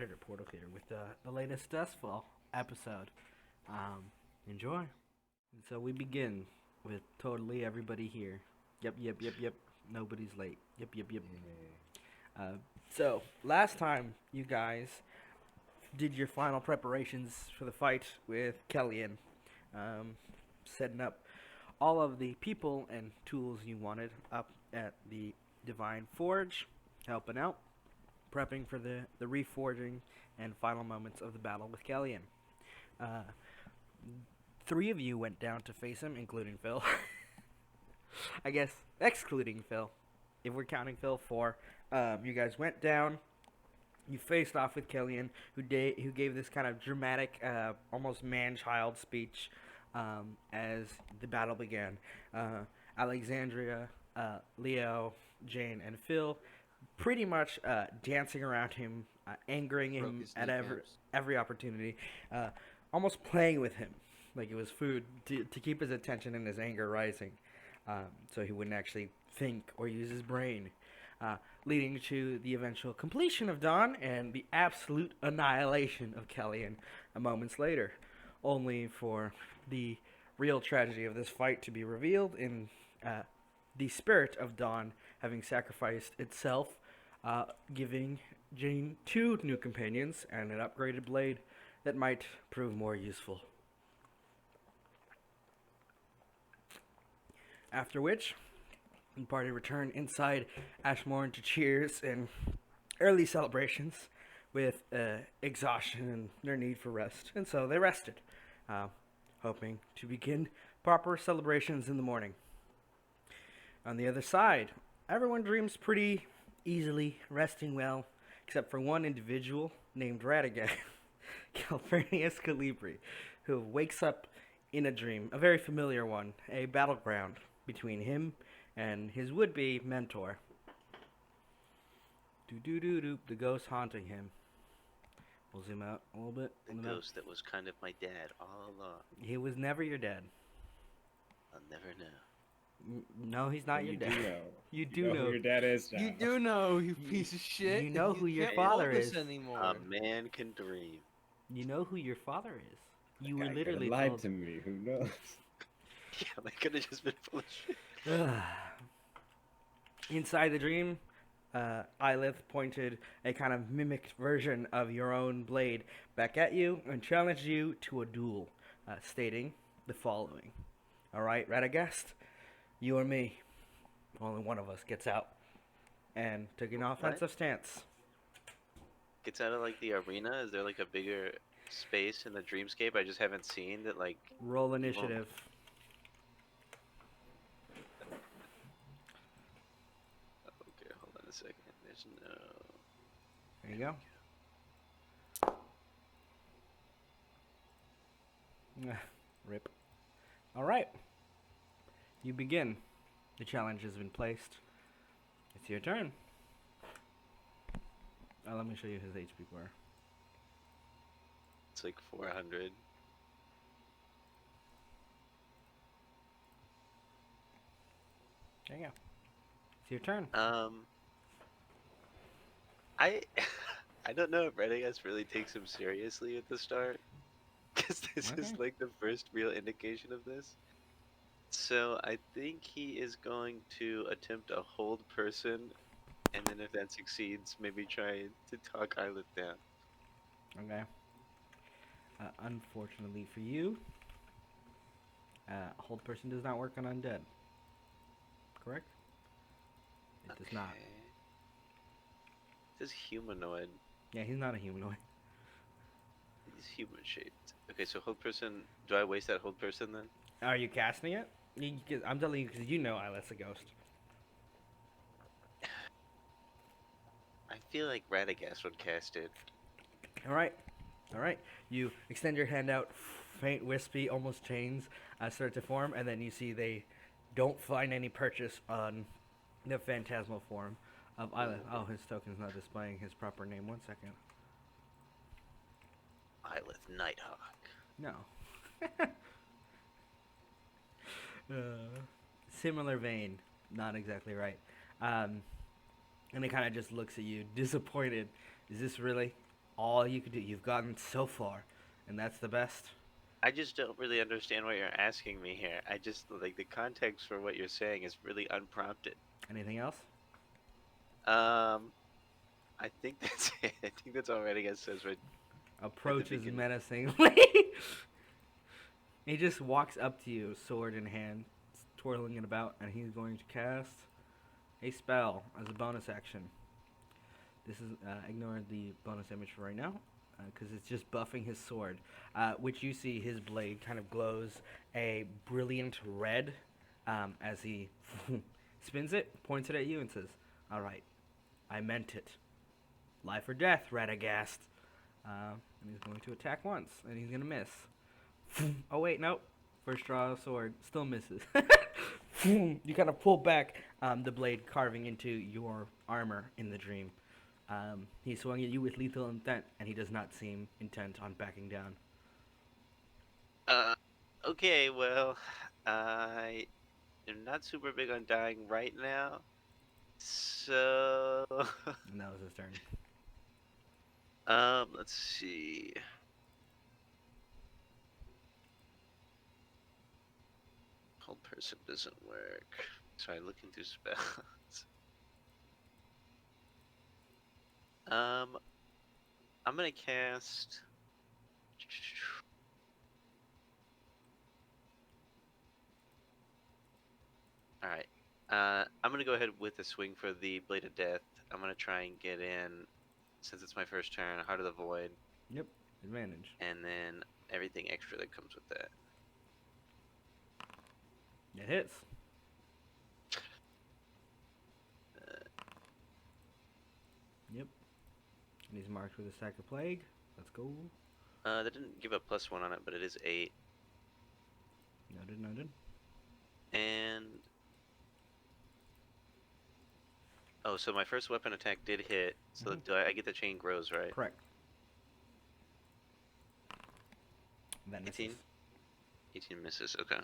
editor Portal here with the latest Duskfall episode. Enjoy. And so we begin with totally everybody here. Yep. Nobody's late. Yep. Uh, so last time you guys did your final preparations for the fight with Kellyan, setting up all of the people and tools you wanted up at the Divine Forge, helping out, prepping for the reforging and final moments of the battle with Kellyan. Uh, Three of you went down to face him, including Phil. I guess excluding Phil, if we're counting Phil. Four. You guys went down. You faced off with Kellyan, who gave this kind of dramatic, almost man-child speech as the battle began. Alexandria, Leo, Jane, and Phil pretty much dancing around him, angering him at every opportunity, almost playing with him like it was food to keep his attention and his anger rising, so he wouldn't actually think or use his brain, leading to the eventual completion of Dawn and the absolute annihilation of Kellyan moments later, only for the real tragedy of this fight to be revealed in the spirit of Dawn having sacrificed itself, giving Jane 2 new companions and an upgraded blade that might prove more useful. After which, the party returned inside Ashmorn to cheers and early celebrations with exhaustion and their need for rest. And so they rested, hoping to begin proper celebrations in the morning. On the other side, everyone dreams pretty easily, resting well, except for one individual named Radagast, Calpurnius Calibri, who wakes up in a dream, a very familiar one, a battleground between him and his would-be mentor. The ghost haunting him. We'll zoom out a little bit. The ghost that was kind of my dad all along. He was never your dad. I'll never know. No, he's not your dad. You do know who your dad is now. You do know, you piece of shit. You know who your can't father hold this is. anymore. A man can dream. You know who your father is. You were Guy literally lied told. to me. Who knows? Yeah, that could have just been full of shit. Inside the dream, Ilith pointed a kind of mimicked version of your own blade back at you and challenged you to a duel, stating the following. Alright, Radagast, you or me, only one of us gets out, and took an offensive stance. Gets out of like the arena? Is there like a bigger space in the dreamscape I just haven't seen that like... Roll initiative. Okay, hold on a second. There's no... There you go. Rip. Alright. You begin. The challenge has been placed. It's your turn. Let me show you his HP bar. It's like 400. There you go. It's your turn. I I don't know if Radagast really takes him seriously at the start, because this is like the first real indication of this. So I think he is going to attempt a hold person, and then if that succeeds, maybe try to talk Islet down. Okay. Unfortunately for you, hold person does not work on undead. Correct? It does not. It says humanoid. Yeah, he's not a humanoid. He's human shaped. Okay, so hold person. Do I waste that hold person then? Are you casting it? I'm telling you because you know Islet's a ghost. I feel like Radagast would cast it. Alright. You extend your hand out, faint, wispy, almost chains start to form, and then you see they don't find any purchase on the phantasmal form of Islet. Oh, his token's not displaying his proper name. 1 second. Islet Nighthawk. No. Similar vein. Not exactly right. And it kind of just looks at you, disappointed. Is this really all you could do. You've gotten so far, and that's the best. I just don't really understand what you're asking me here. I just like the context for what you're saying is really unprompted. Anything else? Um, I think that's it. I think that's all Radagast says right at the Approaches beginning. menacingly. He just walks up to you, sword in hand, twirling it about, and he's going to cast a spell as a bonus action. This is ignore the bonus image for right now, because it's just buffing his sword, which you see his blade kind of glows a brilliant red as he spins it, points it at you, and says, "All right, I meant it. Life or death, Radagast." And he's going to attack once, and he's going to miss. Oh wait, nope. First draw of sword, still misses. You kind of pull back the blade, carving into your armor in the dream. He swung at you with lethal intent, and he does not seem intent on backing down. Okay, well, I am not super big on dying right now, so And that was his turn. let's see. Hold person doesn't work. Sorry, looking through spells. I'm gonna cast. All right. I'm gonna go ahead with a swing for the Blade of Death. I'm gonna try and get in, since it's my first turn, Heart of the Void, Yep, advantage. and then everything extra that comes with that. It hits. Yep. And he's marked with a sack of plague. Let's go. That didn't give a +1 on it, but it is 8. Noted, noted. And oh, so my first weapon attack did hit. So do I get the chain grows, right? Correct. That 18? misses. 18 misses. Okay.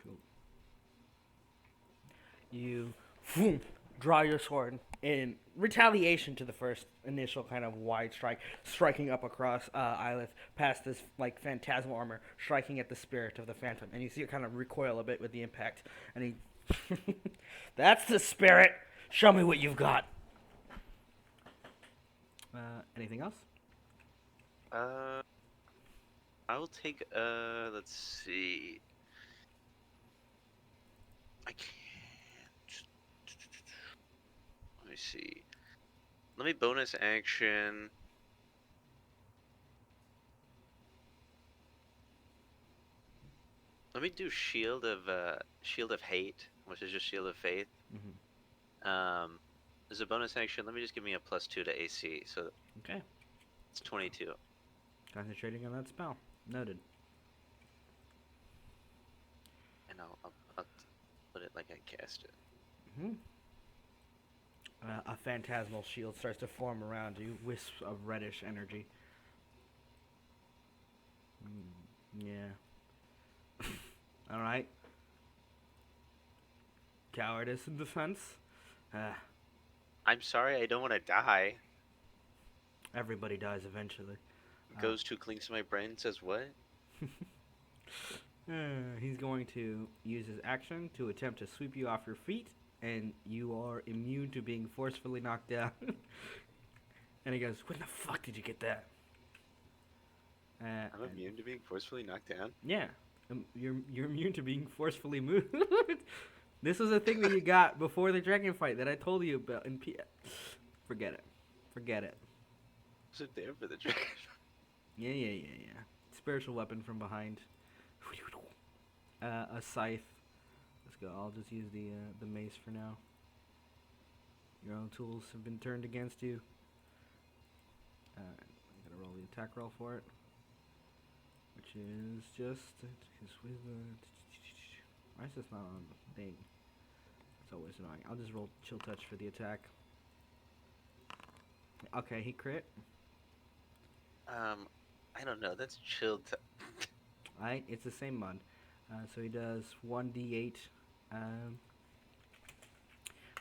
Cool. You draw your sword in retaliation to the first initial kind of wide strike, striking up across Eilith, past this like phantasmal armor, striking at the spirit of the phantom, and you see it kind of recoil a bit with the impact. And he, that's the spirit. Show me what you've got. Anything else? I will take. Let's see. I can't. Let me see. Let me bonus action. Let me do Shield of Hate, which is just Shield of Faith. As a bonus action, let me just give me a +2 to AC, so Okay. it's 22. Concentrating on that spell. Noted. And I'll put it like I cast it. A phantasmal shield starts to form around you, wisps of reddish energy. Yeah. Alright. Cowardice in defense. I'm sorry, I don't want to die. Everybody dies eventually. Ghost who clings to my brain says what? He's going to use his action to attempt to sweep you off your feet, and you are immune to being forcefully knocked down. And he goes, "When the fuck did you get that?" I'm immune to being forcefully knocked down? Yeah, you're immune to being forcefully moved. This was a thing that you got before the dragon fight that I told you about in Forget it. Forget it. Was it there for the dragon? Yeah. Spiritual weapon from behind. A scythe. Let's go. I'll just use the mace for now. Your own tools have been turned against you. I'm gonna roll the attack roll for it, which is just why is this not on the thing? It's always annoying. I'll just roll chill touch for the attack. Okay, he crit. I don't know. That's chill. Alright, it's the same mod. So he does 1d8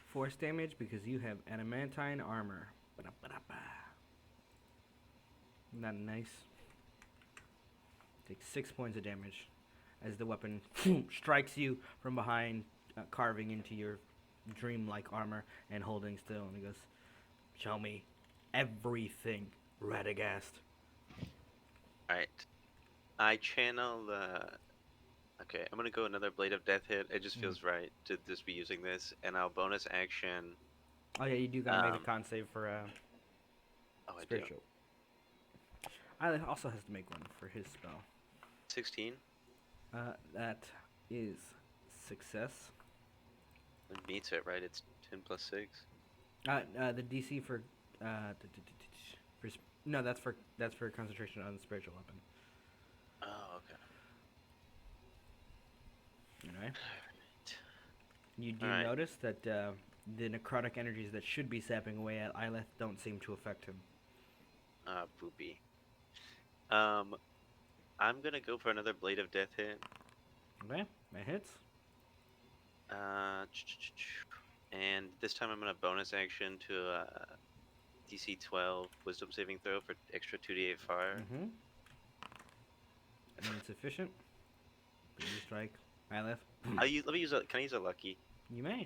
force damage because you have adamantine armor. Ba-da-ba-da-ba. Not nice. Take 6 points of damage as the weapon strikes you from behind, carving into your dreamlike armor and holding still. And he goes, "Show me everything, Radagast." Alright. I channel the... Okay, I'm gonna go another Blade of Death hit. It just feels right to just be using this. And I'll bonus action... Oh yeah, you do gotta make a con save for Oh, I do. spiritual. I also has to make one for his spell. 16? That is success. It meets it, right? It's 10 plus 6. The DC for no, that's for concentration on the spiritual weapon. Oh, okay. Alright. You do Alright. notice that the necrotic energies that should be sapping away at Ileth don't seem to affect him. Poopy. I'm gonna go for another Blade of Death hit. Okay, that hits. And this time I'm gonna bonus action to DC 12 Wisdom saving throw for extra 2d8 fire. Mm-hmm. Insufficient. But you strike Ileth. Let me use a. Can I use a lucky? You may.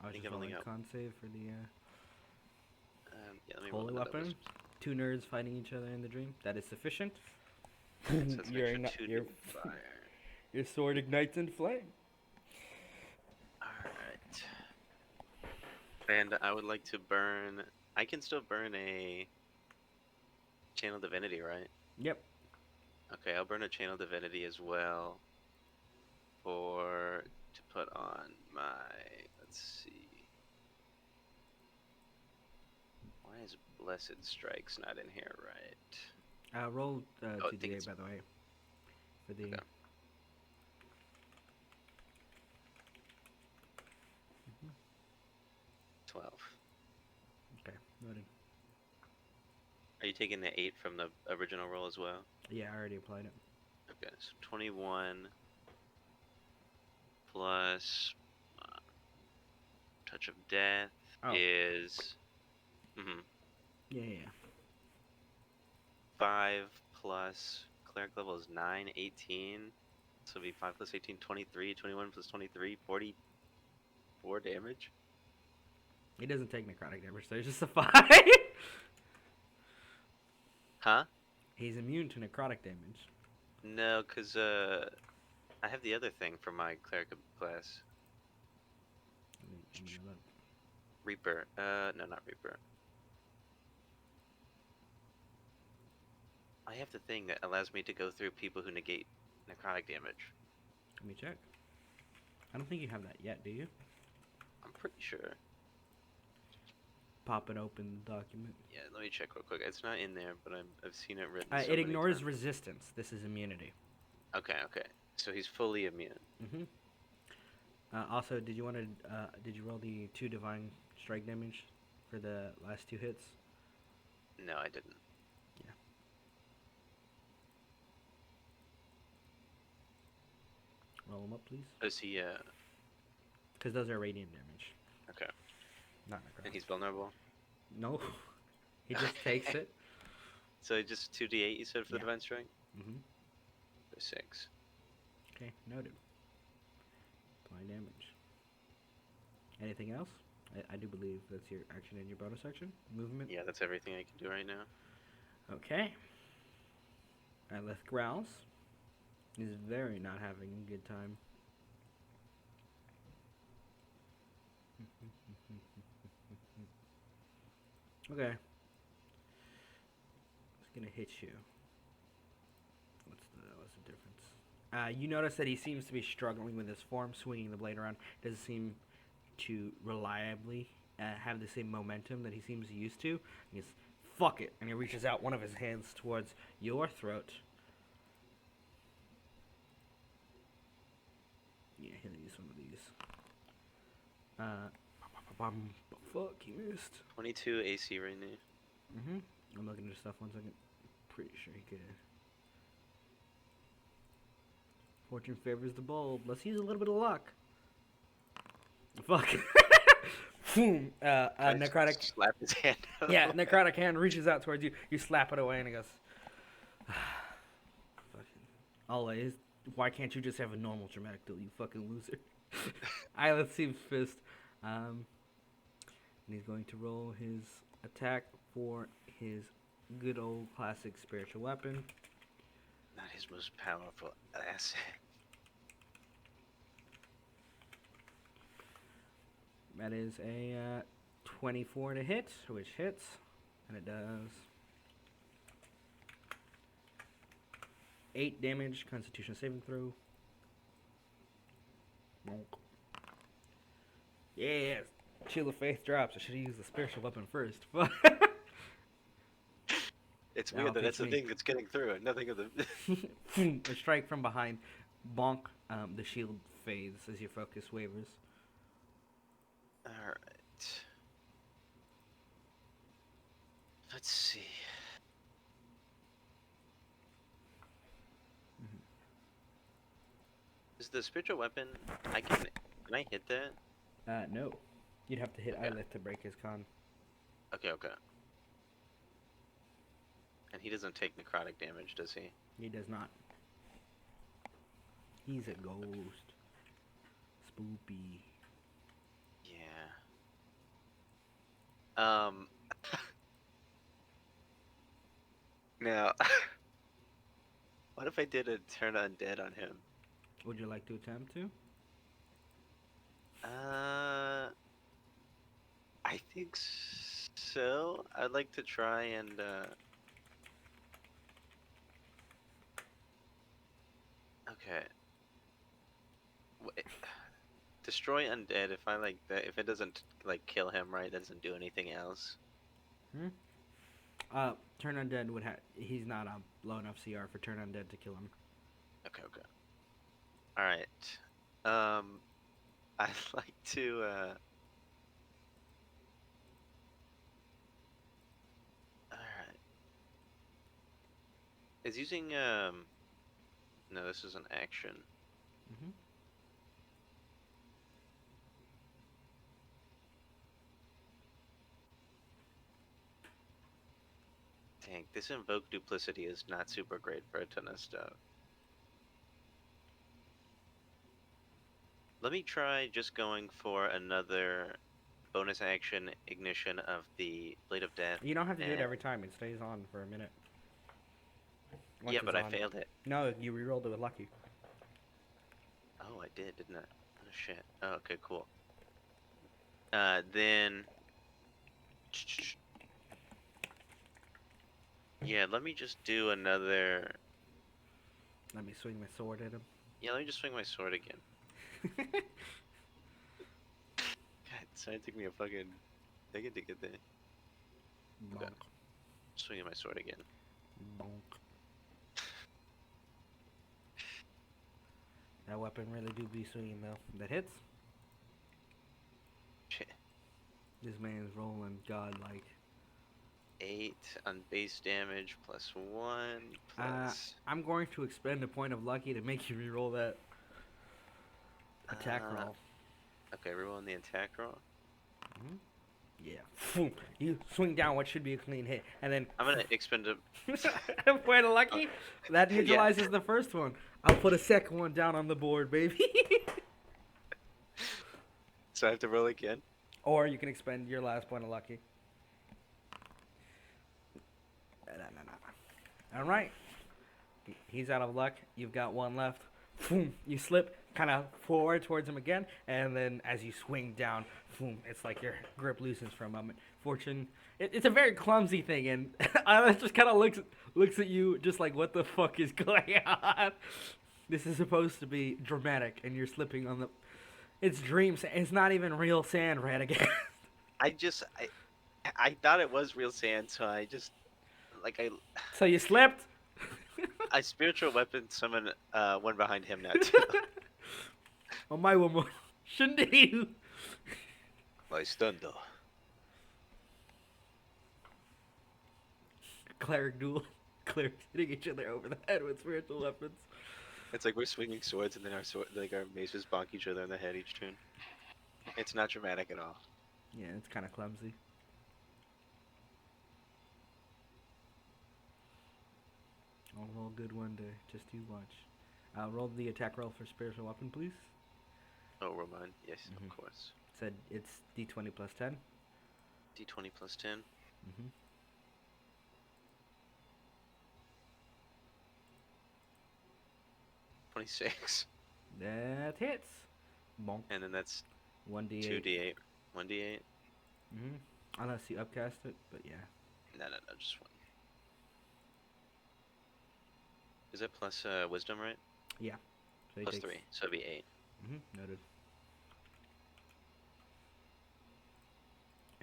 I was think just I've only rolling got- con save for the Yeah, let me roll holy another weapon. wisdom. 2 nerds fighting each other in the dream. That is sufficient. So that's an Your extra 2d8 fire. your sword ignites in flame. Alright. And I would like to burn... I can still burn a... Channel Divinity, right? Yep. Okay, I'll burn a Channel Divinity as well. To put on my... Let's see... Why is Blessed Strikes not in here, right? Roll I think 2d8 it's- by the way. For the Okay. 12. Okay, noted. Are you taking the 8 from the original roll as well? Yeah, I already applied it. Okay, so 21 plus Touch of Death Oh. is Yeah. 5 plus Cleric level is 9, 18. So it'll be 5 plus 18, 23, 21 plus 23, 44 damage. He doesn't take necrotic damage, so it's just a 5. Huh? He's immune to necrotic damage. No, because I have the other thing for my Cleric class. Let me look. Reaper. No, not Reaper. I have the thing that allows me to go through people who negate necrotic damage. Let me check. I don't think you have that yet, do you? I'm pretty sure. Pop it open the document. Yeah, let me check real quick. It's not in there, but I've seen it written. so It many ignores times. resistance. This is immunity. Okay, okay. So he's fully immune. Mm-hmm. Also, did you want to? Did you roll the 2 divine strike damage for the last 2 hits? No, I didn't. Yeah. Roll them up, please. Is he? Because those are radiant damage, Okay. not And necrotic. he's vulnerable. No, he just takes it. So just 2d8. You said for the Yeah. divine strike. Mm-hmm. For 6. Okay, noted. Apply damage. Anything else? I do believe that's your action and your bonus action. Movement. Yeah, that's everything I can do right now. Okay. Ileth growls. He's very not having a good time. Okay. It's gonna hit you. What's the difference? You notice that he seems to be struggling with his form, swinging the blade around. Doesn't seem to reliably have the same momentum that he seems used to. He goes, "Fuck it," and he reaches out one of his hands towards your throat. Yeah, he'll use one of these. Fuck, he missed. 22 AC right now. Mm-hmm. I'm looking at his stuff 1 second. Pretty sure he could. Fortune favors the bold. Let's use a little bit of luck. Fuck. Boom. I Necrotic. slap his hand out. Yeah, necrotic hand reaches out towards you. You slap it away, and it goes. Fucking. Always. Why can't you just have a normal dramatic duel, you fucking loser? Islet seems pissed. And he's going to roll his attack for his good old classic spiritual weapon. Not his most powerful asset. That is a 24 to hit, which hits, and it does 8 damage, Constitution saving throw. Bonk. Yeah, Shield of Faith drops. I should have used the spiritual weapon first. It's Now weird that it's that's the me. thing that's getting through and nothing of the. A strike from behind. Bonk. The shield fades as your focus wavers. Alright. Let's see. Is the spiritual weapon, can I hit that? No. You'd have to hit Okay. Islet to break his con. Okay. And he doesn't take necrotic damage, does he? He does not. He's a ghost. Spoopy. Yeah. Now, what if I did a turn undead on him? Would you like to attempt to? I think so. I'd like to try and okay. Destroy undead. If I like that, if it doesn't like kill him, right? That doesn't do anything else. Turn undead would have. He's not a low enough CR for turn undead to kill him. Okay. All right. I'd like to. All right. Is using No, this is an action. Mm-hmm. Dang, this invoke duplicity is not super great for a ton of stuff. Let me try just going for another bonus action ignition of the Blade of Death. You don't have to do it and- every time. It stays on for a minute. Once Yeah, it's but I on. failed it. No, you rerolled it with lucky. Oh, I did, didn't I? Oh, shit. Oh, okay, cool. Then... Yeah, let me just do another... Let me swing my sword at him. Yeah, let me just swing my sword again. God, it's gonna take me a fucking second to get there. Bonk. Okay. Swinging my sword again. Bonk. That weapon really do be swinging though. That hits. Shit. This man's rolling godlike. 8 on base damage plus 1 plus... I'm going to expend a point of lucky to make you reroll that attack roll. Okay, reroll the attack roll. Yeah. You swing down what should be a clean hit, and then I'm gonna expend a... point of lucky. That neutralizes the first one. I'll put a second one down on the board, baby. So I have to roll again? Or you can expend your last point of lucky. All right. He's out of luck. You've got one left. Boom. You slip kind of forward towards him again, and then as you swing down, boom, it's like your grip loosens for a moment. Fortune, it's a very clumsy thing, and I just kind of looks at you just like, what the fuck is going on? This is supposed to be dramatic, and you're slipping on the... It's dreams. It's not even real sand, Radagast. I thought it was real sand, so I just... So you slipped? I spiritual weapon summon one behind him now too. Oh my woman. Shouldn't you? My stun though. Cleric duel. Clerics hitting each other over the head with spiritual weapons. It's like we're swinging swords and then our maces bonk each other in the head each turn. It's not dramatic at all. Yeah, it's kind of clumsy. I'll roll good one day. Just you watch. I'll roll the attack roll for spiritual weapon, please. Oh, roll mine. Yes, Mhm. of course. Said it's d20 plus 10. D20 plus 10. Mm-hmm. 26. That hits. Bonk. And then that's 1d8. 2d8. 1d8. Mm-hmm. Unless you upcast it, but yeah. No, just one. Is it plus wisdom, right? Yeah. So he Plus takes 3, so it'd be 8. Mm-hmm. Noted.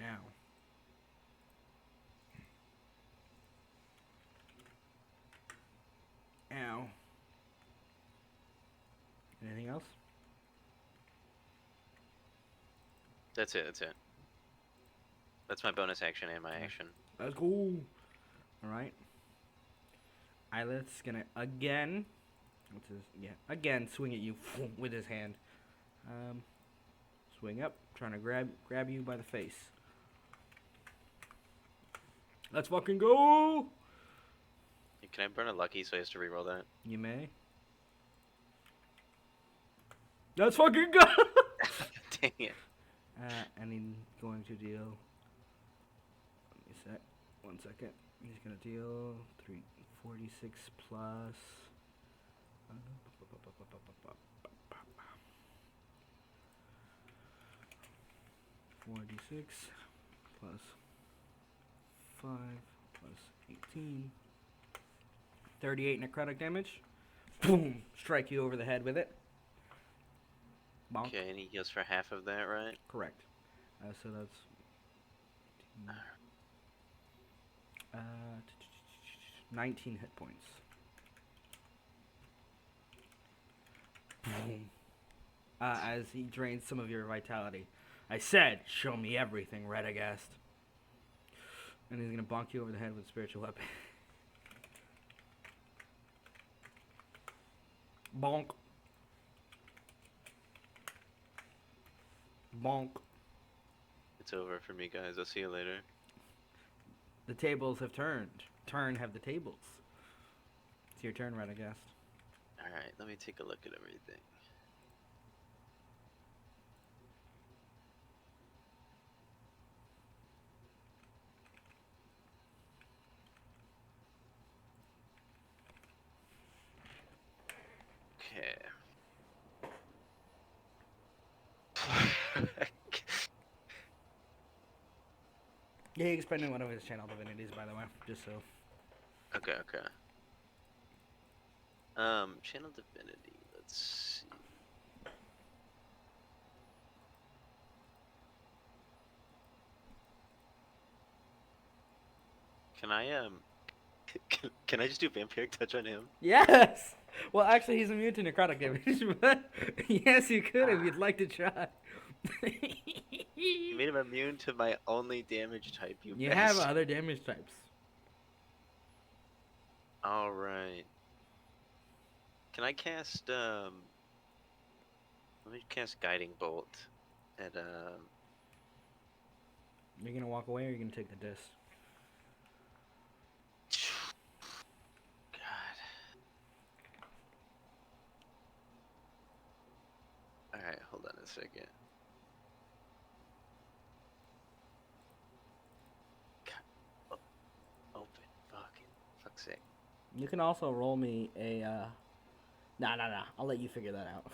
Ow. Ow. Anything else? That's it. That's my bonus action and my Yeah. action. Let's go. Alright. Eyelid's gonna again. Again swing at you with his hand. Swing up, trying to grab you by the face. Let's fucking go! Can I burn a lucky so he has to reroll that? You may. Let's fucking go! Dang it. And he's going to deal. Let me set. 1 second. He's gonna deal 346 plus. 46 plus 5 plus 18. 38 necrotic damage. Boom! Strike you over the head with it. Bonk. Okay, and he heals for half of that, right? Correct. So that's 19 hit points. Boom. As he drains some of your vitality. I said, show me everything, Radagast. And he's gonna bonk you over the head with a spiritual weapon. Bonk. Bonk. It's over for me, guys. I'll see you later. The tables have turned. Have the tables. It's your turn, Radagast. Alright, let me take a look at everything. Okay. Yeah, he expended one of his channel divinities, by the way, just so. Okay. Channel divinity. Let's see. Can I can I just do vampiric touch on him? Yes! Well, actually, he's immune to necrotic damage, but yes, you could if you'd like to try. You made him immune to my only damage type, you You best. have other damage types. Alright. Can I cast, let me cast Guiding Bolt at, You're gonna walk away or you're gonna take the disc? God. Alright, hold on a second. God. Open. Fuck's sake. You can also roll me a, Nah. I'll let you figure that out.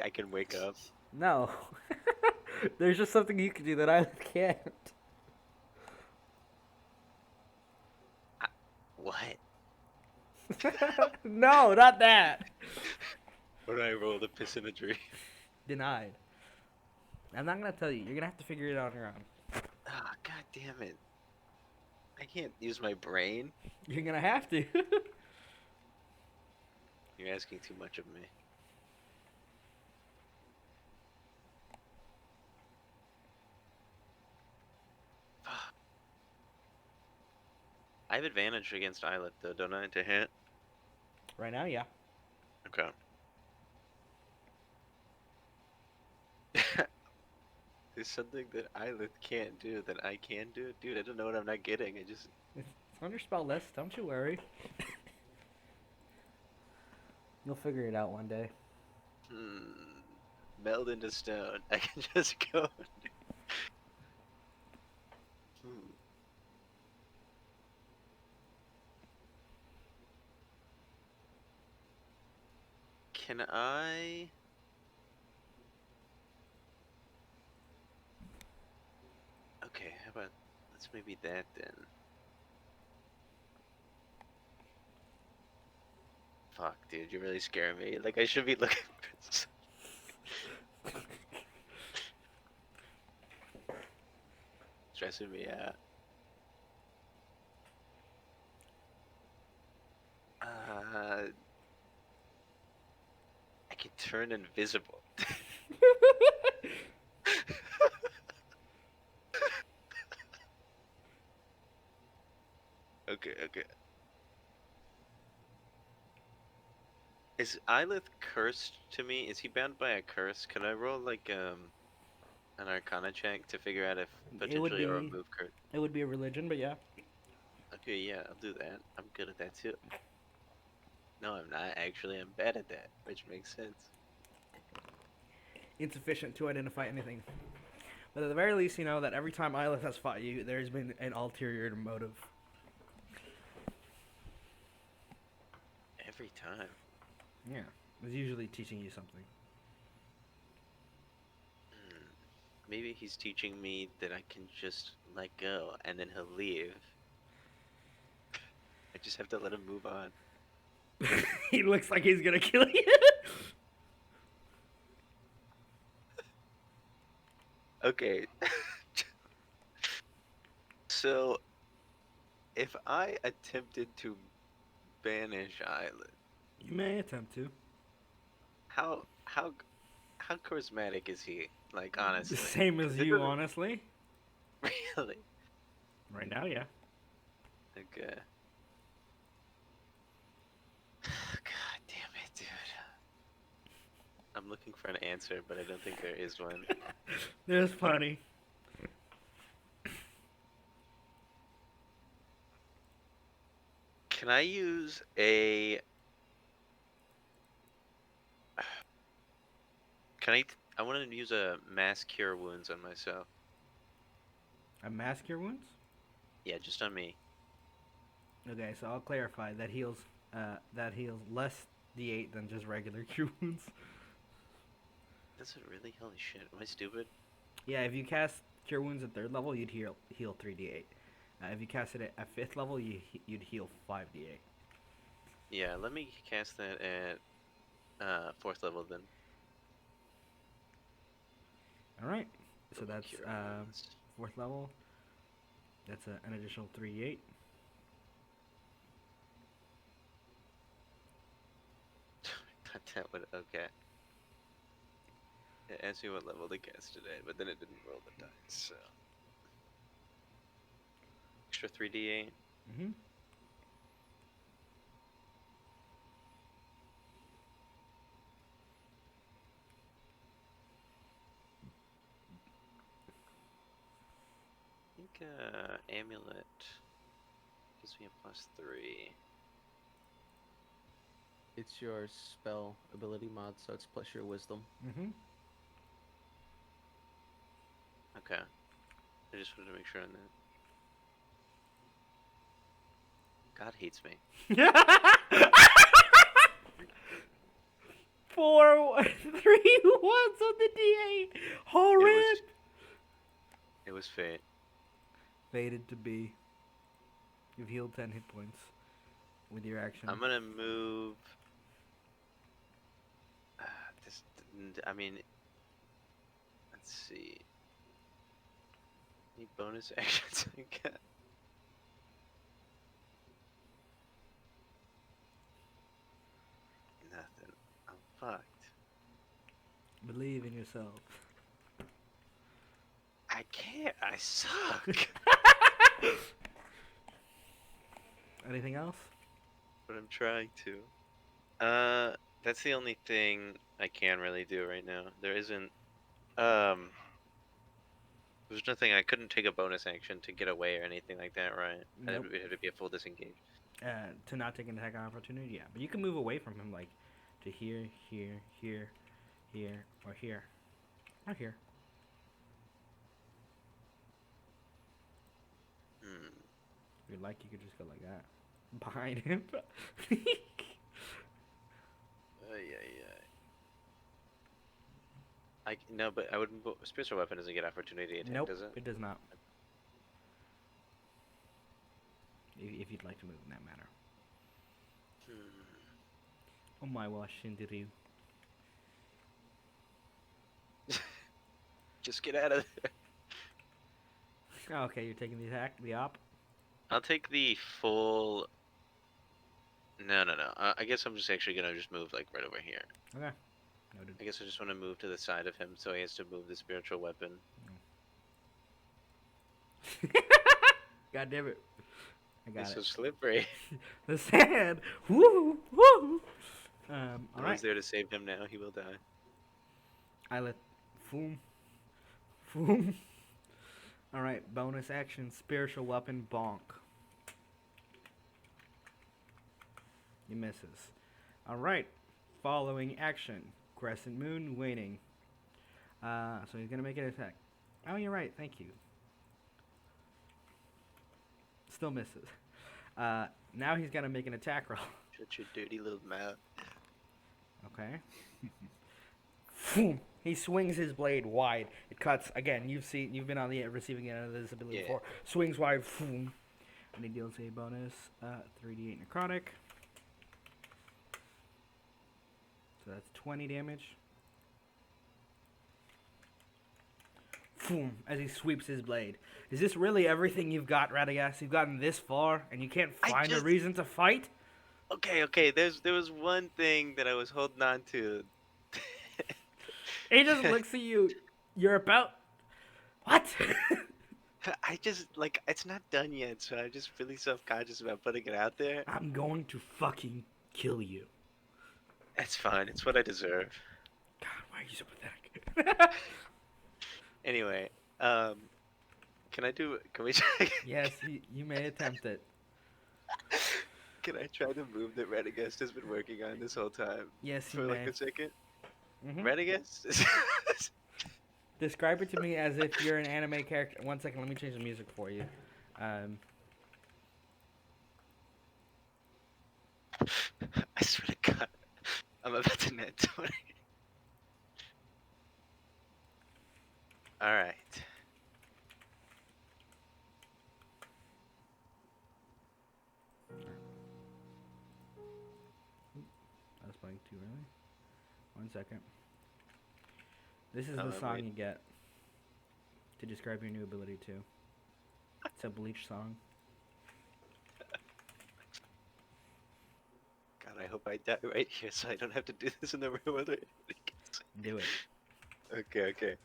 I can wake up. No. There's just something you can do that I can't. What? No, not that. What do I roll to piss in a dream? Denied. I'm not gonna tell you. You're gonna have to figure it out on your own. Ah, god damn it. I can't use my brain. You're gonna have to. You're asking too much of me. Fuck. I have advantage against Islet though, don't I, to hit? Right now, yeah. Okay. There's something that Eyelith can't do that I can do? Dude, I don't know what I'm not getting. It's on your spell list. Don't you worry. You'll figure it out one day. Meld into stone. I can just go. Hmm. Can I... Okay, how about... Let's maybe that then. Fuck, dude, you're really scaring me. Like, I should be looking for this. Stressing me out. I can turn invisible. Okay. Is Eyelith cursed to me? Is he bound by a curse? Can I roll like an Arcana check to figure out if potentially a remove curse? It would be a religion, but yeah. Okay, yeah, I'll do that. I'm good at that too. No, I'm not. Actually, I'm bad at that, which makes sense. Insufficient to identify anything. But at the very least, you know that every time Isla has fought you, there's been an ulterior motive. Every time. Yeah. It's usually teaching you something. Maybe he's teaching me that I can just let go and then he'll leave. I just have to let him move on. He looks like he's gonna kill you. Okay. So, if I attempted to banish Island, You may attempt to. how charismatic is he? Like, honestly. The same as you, honestly. Really? Right now, yeah. Okay. God damn it, dude. I'm looking for an answer, but I don't think there is one. There's plenty. Can I use a... I want to use a mass cure wounds on myself. A mass cure wounds? Yeah, just on me. Okay, so I'll clarify. That heals less D8 than just regular cure wounds. Does it really? Holy shit. Am I stupid? Yeah, if you cast cure wounds at 3rd level, you'd heal 3d8. If you cast it at 5th level, you'd heal 5d8. Yeah, let me cast that at 4th level then. All right. So Double that's cure wounds. 4th level. That's an additional 3d8. That would... Okay. It asked me what level to cast today, but then it didn't roll the dice, so... Extra 3d8. Mm-hmm. I think amulet gives me a +3. It's your spell ability mod, so it's plus your wisdom. Mm-hmm. Okay. I just wanted to make sure on that. God hates me. 4, 3 ones on the D8. Horrid. It was fate. Fated to be. You've healed 10 hit points with your action. I'm gonna move... this... I mean... Let's see... Any bonus actions I got? Nothing. I'm fucked. Believe in yourself. I can't. I suck. Anything else? But I'm trying to. That's the only thing I can really do right now. There isn't... There's nothing. I couldn't take a bonus action to get away or anything like that, right? Nope. It had to be a full disengage. To not take an attack opportunity, yeah. But you can move away from him, like to here, here, here, here, or here, or here. Hmm. If you'd like, you could just go like that behind him. No, but I wouldn't. Spiritual weapon doesn't get opportunity attack, Nope, does it? it does not. If you'd like to move in that manner. Oh my Washington. Just get out of there. Oh, okay, you're taking the attack, the op. I'll take the full. No. I guess I'm just actually gonna just move like right over here. Okay. Noted. I guess I just want to move to the side of him so he has to move the spiritual weapon. God damn it. I got It's it. so slippery. The sand. Woo, woo. No Alright. one's there to save him now. He will die. I let. Foom. Foom. Alright, bonus action, spiritual weapon, bonk. He misses. Alright, following action, crescent moon, waning. So he's gonna make an attack. Oh, you're right, thank you. Still misses. Now he's gonna make an attack roll. Shut your dirty little mouth. Okay. Boom. He swings his blade wide. It cuts again. You've been on the receiving end of this ability before. Swings wide. Boom. And he deals a bonus 3d8 necrotic. So that's 20 damage. Boom. As he sweeps his blade. Is this really everything you've got, Radagast? You've gotten this far, and you can't find a reason to fight? Okay. There was one thing that I was holding on to. He just looks at you. You're about. What? I just like it's not done yet, so I'm just really self-conscious about putting it out there. I'm going to fucking kill you. It's fine. It's what I deserve. God, why are you so pathetic? Anyway, can we try? Yes, you may attempt it. Can I try the move that Radagast has been working on this whole time? Yes, you For like may. a second? Mhm. Radagast? Describe it to me as if you're an anime character. 1 second, let me change the music for you. I swear to God, I'm about to net 20. Alright. I was playing too early. 1 second. This is Oh, the song wait. you get to describe your new ability too. It's a Bleach song. God, I hope I die right here so I don't have to do this in the real world. Do it. Okay.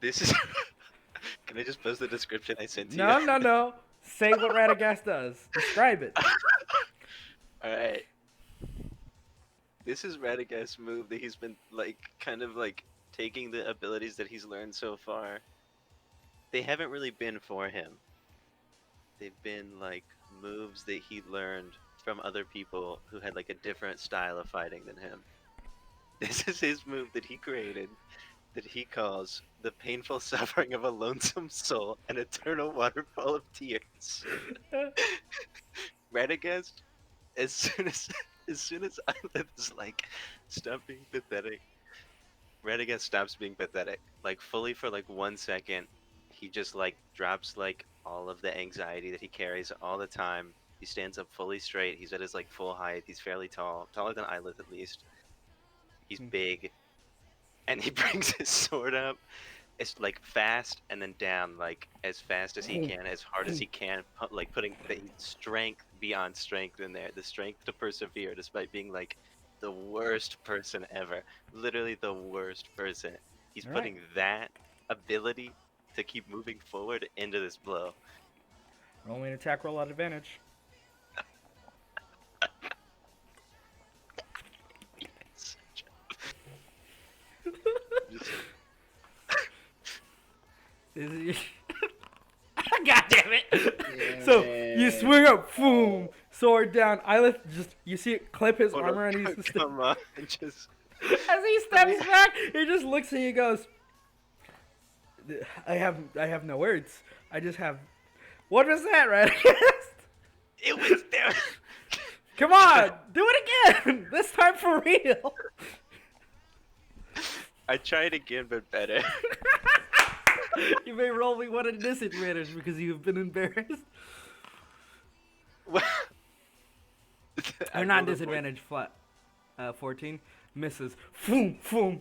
This is... Can I just post the description I sent to No, you? no. Say what Radagast does. Describe it. Alright. This is Radagast's move that he's been, like, kind of, like, taking the abilities that he's learned so far. They haven't really been for him. They've been, like, moves that he learned from other people who had, like, a different style of fighting than him. This is his move that he created, that he calls the painful suffering of a lonesome soul, an eternal waterfall of tears. Radagast, as soon as Islet is like, stop being pathetic, Radagast stops being pathetic. Like fully for like 1 second, he just like drops like all of the anxiety that he carries all the time. He stands up fully straight. He's at his like full height. He's fairly tall, taller than Islet at least. He's big, and he brings his sword up. It's like fast and then down, like as fast as he can, as hard as he can, like putting the strength beyond strength in there, the strength to persevere despite being like the worst person ever, literally the worst person. He's All putting that ability to keep moving forward into this blow. Roll me an attack roll at advantage. Just- Is it your... God damn it! Damn So you it. swing up, boom, sword down. Eyelith just you see it clip his Hold armor, up, and he's come on, just. as he steps back, he just looks at you and goes, I have no words. I just have. What was that, Radagast? It was there. Come on, do it again. This time for real. I tried again, but better. You may roll me one at disadvantage because you've been embarrassed. Well, I Or not rolled a disadvantage, flat. 14 misses. Boom, boom.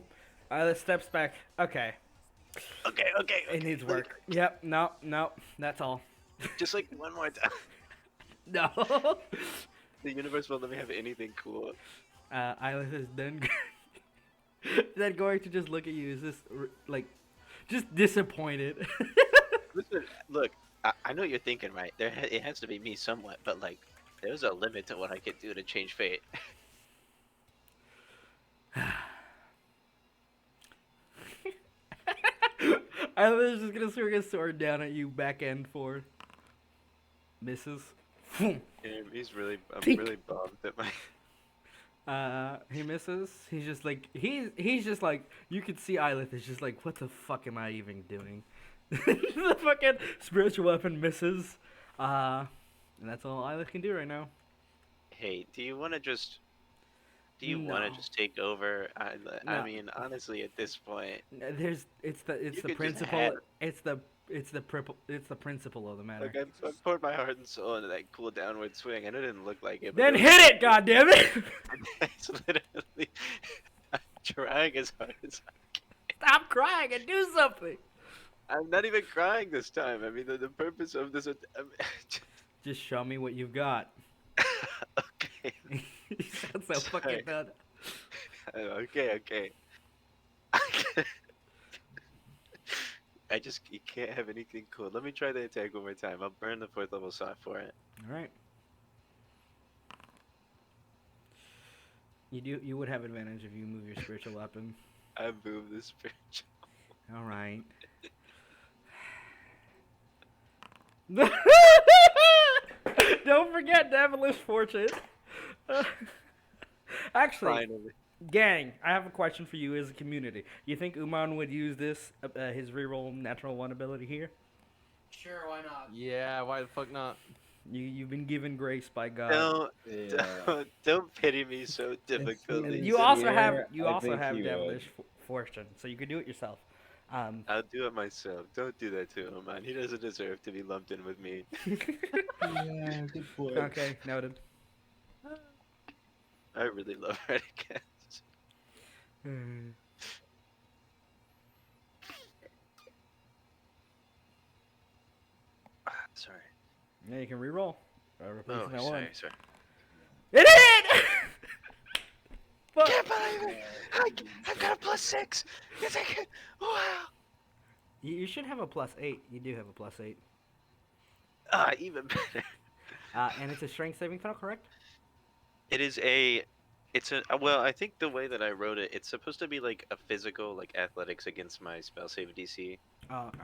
Eyelith steps back. Okay, Okay. it needs work. Yep. No. That's all. Just like one more time. No. The universe won't let me have anything cool. Eyelith is then then going to just look at you. Is this like just disappointed? Listen, look, I know you're thinking, right? It has to be me somewhat, but like, there's a limit to what I can do to change fate. Eyelith is just gonna swing his sword down at you, back end forward. Misses. And I'm really bummed that my. He misses. He's just like he's just like you could see Eyelith is just like, what the fuck am I even doing? The fucking spiritual weapon misses. And that's all Eyelith can do right now. Hey, do you want to just? Do you want No. to just take over? I No. mean, honestly, at this point, It's the You could just principle. have- It's the principle of the matter. like I poured my heart and soul into that cool downward swing, and it didn't look like it. but Then it hit it, goddammit! It's literally I'm trying as hard as Stop crying and do something. I'm not even crying this time. I mean, the purpose of this. Just show me what you've got. Okay. You sound so Sorry. fucking done. Okay. You can't have anything cool. Let me try the attack one more time. I'll burn the 4th level slot for it. All right. You would have advantage if you move your spiritual weapon. I move the spiritual. All right. Don't forget Devilish Fortune. Actually, Finally. gang, I have a question for you as a community. You think Umon would use this, his reroll natural one ability here? Sure, why not? Yeah, why the fuck not? You've been given grace by God. Don't pity me so difficultly. You also have here, you I also think have he Devilish Fortune, so you could do it yourself. I'll do it myself. Don't do that to him, man. He doesn't deserve to be lumped in with me. Yeah, good point. Okay, noted. I really love Radagast. Sorry. Yeah, you can reroll. Oh, sorry. It hit! Fuck. Can't believe it! I've got a +6! Yes, I can! Wow! You should have a +8. You do have a +8. Even better. And it's a strength saving throw, correct? Well, I think the way that I wrote it, it's supposed to be like a physical, like athletics against my spell save DC. Oh, okay.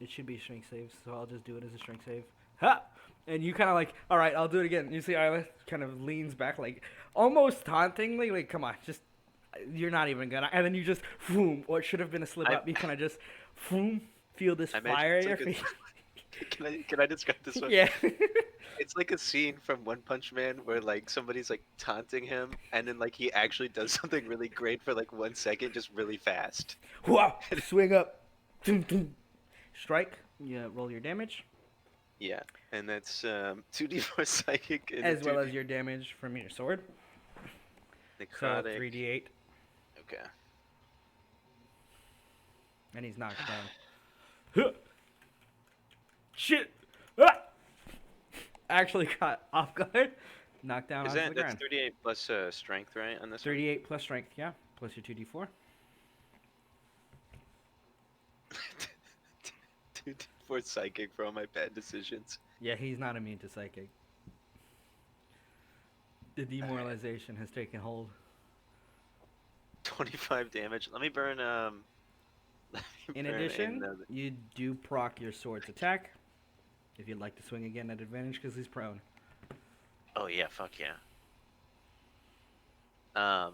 It should be a strength save, so I'll just do it as a strength save. Ha! And you kind of like, all right, I'll do it again. You see Isla kind of leans back, like, almost tauntingly, like, come on, just, you're not even gonna. And then you just, boom, what should have been a slip up, you kind of just, boom, feel this I imagine fire it's in your like face. Can I describe this one? Yeah. It's like a scene from One Punch Man where like somebody's like taunting him, and then like he actually does something really great for like 1 second, just really fast. Wow, swing up. Strike. Yeah, roll your damage. Yeah, and that's 2d4 psychic and As well as your damage from your sword. So necrotic. 3d8. Okay. And he's knocked down. Shit! Ah! Actually got off guard. Knocked down Is onto that the that's ground. 38 plus strength, right? On this 38 plus strength, yeah. Plus your 2d4. one? 2d4 psychic for all my bad decisions. Yeah, he's not immune to psychic. The demoralization has taken hold. 25 damage. Let me burn In Burn addition, another- you do proc your sword's attack. If you'd like to swing again at advantage, because he's prone. Oh yeah, fuck yeah. I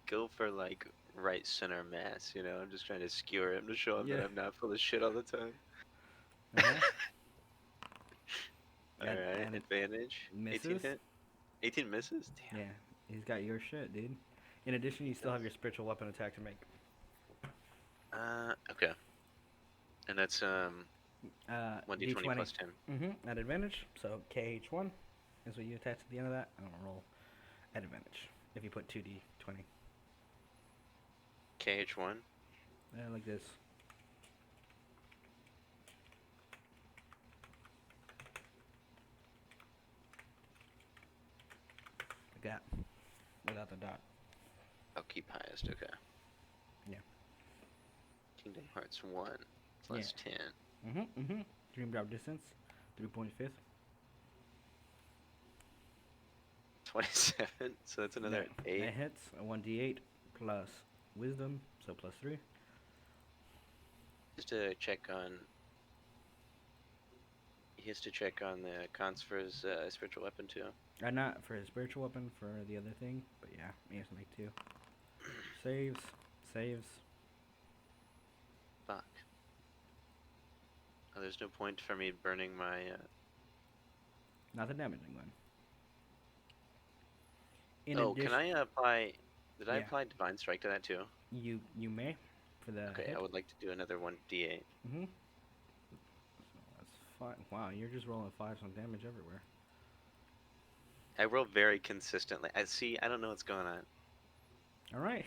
go for like right center mass, you know. I'm just trying to skewer him to show him Yeah. that I'm not full of shit all the time. Uh-huh. All That- right, and advantage. 18 misses. hit. 18 misses. Damn. Yeah, he's got your shit, dude. In addition, you still have your spiritual weapon attack to make. Okay. And that's 1d20 D20. plus 10. Mm-hmm. At advantage. So KH1 is what you attach at the end of that. I don't roll at advantage if you put 2d20. KH1. Like this. Like that. Without the dot. I'll keep highest. Okay. Yeah. Kingdom Hearts 1 plus 10. Mm-hmm. Dream drop distance. 3.5. 27. So that's another Yeah. 8. That hits. A 1d8 plus wisdom, so plus 3. Just to check on. He has to check on the cons for his spiritual weapon too. Not for his spiritual weapon, for the other thing, but yeah, he has to make 2. Saves. Fuck. Oh, there's no point for me burning my. Not the damaging one. In Oh, addition, can I apply? Did I Yeah. apply Divine Strike to that too? You may for the Okay, hit. I would like to do another 1d8. Mm-hmm. So that's 5. Wow, you're just rolling 5s on damage everywhere. I roll very consistently. I don't know what's going on. All right.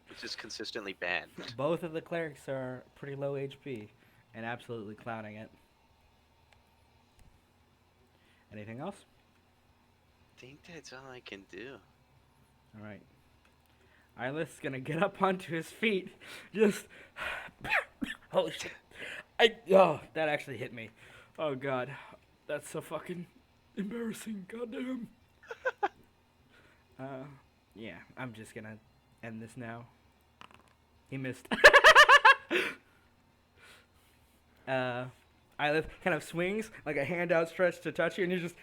It's just consistently bad. Both of the clerics are pretty low HP and absolutely clowning it. Anything else? I think that's all I can do. All right. Eyeless gonna get up onto his feet. Just holy shit! That actually hit me. Oh god, that's so fucking embarrassing. Goddamn. Yeah, I'm just gonna end this now. He missed. Eyeless kind of swings like a hand outstretched to touch you, and you just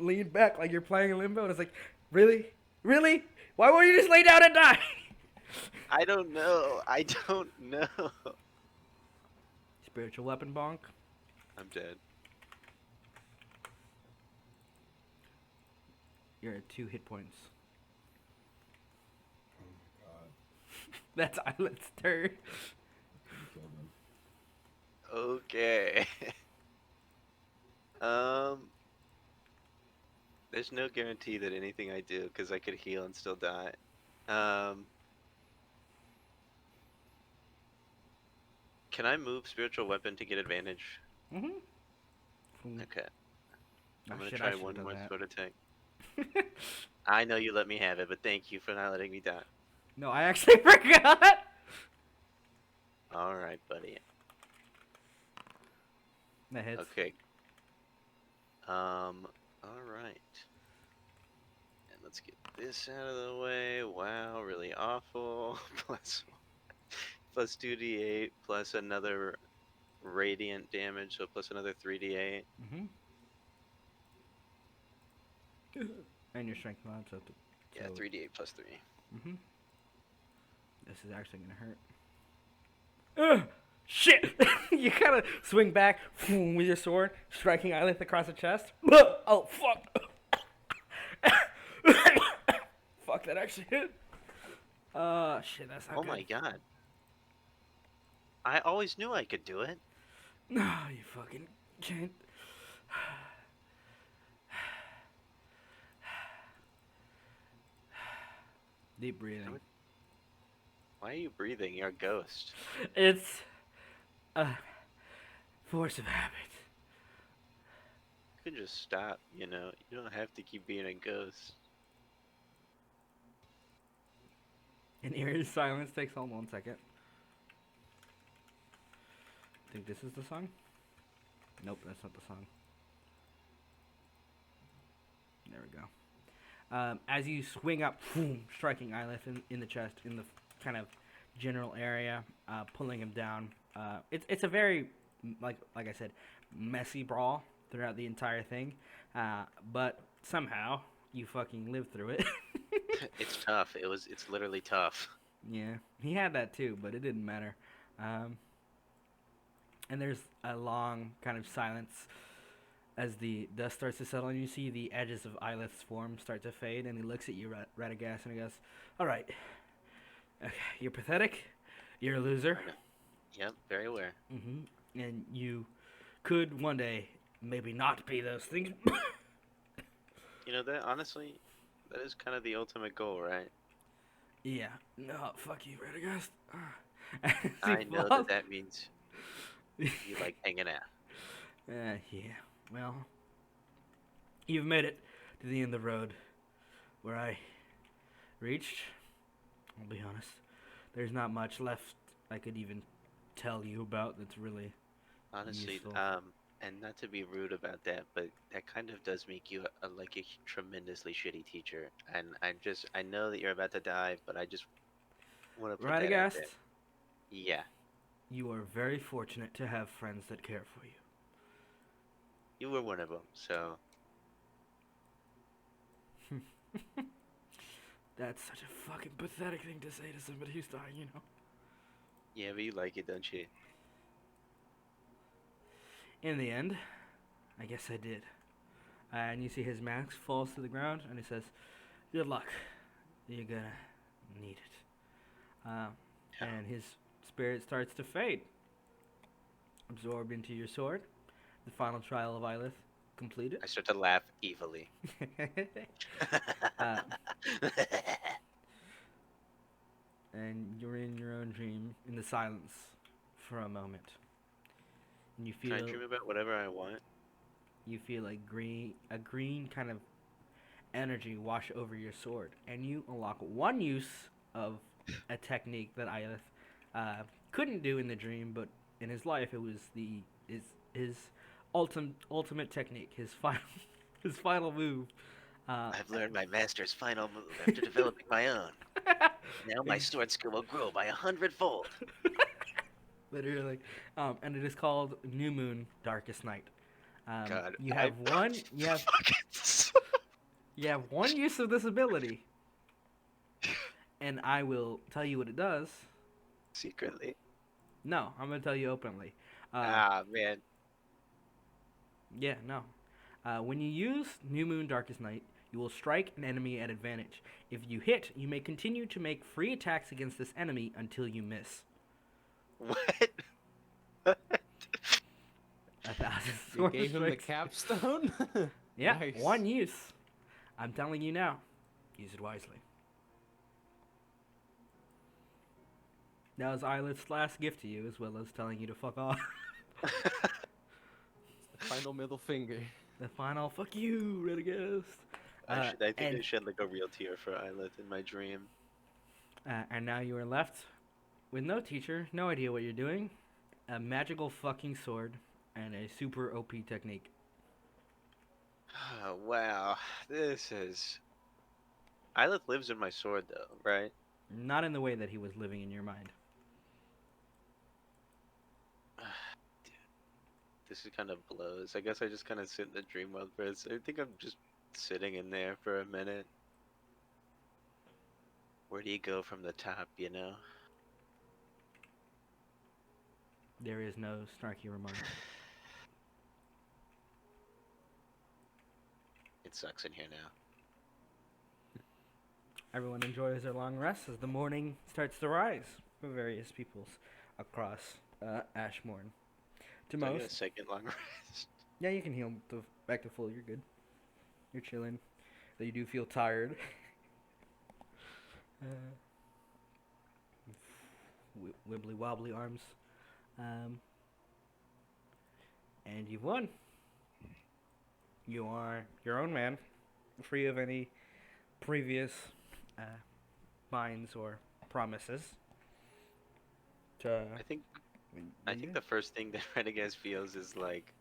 lean back like you're playing a limbo. And it's like, really? Why won't you just lay down and die? I don't know. Spiritual weapon bonk. I'm dead. You're at 2 hit points. Oh my god. That's Eyeless' turn. You killed him. Okay. There's no guarantee that anything I do, because I could heal and still die. Can I move spiritual weapon to get advantage? Mm-hmm. Okay. I'm Oh, gonna shit, I try should've one done more that. sword attack. I know you let me have it, but thank you for not letting me die. No, I actually forgot. All right, buddy. That hits. Okay. All right. And let's get this out of the way. Wow, really awful. plus 2d8 plus another radiant damage, so plus another 3d8. Mm-hmm. And your strength mod, so. Yeah, 3d8 plus 3. Mm-hmm. This is actually gonna hurt. Ugh! Shit! You kind of swing back with your sword, striking Eyelith across the chest. Oh, fuck! Fuck, that actually hit. Shit, that's not Oh good. my god. I always knew I could do it. No, you fucking can't. Deep breathing. Why are you breathing? You're a ghost. It's a force of habit. You can just stop, you know. You don't have to keep being a ghost. An eerie silence takes hold. 1 second. Think this is the song? Nope, that's not the song. There we go. As you swing up, striking Eyelith in the chest, in the kind of general area, pulling him down. It's a very like I said, messy brawl throughout the entire thing, but somehow you fucking live through it. It's tough. It's literally tough. Yeah, he had that too, but it didn't matter. Um, and there's a long kind of silence as the dust starts to settle, and you see the edges of Ilith's form start to fade, and he looks at you, Radagast, and he goes, "All right, okay, you're pathetic, you're a loser, I know. Yep, very aware. and you could one day maybe not be those things." You know that honestly, that is kind of the ultimate goal, right? Yeah, no, fuck you, Radagast. I know that that means you like hanging out. Yeah. Well, you've made it to the end of the road where I reached. I'll be honest. There's not much left I could even tell you about that's really Honestly, useful. and not to be rude about that, but that kind of does make you like a tremendously shitty teacher. And I know that you're about to die, but I just want to put that out Radagast, there. Yeah, you are very fortunate to have friends that care for you. you were one of them, so That's such a fucking pathetic thing to say to somebody who's dying, you know? yeah, but you like it, don't you? In the end, I guess I did. And you see his mask falls to the ground, and he says, "Good luck. You're gonna need it." And his spirit starts to fade, absorbed into your sword. The final trial of Ilith completed. I start to laugh evilly. uh, and you're in your own dream in the silence for a moment. And you Can I feel dream about whatever I want? a green kind of energy wash over your sword, and you unlock one use of a technique that Ilith couldn't do in the dream, but in his life it was his ultimate technique, his final move. I've learned my master's final move after developing my own. Now my sword skill will grow by 100-fold. Literally, and it is called New Moon, Darkest Night. God, You have you have one use of this ability, and I will tell you what it does. Secretly. No, I'm gonna tell you openly. Man. Yeah, no. When you use New Moon, Darkest Night, you will strike an enemy at advantage. If you hit, you may continue to make free attacks against this enemy until you miss. What? 1,000 You sword gave him the strikes. capstone? Yeah, Nice. one use. I'm telling you now. Use it wisely. That was Ilith's last gift to you, as well as telling you to fuck off. Final middle finger. The final fuck you, Radagast. I think and, I shed like a real tear for Islet in my dream. and now you are left with no teacher, no idea what you're doing, a magical fucking sword, and a super OP technique. Oh, wow. This is... Islet lives in my sword though, right? Not in the way that he was living in your mind. This is kind of blows. I guess I just kind of sit in the dream world for it. I think I'm just sitting in there for a minute. Where do you go from the top, you know? There is no snarky remark. It sucks in here now. Everyone enjoys their long rest as the morning starts to rise for various peoples across Ashmorn. To Do I get a most, second long rest? yeah, you can heal back to full. You're good. You're chilling. Though you do feel tired. Wibbly wobbly arms. And you've won. You are your own man, free of any previous binds or promises. I think the first thing that Radagast feels is like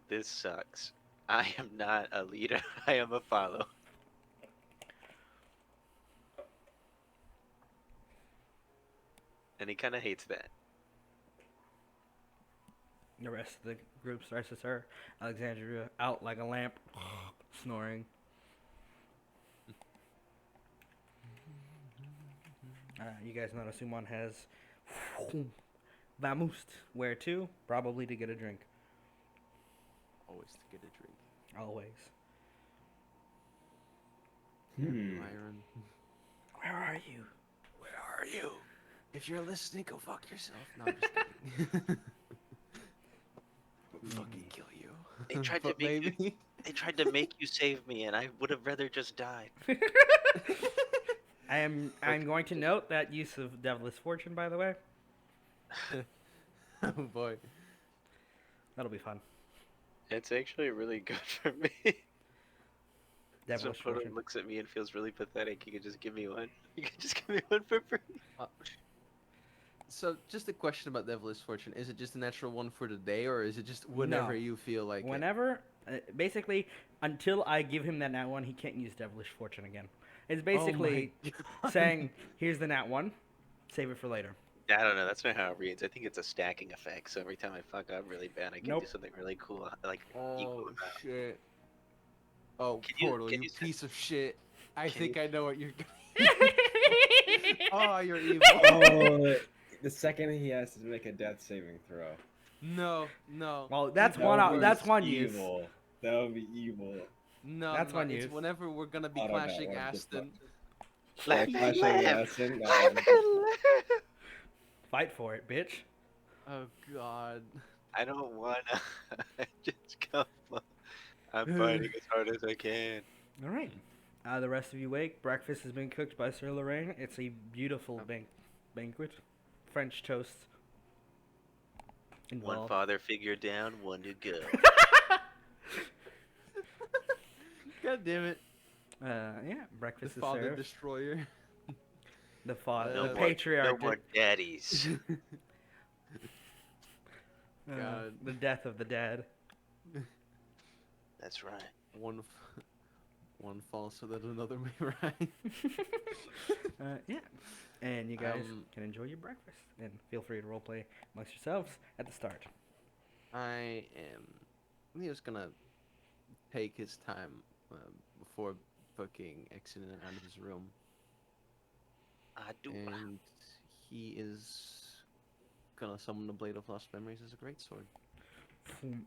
this sucks. I am not a leader. I am a follower. and he kind of hates that. The rest of the group starts to stir. Alexandria out like a lamp, snoring. You guys notice Umon has vamoosed. Where to? Probably to get a drink. Always to get a drink. Always. Iron. Where are you? Where are you? If you're listening, go fuck yourself. No, I'm just kidding. Fucking kill you. They tried to But make you, maybe. they tried to make you save me, and I would have rather just died. I'm going to note that use of Devilish Fortune, by the way. Oh boy. That'll be fun. It's actually really good for me. So Devilish Proto Fortune. looks at me and feels really pathetic. He could just give me one. You could just give me one for free. So, just a question about Devilish Fortune. Is it just a natural one for the day, or is it just whenever No. you feel like it? Whenever, basically, until I give him that nat 1, he can't use Devilish Fortune again. It's basically saying, here's the nat 1, save it for later. I don't know. That's not how it reads. I think it's a stacking effect. So every time I fuck up really bad, I can Nope. do something really cool. Like Oh, equal amount. shit. Oh, Can you- Portal, can you you piece of shit. I can think you- I know what you're Oh, you're evil. Oh, the second he has to make a death saving throw. No, no. Well, that's That one would out. be That's one use. evil. That would be evil. No, That's no, one it's use. whenever we're gonna be I don't know, clashing I'm just Aston. Left, Clashing left. Aston, Fight for it, bitch. Oh god. I don't wanna. Just come on. I'm fighting as hard as I can. All right. The rest of you wake. Breakfast has been cooked by Sir Lorraine. It's a beautiful banquet. French toast. One Involved. father figure down, one to go. God damn it. Yeah, The breakfast is father served. destroyer. The father, No the more- patriarch, No more daddies. God. the death of the dad. That's right. One falls so that another may rise. Yeah, and you guys Um, can enjoy your breakfast and feel free to roleplay amongst yourselves at the start. I am. He was gonna take his time before fucking exiting out of his room, I do. and he is gonna summon the Blade of Lost Memories as a greatsword.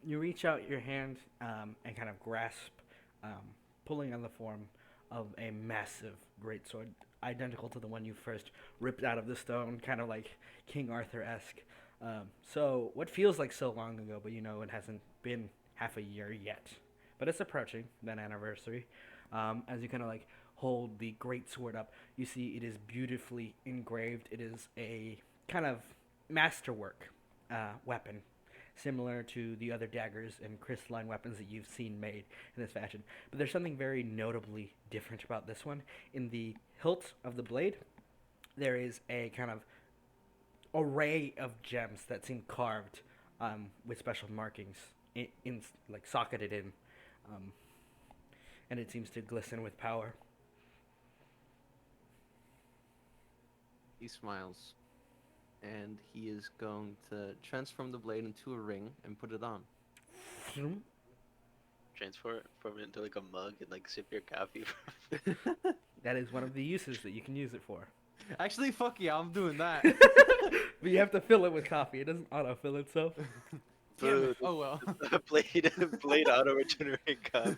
You reach out your hand and kind of grasp, pulling on the form of a massive greatsword, identical to the one you first ripped out of the stone, kind of like King Arthur-esque. So what feels like so long ago, but you know it hasn't been half a year yet. But it's approaching that anniversary. As you kind of like hold the greatsword up, you see it is beautifully engraved. It is a kind of masterwork weapon, similar to the other daggers and crystalline weapons that you've seen made in this fashion. But there's something very notably different about this one. In the hilt of the blade, there is a kind of array of gems that seem carved with special markings in like socketed in, and it seems to glisten with power. He smiles, and he is going to transform the blade into a ring and put it on. Transform it into like a mug and like sip your coffee. That is one of the uses that you can use it for. Actually, fuck yeah, I'm doing that. But you have to fill it with coffee. It doesn't autofill itself. Damn it. Oh well. blade auto regenerate coffee.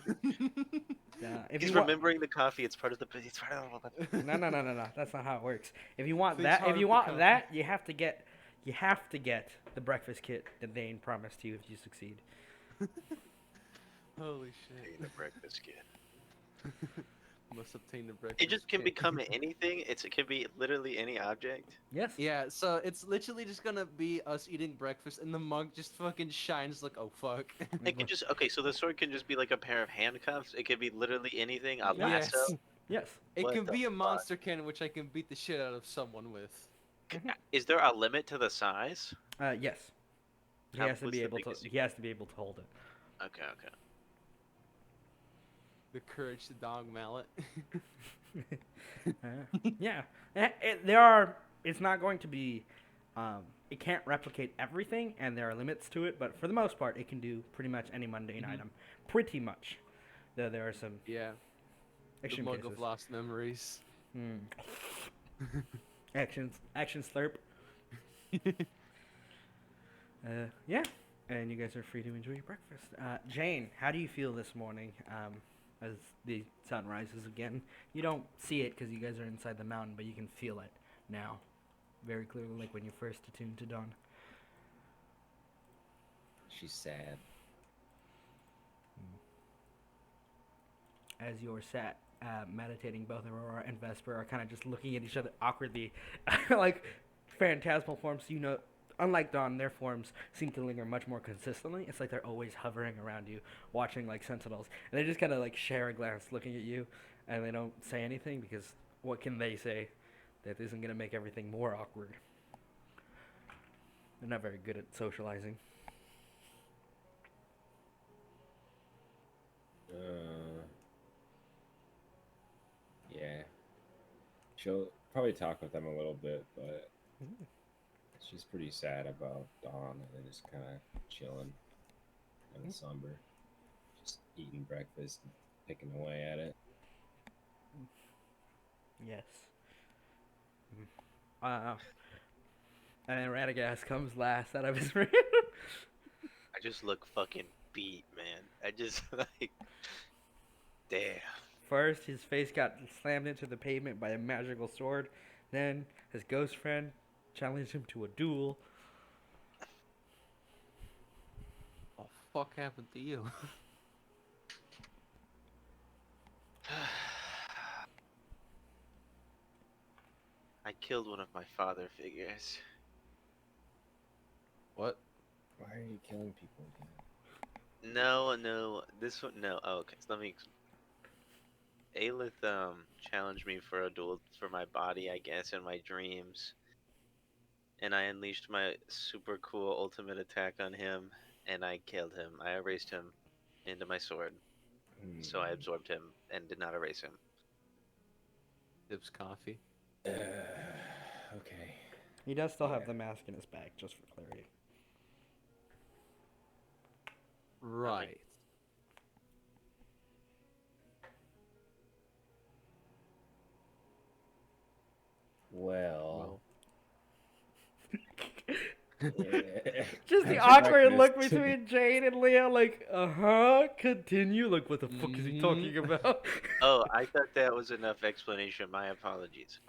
If He's you want, remembering the coffee. It's part of the. It's part of the. no. That's not how it works. If you want Things that, hard if you to want come. that, you have to get the breakfast kit that Dane promised you if you succeed. Holy Hey, shit. the breakfast kid. Must obtain the breakfast. It just can kit. become anything. It can be literally any object. Yes. Yeah, so it's literally just gonna be us eating breakfast, and the mug just fucking shines like, oh fuck. It can just so the sword can just be like a pair of handcuffs. It could be literally anything. A Yes. lasso. Yes. It What can the be a fuck? monster cannon, which I can beat the shit out of someone with. Is there a limit to the size? Yes. He How- has to what's be the able to. biggest you He has to be able to hold it. Okay. The courage to dog mallet. Yeah. There are it's not going to be. It can't replicate everything, and there are limits to it. But for the most part, it can do pretty much any mundane item. Pretty much. Though there are some Yeah. The extreme mug cases. of lost memories. Action slurp. Yeah, and you guys are free to enjoy your breakfast. Jane, how do you feel this morning as the sun rises again? You don't see it because you guys are inside the mountain, but you can feel it now very clearly, like when you first attuned to dawn. She's sad. As you're sat meditating, both Aurora and Vesper are kind of just looking at each other awkwardly, like phantasmal forms. You know, unlike Dawn, their forms seem to linger much more consistently. It's like they're always hovering around you, watching like sentinels, and they just kind of like share a glance, looking at you, and they don't say anything because what can they say that isn't gonna make everything more awkward? They're not very good at socializing. Yeah. She'll probably talk with them a little bit, but she's pretty sad about Dawn, and they're just kind of chilling, kind of somber, just eating breakfast, and picking away at it. Yes. And Radagast comes last out of his room. I just look fucking beat, man. I just like, damn. First, his face got slammed into the pavement by a magical sword. Then, his ghost friend challenged him to a duel. What the fuck happened to you? I killed one of my father figures. What? Why are you killing people again? No, this one, no. Oh, okay, so let me. Aelith challenged me for a duel for my body, I guess, in my dreams, and I unleashed my super cool ultimate attack on him, and I killed him. I erased him into my sword, so I absorbed him and did not erase him. Dibs coffee. Okay. He does still have Yeah. the mask in his bag, just for clarity. Right. Well. Just the That's awkward look breakfast. between Jane and Leo, like, continue. Like, what the fuck is he talking about? Oh, I thought that was enough explanation. My apologies.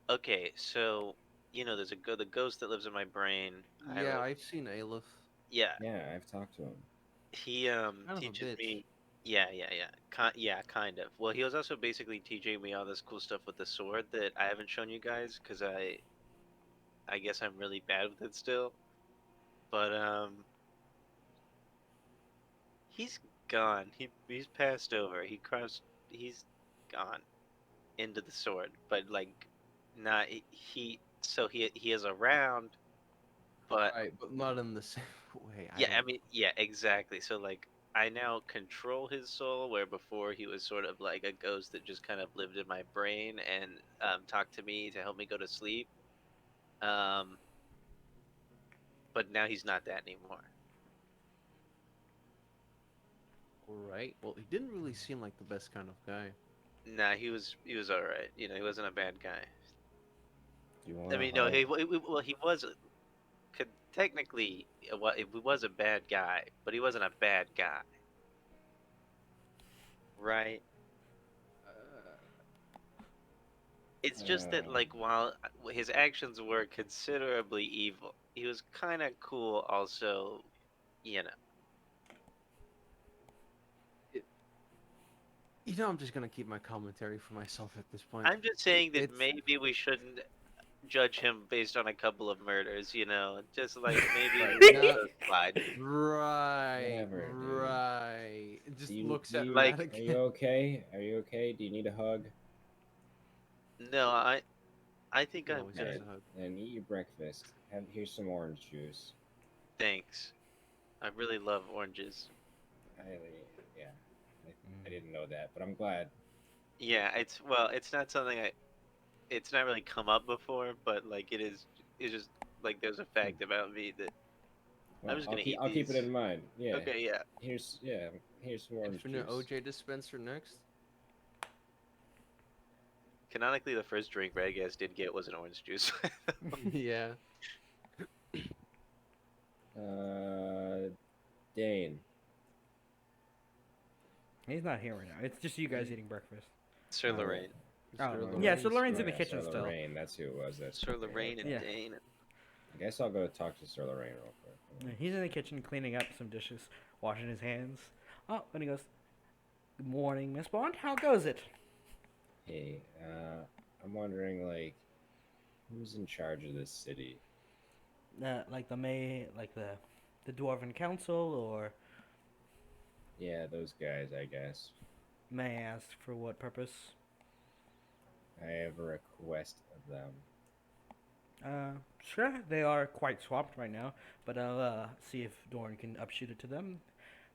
Okay, so there's the ghost that lives in my brain. Yeah, I've seen Aleph. Yeah, Yeah, I've talked to him. he Kind of a teaches bitch. me. Yeah. Yeah, kind of. Well, he was also basically teaching me all this cool stuff with the sword that I haven't shown you guys because I guess I'm really bad with it still. But he's gone. He's passed over. He's gone into the sword, but like not he is around, but Right, but not in the same way. yeah, I mean, yeah, exactly. So like I now control his soul, where before he was sort of like a ghost that just kind of lived in my brain and talked to me to help me go to sleep. Um, but now he's not that anymore. Right. Well, he didn't really seem like the best kind of guy. Nah, he was all right. He wasn't a bad guy. Do you want I mean, no, well, he was technically he was a bad guy, but he wasn't a bad guy, right? It's just that like while his actions were considerably evil, he was kind of cool also, you know. I'm just gonna keep my commentary for myself at this point. I'm just saying that It's- maybe we shouldn't judge him based on a couple of murders, just like maybe Right, we no. let those slide. Right. Whatever, dude. Right. It just Do you- looks do at you- like- Are Radagast. you okay? Are you okay? Do you need a hug? No, I think He I'm always good. has a hug. Then eat your breakfast. Here's some orange juice. Thanks. I really love oranges. Yeah, I didn't know that, but I'm glad. Yeah, it's not something it's not really come up before, but like it's just like there's a fact about me that I'm Well, just gonna eat I'll keep it these. in mind. Yeah. Okay, yeah. Here's some orange Infinite juice. OJ dispenser next. Canonically, the first drink Radagast did get was an orange juice. Yeah. Dane. He's not here right now. It's just you guys eating breakfast. Sir Oh, Lorraine. Oh, Sir yeah, Lorraine's so Lorraine's Oh, in the yeah, kitchen Sir still. Lorraine. That's who it was. That's Sir okay, Lorraine and Yeah. Dane. I guess I'll go talk to Sir Lorraine real quick. Yeah, he's in the kitchen cleaning up some dishes, washing his hands. Oh, and he goes, "Good morning, Miss Bond. How goes it?" Hey, I'm wondering, like, who's in charge of this city? Like the Dwarven Council, or Yeah, those guys, I guess. may I ask for what purpose? I have a request of them. Sure, they are quite swamped right now, but I'll see if Dorn can upshoot it to them.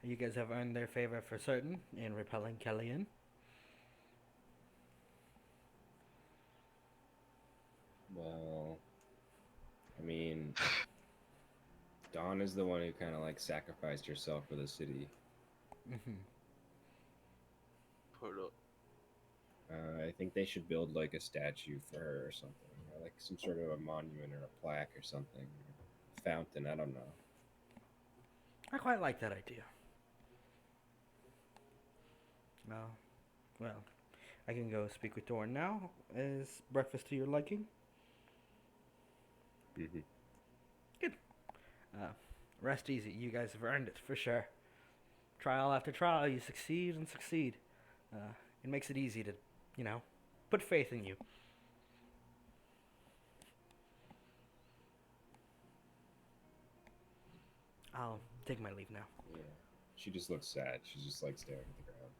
You guys have earned their favor for certain in repelling Kellyan. Well, I mean, Dawn is the one who kind of like sacrificed herself for the city. Mm-hmm. Portal. I think they should build like a statue for her or something, or like some sort of a monument or a plaque or something, a fountain. I don't know. I quite like that idea. Well, I can go speak with Dorn now. Is breakfast to your liking? Mm-hmm. Rest easy. You guys have earned it, for sure. Trial after trial, you succeed and succeed. It makes it easy to, put faith in you. I'll take my leave now. Yeah. She just looks sad. She's just like staring at the ground.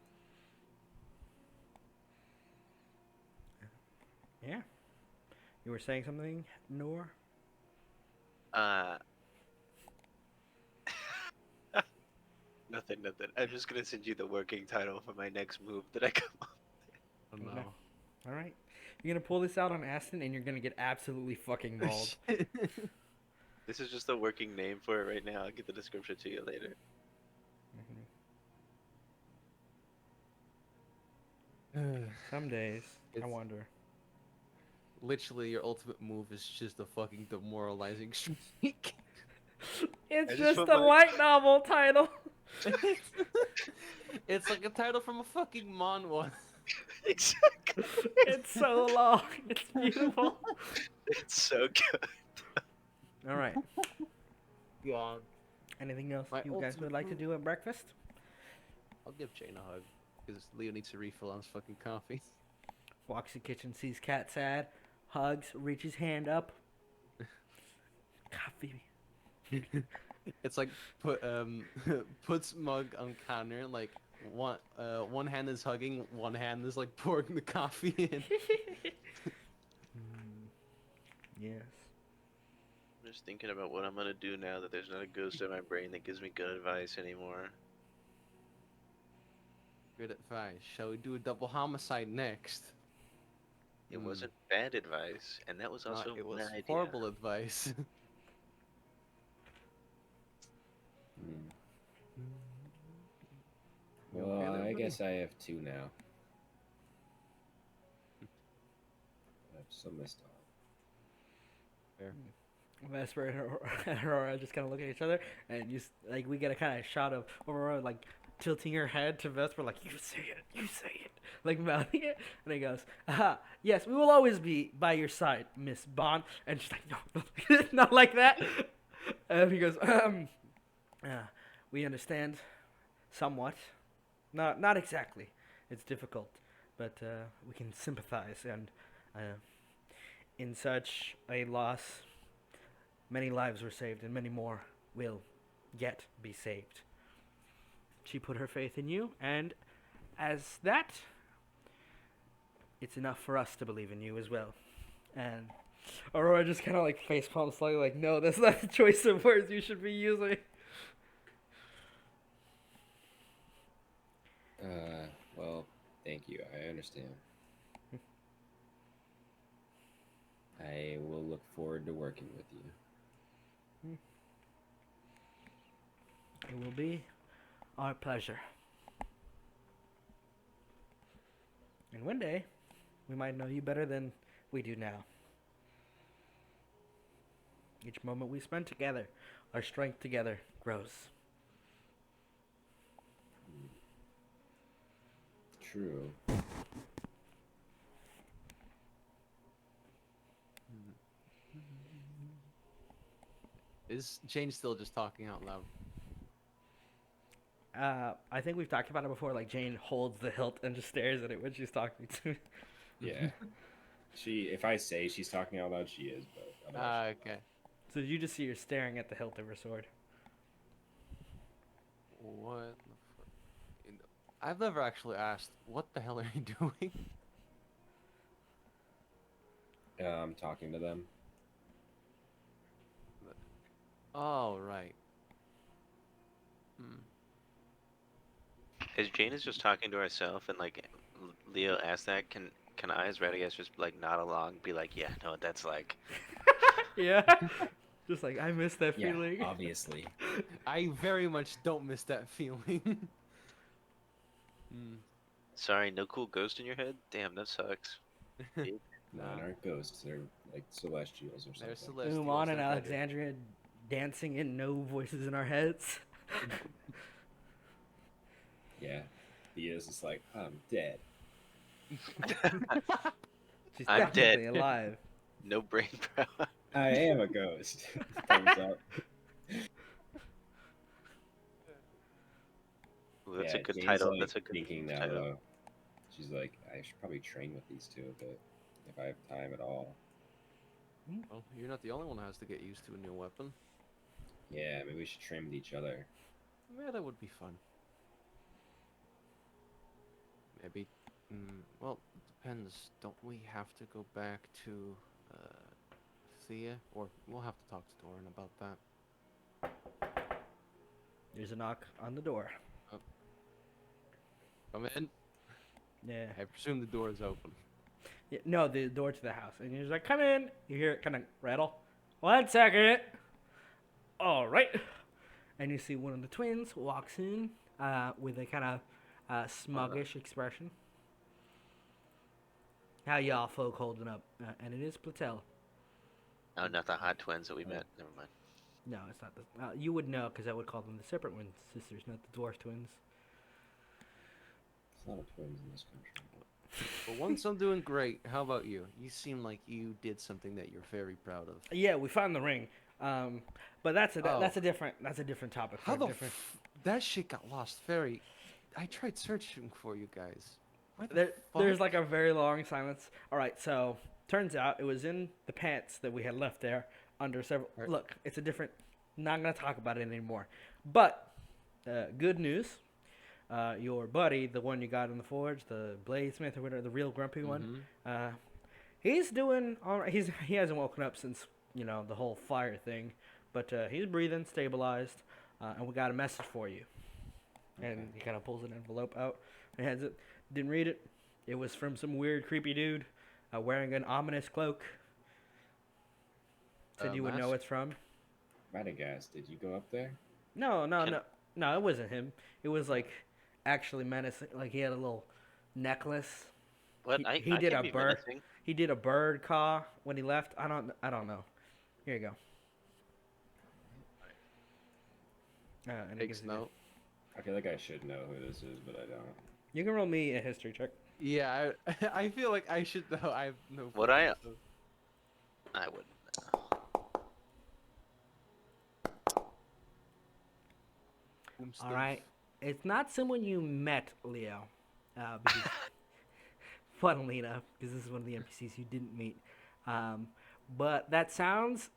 Yeah. You were saying something, Noor? Nothing. I'm just gonna send you the working title for my next move that I come up. Oh no. Okay. All right. You're gonna pull this out on Aston, and you're gonna get absolutely fucking mauled. This is just the working name for it right now. I'll get the description to you later. Some days, I It's- wonder. Literally, your ultimate move is just a fucking demoralizing streak. It's I just just put a my- light novel title. It's like a title from a fucking manhwa. Exactly. It's so long. It's beautiful. It's so good. All right. God. Anything else My you guys would ultimate like to move. do at breakfast? I'll give Jane a hug because Leo needs to refill on his fucking coffee. Walks the kitchen, sees Cat sad, hugs, reaches hand up. Coffee. It's like puts mug on counter, like one hand is hugging, one hand is like pouring the coffee in. Yes. I'm just thinking about what I'm gonna do now that there's not a ghost in my brain that gives me good advice anymore. Good advice. Shall we do a double homicide next? It Hmm. wasn't bad advice, and that was also It was my idea. horrible advice. Hmm. You Well, okay there, I buddy? guess I have two now. I've still missed off. Vesper and Aurora just kind of look at each other, and we get a kind of shot of Aurora like tilting her head to Vesper, like, you say it, like mouthing it, and he goes, "Aha, yes, we will always be by your side, Miss Bond," and she's like, "No, not like that," and he goes, "We understand, somewhat, not exactly. It's difficult, but we can sympathize, and in such a loss." Many lives were saved, and many more will yet be saved. She put her faith in you, and as that, it's enough for us to believe in you as well. And Aurora just kind of like facepalms slightly, like, no, that's not the choice of words you should be using. Well, Thank you. I understand. I will look forward to working with you. It will be our pleasure. And one day, we might know you better than we do now. Each moment we spend together, our strength together grows. True. Is Jane still just talking out loud? I think we've talked about it before. Like Jane holds the hilt and just stares at it when she's talking to me. Yeah. If I say she's talking out loud, she is, but otherwise she's Okay. So you just see her staring at the hilt of her sword. What the fuck? I've never actually asked, what the hell are you doing? not. I'm talking to them. Oh, right. As Jane is just talking to herself, and like Leo asked that, can I as Radagast just like nod along, be like, yeah, no, that's like, Yeah. Just like, I miss that Yeah, feeling. obviously. I very much don't miss that feeling. sorry, no cool ghost in your head. Damn, that sucks. Mine aren't ghosts. They're like celestials or They're something. celestials. Umon and they're better. Alexandria dancing in no voices in our heads. Yeah. Thea's just like, I'm dead. She's I'm definitely dead. alive. No brain power. I am a ghost. Thumbs up. Ooh, that's a good Jane's, title. like, That's a good thinking now, title. though. She's like, I should probably train with these two a bit if I have time at all. Well, you're not the only one who has to get used to a new weapon. Yeah, maybe we should train with each other. Yeah, that would be fun. Maybe. Well, it depends. Don't we have to go back to Thea? Or we'll have to talk to Doran about that. There's a knock on the door. Come in. Yeah. I presume the door is open. Yeah, no, the door to the house. And he's like, come in. You hear it kind of rattle. 1 second. All right. And you see one of the twins walks in with a kind of smuggish expression. How y'all folk holding up? And it is Platel. Oh, not the hot twins that we met. Never mind. No, it's not the. You would know because I would call them the separate twin sisters, not the dwarf twins. There's a lot of twins in this country. But once I'm doing great, how about you? You seem like you did something that you're very proud of. Yeah, we found the ring. But that's a Oh. that's a different topic. How for a the different... that shit got lost very... I tried searching for you guys. Why the There's fuck? like a very long silence. All right, so turns out it was in the pants that we had left there under several. Right. Look, it's a different. Not gonna talk about it anymore. But good news. Your buddy, the one you got in the forge, the bladesmith or whatever, the real grumpy one, he's doing all right. He hasn't woken up since the whole fire thing, but he's breathing, stabilized, and we got a message for you. And he kind of pulls an envelope out and hands it. Didn't read it. It was from some weird, creepy dude wearing an ominous cloak. Said you would know Mask? it's from. Radagast, did you go up there? No, Can- it wasn't him. It was like actually menacing. Like he had a little necklace. What? He I did can a be bird. menacing. He did a bird caw when he left. I don't know. Here you go. And it Takes gives you- note. I feel like I should know who this is, but I don't. You can roll me a history check. Yeah, I feel like I should know. I have no. Would I? I wouldn't. All right. It's not someone you met, Leo. Because, funnily enough, because this is one of the NPCs you didn't meet. But that sounds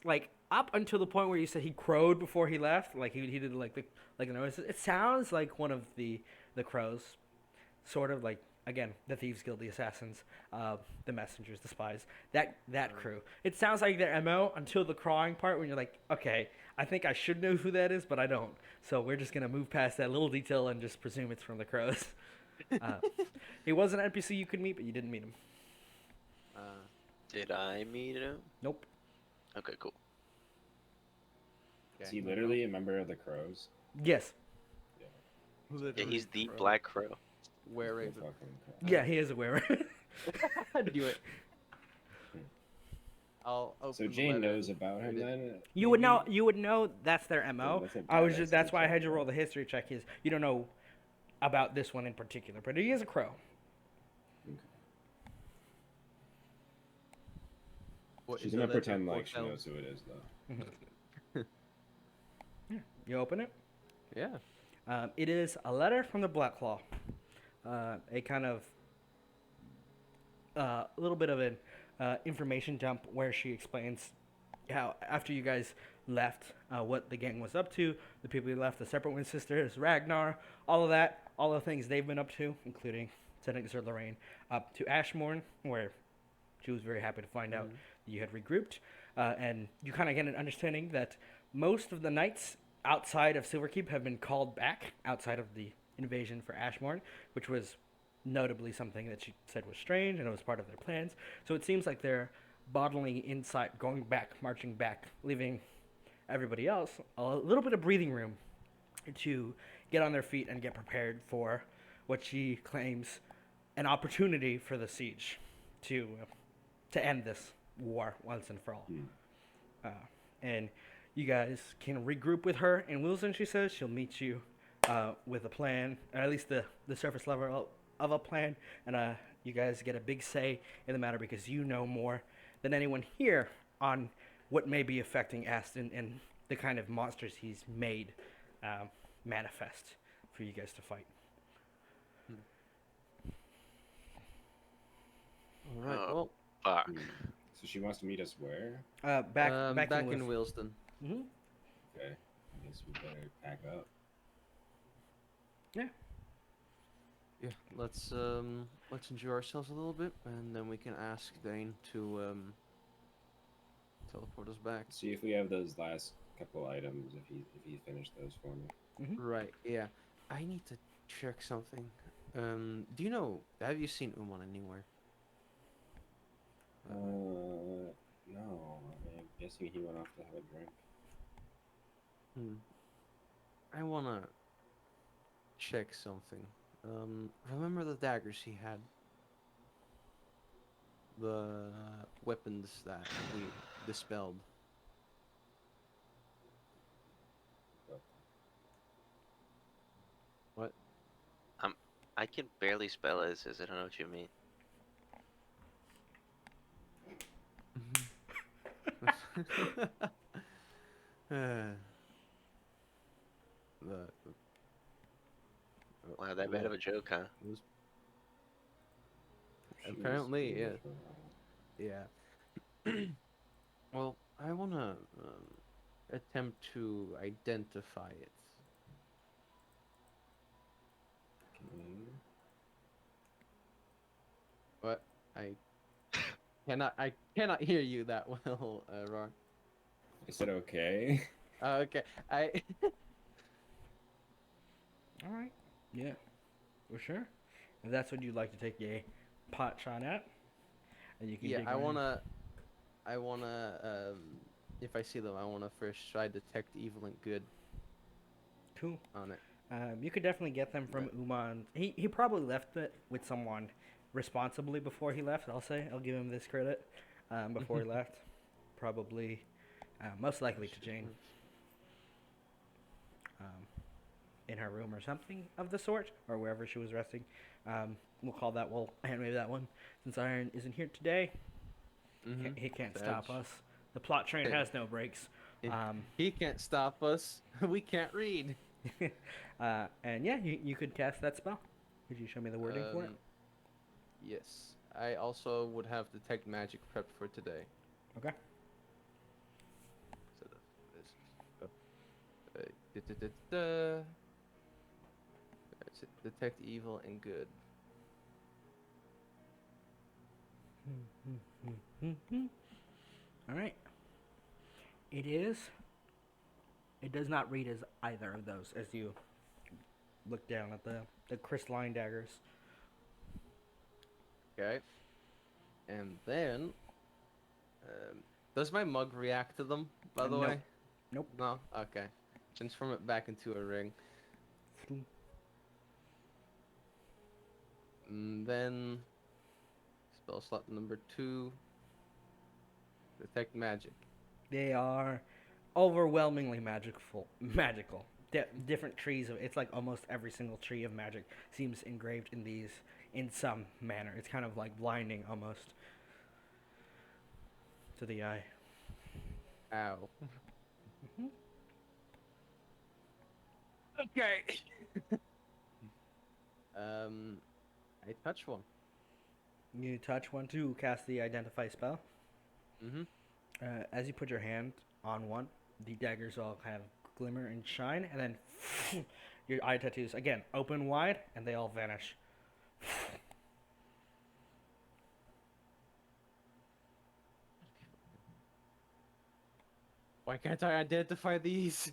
like up until the point where you said he crowed before he left, like he did like the noise. It sounds like one of the crows, sort of like again the thieves guild, the assassins, the messengers, the spies. That crew. It sounds like their MO until the crawling part when you're like, okay, I think I should know who that is, but I don't. So we're just gonna move past that little detail and just presume it's from the crows. Uh, he was an NPC you could meet, but you didn't meet him. Uh, Did I meet him? Nope. Okay, cool. Is okay, he literally a member of the Crows? Yes. Yeah. Yeah, literally he's the crow. Black Crow. Wearing The the fucking crow. Yeah, he is aware. do it. I'll open So the Jane letter knows and about him read it. then? You would maybe? know. You would know that's their mo. That's a I was badass just. That's why I had you check, roll though. the history check. Is you don't know about this one in particular, but he is a crow. Okay. What She's is the gonna letter pretend like she foretell? knows who it is, though. You open it. Yeah. It is a letter from the Black Claw. A kind of a little bit of an information dump where she explains how after you guys left, what the gang was up to, the people you left, the separate Wind Sisters, Ragnar, all of that, all the things they've been up to, including sending Sir Lorraine up to Ashmorn, where she was very happy to find out that you had regrouped, and you kind of get an understanding that most of the knights outside of Silverkeep have been called back outside of the invasion for Ashmorn, which was notably something that she said was strange and it was part of their plans. So it seems like they're bottling inside, going back, marching back, leaving everybody else a little bit of breathing room to get on their feet and get prepared for what she claims an opportunity for the siege to end this war once and for all. And you guys can regroup with her in Wilson. She says she'll meet you with a plan, or at least the surface level of a plan, and you guys get a big say in the matter because you know more than anyone here on what may be affecting Aston and the kind of monsters he's made manifest for you guys to fight. All right. Oh. Well, Fuck. So she wants to meet us where? Back in Wilston. Mm-hmm. Okay. I guess we better pack up. Yeah. Yeah. Let's enjoy ourselves a little bit, and then we can ask Dane to teleport us back. See if we have those last couple items. If he finished those for me. Right. Yeah. I need to check something. Do you know? Have you seen Umon anywhere? No. I'm guessing he went off to have a drink. I wanna check something. Remember the daggers he had? The weapons that we dispelled. What? I can barely spell it, says I don't know what you mean. Wow, that bad of a joke, huh? Apparently, She yeah. was for a while. Yeah. Well, I wanna attempt to identify it. Okay. What? I cannot hear you that well, Ron. I said okay. Okay. All right. Yeah. For sure. If that's what you'd like to take a pot shot at, and you can. Yeah, dig I on in. wanna if I see them, I wanna first try detect evil and good Cool. on it. You could definitely get them from Umon. He probably left it with someone responsibly before he left. I'll give him this credit. Before he left, probably, most likely to Jane. In her room or something of the sort, or wherever she was resting. We'll handwave that one. Since Iron isn't here today, he can't stop us. The plot train has no brakes. If he can't stop us, we can't read. And yeah, you could cast that spell. Could you show me the wording for it? Yes. I also would have detect magic prepped for today. Okay. So that's it. Detect evil and good. All right. It does not read as either of those as you look down at the crystalline daggers. Okay. And then, does my mug react to them? By the Nope. way. Nope. No. Okay. Transform it back into a ring. And then, spell slot number 2. Detect magic. They are overwhelmingly magical. Different trees of it's like almost every single tree of magic seems engraved in these in some manner. It's kind of like blinding almost to the eye. Ow. Okay. I touch one. You touch one to cast the identify spell. Mm-hmm. As you put your hand on one, the daggers all have glimmer and shine, and then your eye tattoos again open wide, and they all vanish. Why can't I identify these?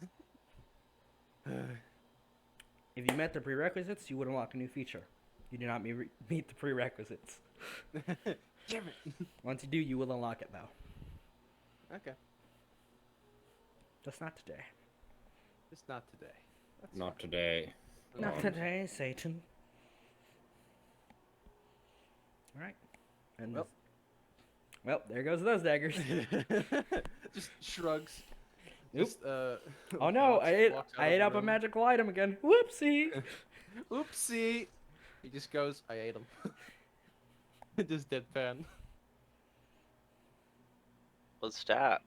If you met the prerequisites, you would unlock a new feature. You do not meet the prerequisites. Damn it. Once you do, you will unlock it though. Okay. Just not today. Just not today. That's Not fine. today. Not Um, today, Satan. All right. And Well. well, there goes those daggers. Just shrugs. Nope. Just, Oh no, walks- I ate walks out I of ate the up a room. magical item again. Whoopsie. Oopsie. He just goes, I ate him. Just deadpan. Well, stop.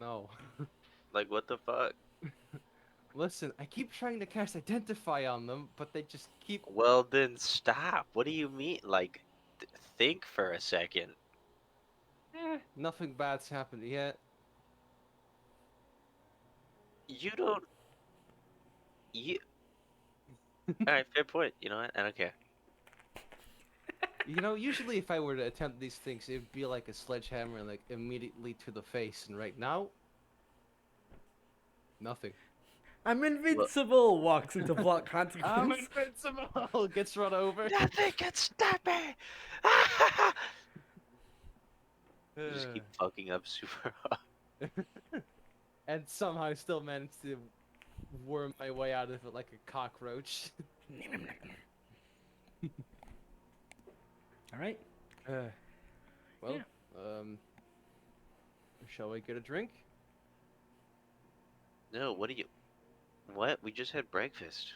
No. Like, what the fuck? Listen, I keep trying to cast Identify on them, but they just keep... Well, then stop. What do you mean? Like, think for a second. Nothing bad's happened yet. You don't. You. Alright, fair point. You know what? I don't care. You know, usually if I were to attempt these things, it'd be like a sledgehammer, like, immediately to the face. And right now... Nothing. I'm invincible. Walks into block I'm consequence. invincible! Gets run over. Nothing can stop me! You just keep fucking up super hard. And somehow still managed to worm my way out of it like a cockroach. All right. Well, Yeah. shall we get a drink? No, what do you. What? We just had breakfast.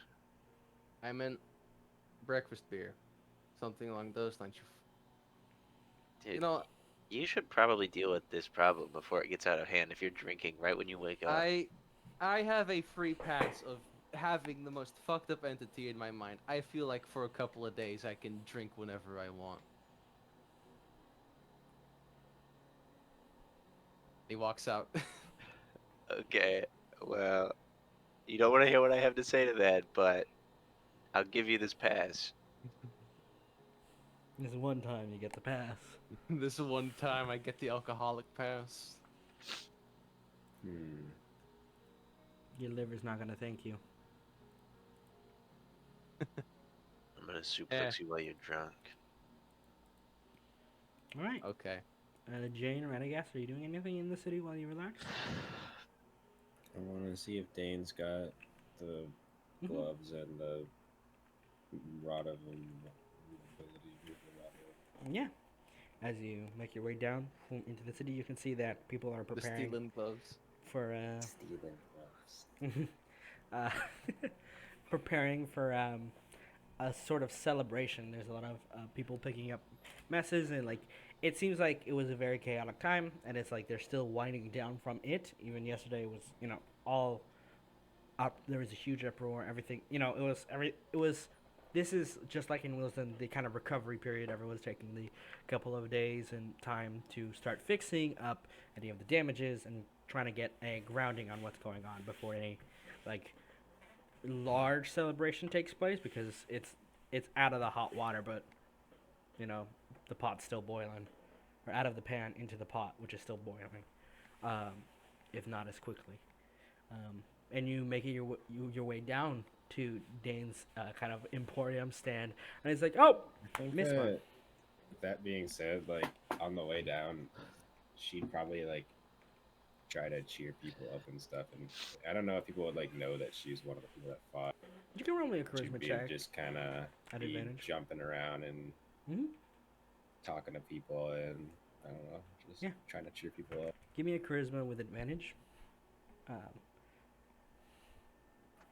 I meant breakfast beer. Something along those lines. Dude, You know, you should probably deal with this problem before it gets out of hand if you're drinking right when you wake up. I have a free pass of having the most fucked up entity in my mind. I feel like for a couple of days I can drink whenever I want. He walks out. Okay, well, you don't want to hear what I have to say to that, but I'll give you this pass. This is one time you get the pass. This one time I get the alcoholic pass. Your liver's not gonna thank you. I'm gonna suplex you while you're drunk. All right. Okay. Jane, Radagast, are you doing anything in the city while you relax? I want to see if Dane's got the gloves and the rod of invisibility with the rod of- Yeah. As you make your way down into the city, you can see that people are The preparing stealing gloves. for Stealing gloves. uh, preparing for a sort of celebration. There's a lot of people picking up messes, and like it seems like it was a very chaotic time, and it's like they're still winding down from it. Even yesterday was, all up. There was a huge uproar. Everything, it was. This is just like in Wilson, the kind of recovery period. Everyone's taking the couple of days and time to start fixing up any of the damages and trying to get a grounding on what's going on before any like large celebration takes place, because it's out of the hot water, but the pot's still boiling, or out of the pan into the pot, which is still boiling, if not as quickly. And you make your way down to Dane's kind of emporium stand, and he's like, "Oh, I think missed one." with that being said, like on the way down, she'd probably like try to cheer people up and stuff. And I don't know if people would like know that she's one of the people that fought. You can roll me a She'd charisma be check just kind of at be advantage. jumping around and Mhm. talking to people, and I don't know, just Yeah. trying to cheer people up. Give me a charisma with advantage. Um,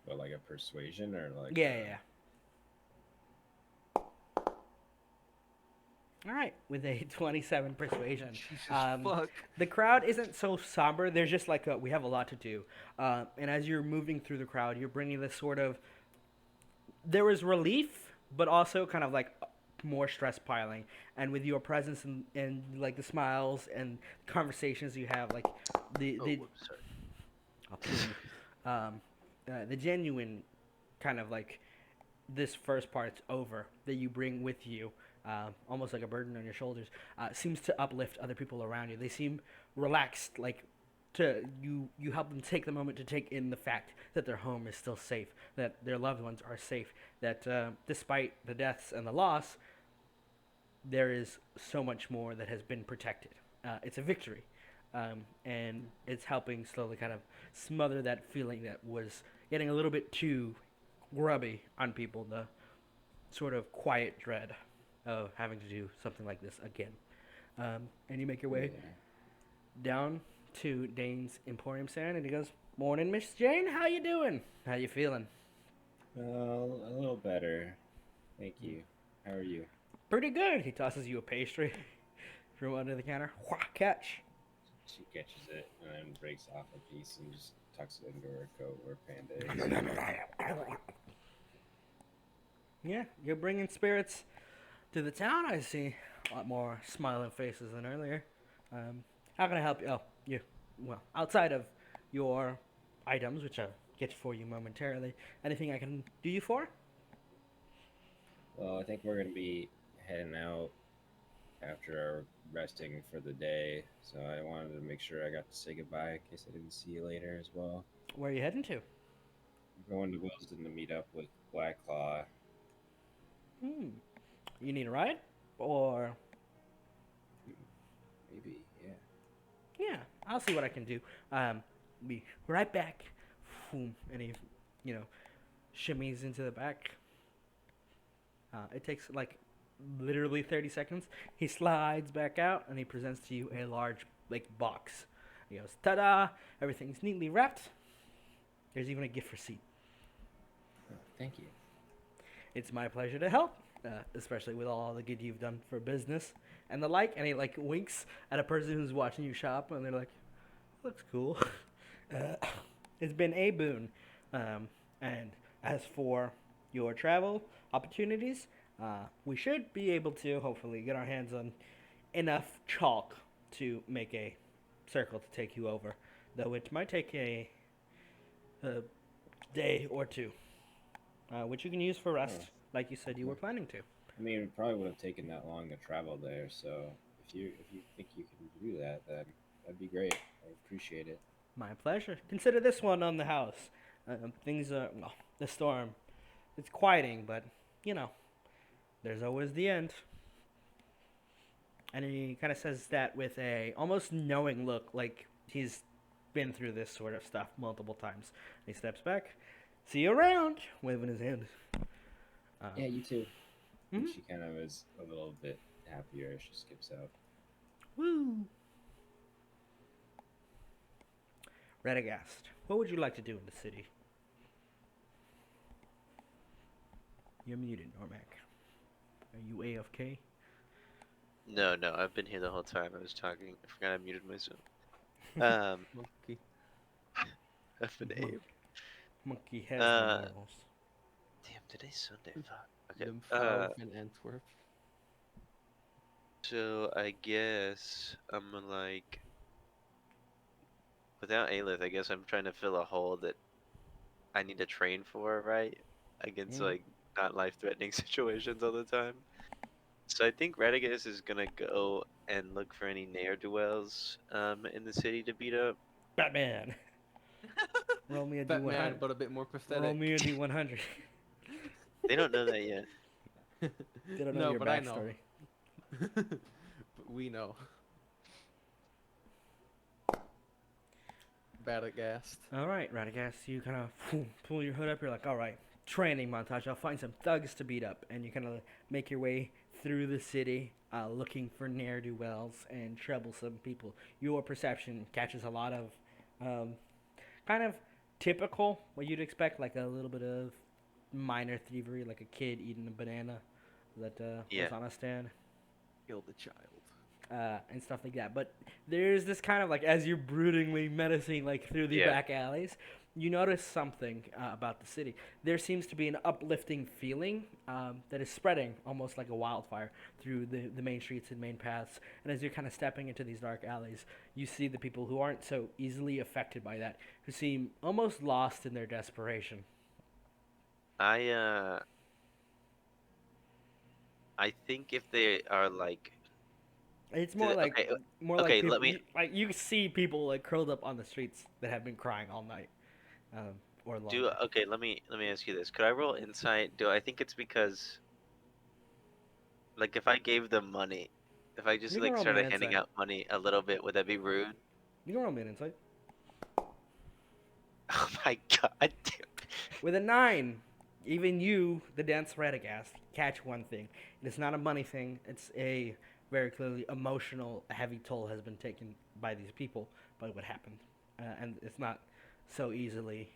But like a persuasion or like yeah. All right, with a 27 persuasion. Jesus Um, fuck. The crowd isn't so somber. There's just like we have a lot to do. And as you're moving through the crowd, you're bringing this sort of. There was relief, but also kind of like more stress piling. And with your presence and like the smiles and conversations you have, like the whoops, sorry. I'll kill you. The genuine kind of like this first part's over that you bring with you, almost like a burden on your shoulders, seems to uplift other people around you. They seem relaxed, like to you. You help them take the moment to take in the fact that their home is still safe, that their loved ones are safe, that despite the deaths and the loss, there is so much more that has been protected. It's a victory. And it's helping slowly kind of smother that feeling that was getting a little bit too grubby on people, the sort of quiet dread of having to do something like this again. And you make your way down to Dane's Emporium stand, and he goes, "Morning, Miss Jane. How you doing? How you feeling?" Well, a little better. Thank you. How are you? "Pretty good." He tosses you a pastry from under the counter. Wha catch. She catches it and then breaks off a piece and just tucks it into her coat or panda. Yeah, you're bringing spirits to the town. I see a lot more smiling faces than earlier. How can I help you? Oh, you. Well, outside of your items, which I'll get for you momentarily, anything I can do you for? Well, I think we're gonna be heading out after our resting for the day, so I wanted to make sure I got to say goodbye in case I didn't see you later as well. Where are you heading to? I'm going to Wilsden to meet up with Blackclaw. You need a ride? Or, Maybe, yeah. yeah, I'll see what I can do. Be right back. And he, shimmies into the back. It takes like literally 30 seconds. He slides back out and he presents to you a large like box. He goes, "Ta-da! Everything's neatly wrapped. There's even a gift receipt." Oh, thank you. "It's my pleasure to help, especially with all the good you've done for business and the like." And he like winks at a person who's watching you shop, and they're like, "Looks cool." It's been a boon. And as for your travel opportunities, we should be able to hopefully get our hands on enough chalk to make a circle to take you over, though it might take a day or two, which you can use for rest, like you said you were planning to. I mean, it probably would have taken that long to travel there, so if you think you can do that, then that'd be great. I appreciate it. My pleasure. Consider this one on the house. Things are, well, the storm, it's quieting, but, there's always the end. And he kind of says that with a almost knowing look, like he's been through this sort of stuff multiple times. He steps back. "See you around," waving his hand. Yeah, you too. And Mhm. she kind of is a little bit happier as she skips out. Woo! Radagast, what would you like to do in the city? You're muted, Normac. Are you AFK? No, I've been here the whole time. I was talking. I forgot I muted myself. Monkey. I've been Monk. Abe. Monkey has Uh, no morals. Damn, today's Sunday. Fuck. Okay. Them five in Antwerp. So I guess I'm like, without Aelith, I guess I'm trying to fill a hole that I need to train for, right? Against Mm. like not life-threatening situations all the time. So I think Radagast is gonna go and look for any ne'er-do-wells in the city to beat up. Batman! Roll me a Fat man, D100. but a bit more pathetic. Roll me a D100. They don't know that yet. They don't know No, your but I know. backstory. But we know. Radagast. All right, Radagast, you kind of pull your hood up. You're like, all right, training montage. I'll find some thugs to beat up, and you kind of make your way through the city, looking for ne'er-do-wells and troublesome people. Your perception catches a lot of kind of typical what you'd expect, like a little bit of minor thievery, like a kid eating a banana that Yeah. was on a stand. Kill the child. And stuff like that. But there's this kind of like, as you're broodingly menacing like through the Yeah. back alleys, you notice something about the city. There seems to be an uplifting feeling that is spreading almost like a wildfire through the main streets and main paths. And as you're kind of stepping into these dark alleys, you see the people who aren't so easily affected by that, who seem almost lost in their desperation. I think if they are like, It's more Did it- like okay, more like okay, people, let me- like you see people like curled up on the streets that have been crying all night, or longer. let me ask you this. Could I roll insight? Do I think it's because, like, if I gave them money, if I just You can like roll me an started handing insight. out money a little bit, would that be rude? You can roll me an insight. Oh my god. Dude. With a 9, even you, the dense Radagast, catch one thing. And it's not a money thing. It's a very clearly emotional, heavy toll has been taken by these people by what happened. And it's not so easily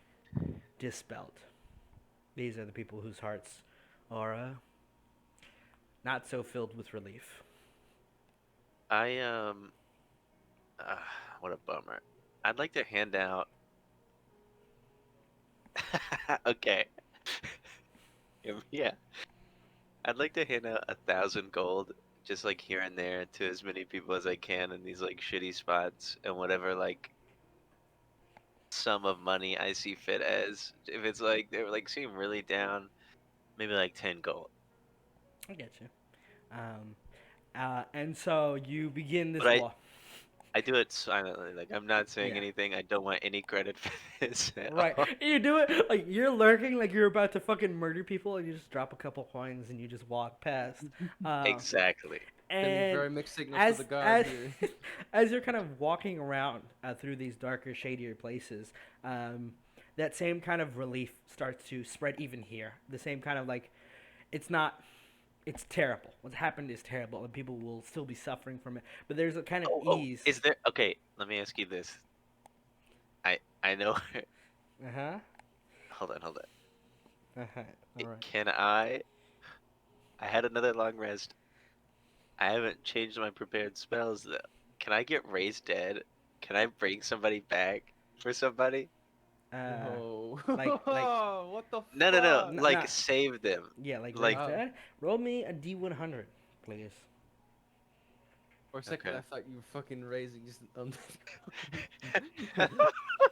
dispelled. These are the people whose hearts are not so filled with relief. I what a bummer. I'd like to hand out. Okay. Yeah. I'd like to hand out 1,000 gold, just like here and there, to as many people as I can in these like shitty spots, and whatever like sum of money I see fit as. If it's like they're like seem really down, maybe like 10 gold. I get you. And so you begin this But I- walk. I do it silently, like I'm not saying Yeah. anything. I don't want any credit for this. At Right. all. You do it like you're lurking, like you're about to fucking murder people, and you just drop a couple coins and you just walk past. Exactly. Sending And very mixed signals as to the guard as, here. as you're kind of walking around through these darker, shadier places, that same kind of relief starts to spread even here. The same kind of like, it's terrible. What's happened is terrible, and people will still be suffering from it. But there's a kind of ease. Is there? Okay, let me ask you this. I know. Uh huh. Hold on. Uh huh. All right. Can I had another long rest. I haven't changed my prepared spells though. Can I get raised dead? Can I bring somebody back for somebody? Whoa. like- what the No. fuck? N- Like nah. save them. Yeah, like Like- raise that. Roll me a D100, please. For a second, Okay. I thought you were fucking raising.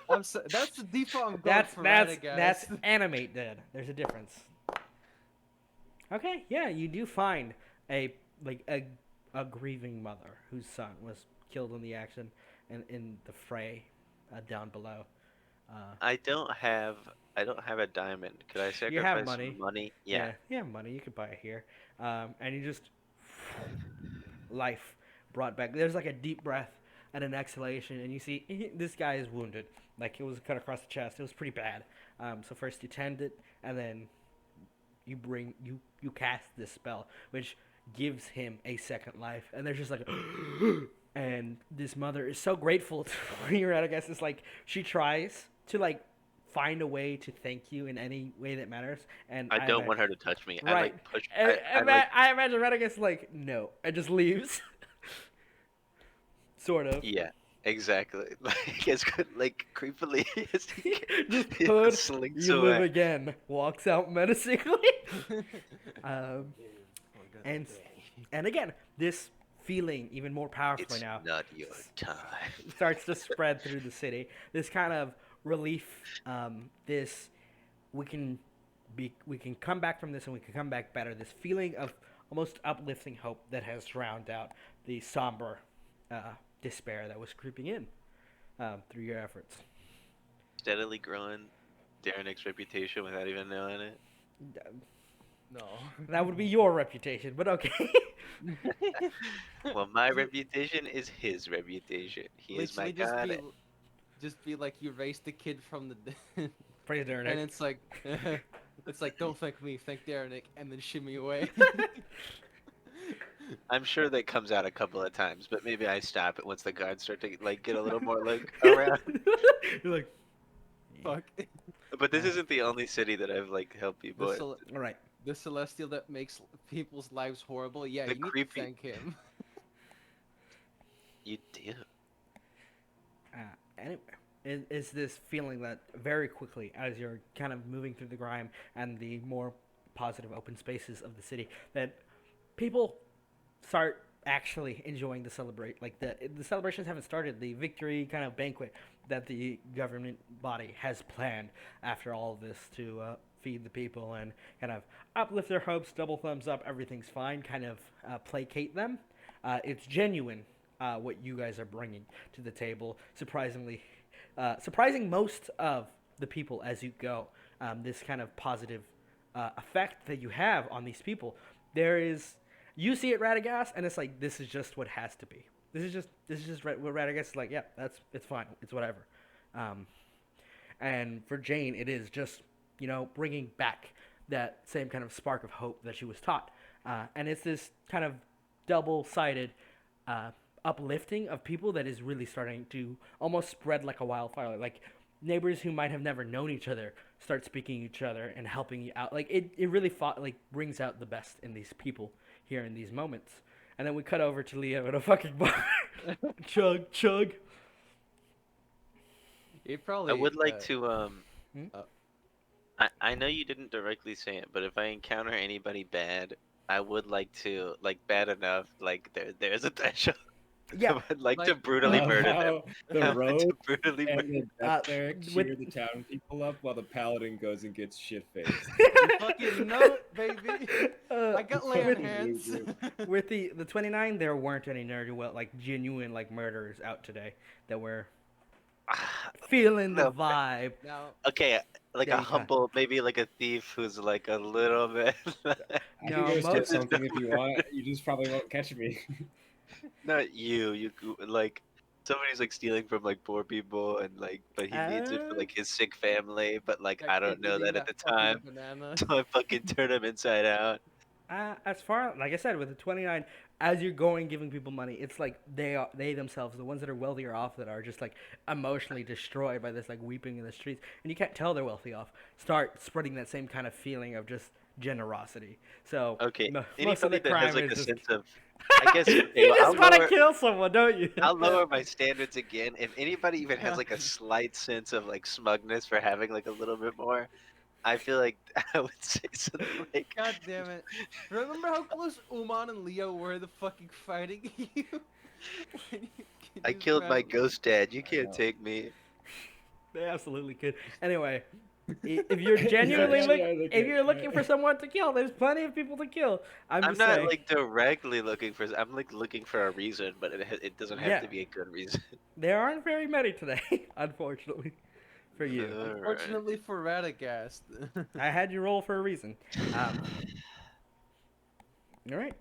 That's the default I'm going That's for that's Radagast. animate dead. There's a difference. Okay, yeah, you do find a grieving mother whose son was killed in the action and in the fray down below. I don't have a diamond. Could I sacrifice You have money. some money? Yeah. Yeah, money. You could buy it here, and you just life brought back. There's like a deep breath and an exhalation, and you see this guy is wounded. Like it was cut across the chest. It was pretty bad. So first you tend it, and then you cast this spell, which gives him a second life. And they're just like, and this mother is so grateful to you. I guess it's like she tries to like find a way to thank you in any way that matters. And I don't want her to touch me. I Right. like push. I imagine Radagast like no, and just leaves. Sort of. Yeah, exactly. Like as good, like creepily as he Just he hood, slinks you live away. again. Walks out menacingly. And and again, this feeling even more powerfully It's now not your time. starts to spread through the city. This kind of relief, this we can come back from this and we can come back better. This feeling of almost uplifting hope that has drowned out the somber despair that was creeping in through your efforts. steadily growing Darren's reputation without even knowing it? No. That would be your reputation, but okay. Well, my reputation is his reputation. He is my Literally god. just be like you raised the kid from the dead. Praise Darren. And it's like don't thank me, thank Darren, and then shimmy away. I'm sure that comes out a couple of times, but maybe I stop it once the guards start to like get a little more like around. You're like, Fuck. But this isn't the only city that I've like helped people. The, with. all right. the celestial that makes people's lives horrible. Yeah, The you need creepy- to thank him. You do. Anyway, is this feeling that very quickly, as you're kind of moving through the grime and the more positive open spaces of the city, that people start actually enjoying the celebrate, like the celebrations haven't started. The victory kind of banquet that the government body has planned after all of this to feed the people and kind of uplift their hopes, double thumbs up, everything's fine, kind of placate them. It's genuine. What you guys are bringing to the table, surprising most of the people as you go. This kind of positive effect that you have on these people. You see it, Radagast, and it's like this is just what has to be. This is just what Radagast is like. Yeah, it's fine. It's whatever. And for Jane, it is just bringing back that same kind of spark of hope that she was taught. And it's this kind of double-sided. Uplifting of people that is really starting to almost spread like a wildfire. Like neighbors who might have never known each other start speaking each other and helping you out. Like it really brings out the best in these people here in these moments. And then we cut over to Leah with a fucking bar. Chug. It probably. I would like to. Hmm? I know you didn't directly say it, but if I encounter anybody bad, I would like to bad enough. Like there's a threshold. Yeah. I'd like to Like- brutally Love murder them. how I the would road to brutally and murder. the death cleric with- cheer the town people up while the paladin goes and gets shit faced. You fucking know, baby. I got lay on with, hands. with the 29, there weren't any genuine murderers out today that were feeling the No. vibe. Now, Okay, like Yeah, a you can. humble, maybe like a thief who's like a little bit. I No, can go steal most- something if you want. You just probably won't catch me. Not you. You like somebody's like stealing from like poor people and but he needs it for like his sick family. But like that I kid don't know eating that at the fucking time, Banana. so I fucking turn him inside out. As far like I said, with the 29, as you're going giving people money, it's like they themselves, the ones that are wealthier off, that are just like emotionally destroyed by this weeping in the streets, and you can't tell they're wealthy off. Start spreading that same kind of feeling of just generosity. So Okay, most of the anybody that crime has like is a just, sense of, I guess okay, you well, just want to kill someone, don't you? I'll lower my standards again. If anybody even has like a slight sense of like smugness for having like a little bit more, I feel like I would say something like, God damn it. Remember how close Umon and Leo were to fucking fighting you? When you I just killed my ran- ghost dad. You can't know. take me. They absolutely could. Anyway, if you're genuinely if you're looking for someone to kill, there's plenty of people to kill. I'm I'm just not saying. like directly looking for. I'm like looking for a reason, but it doesn't have Yeah. to be a good reason. There aren't very many today, unfortunately, for you. Alright. Unfortunately for Radagast. I had you roll for a reason. All right.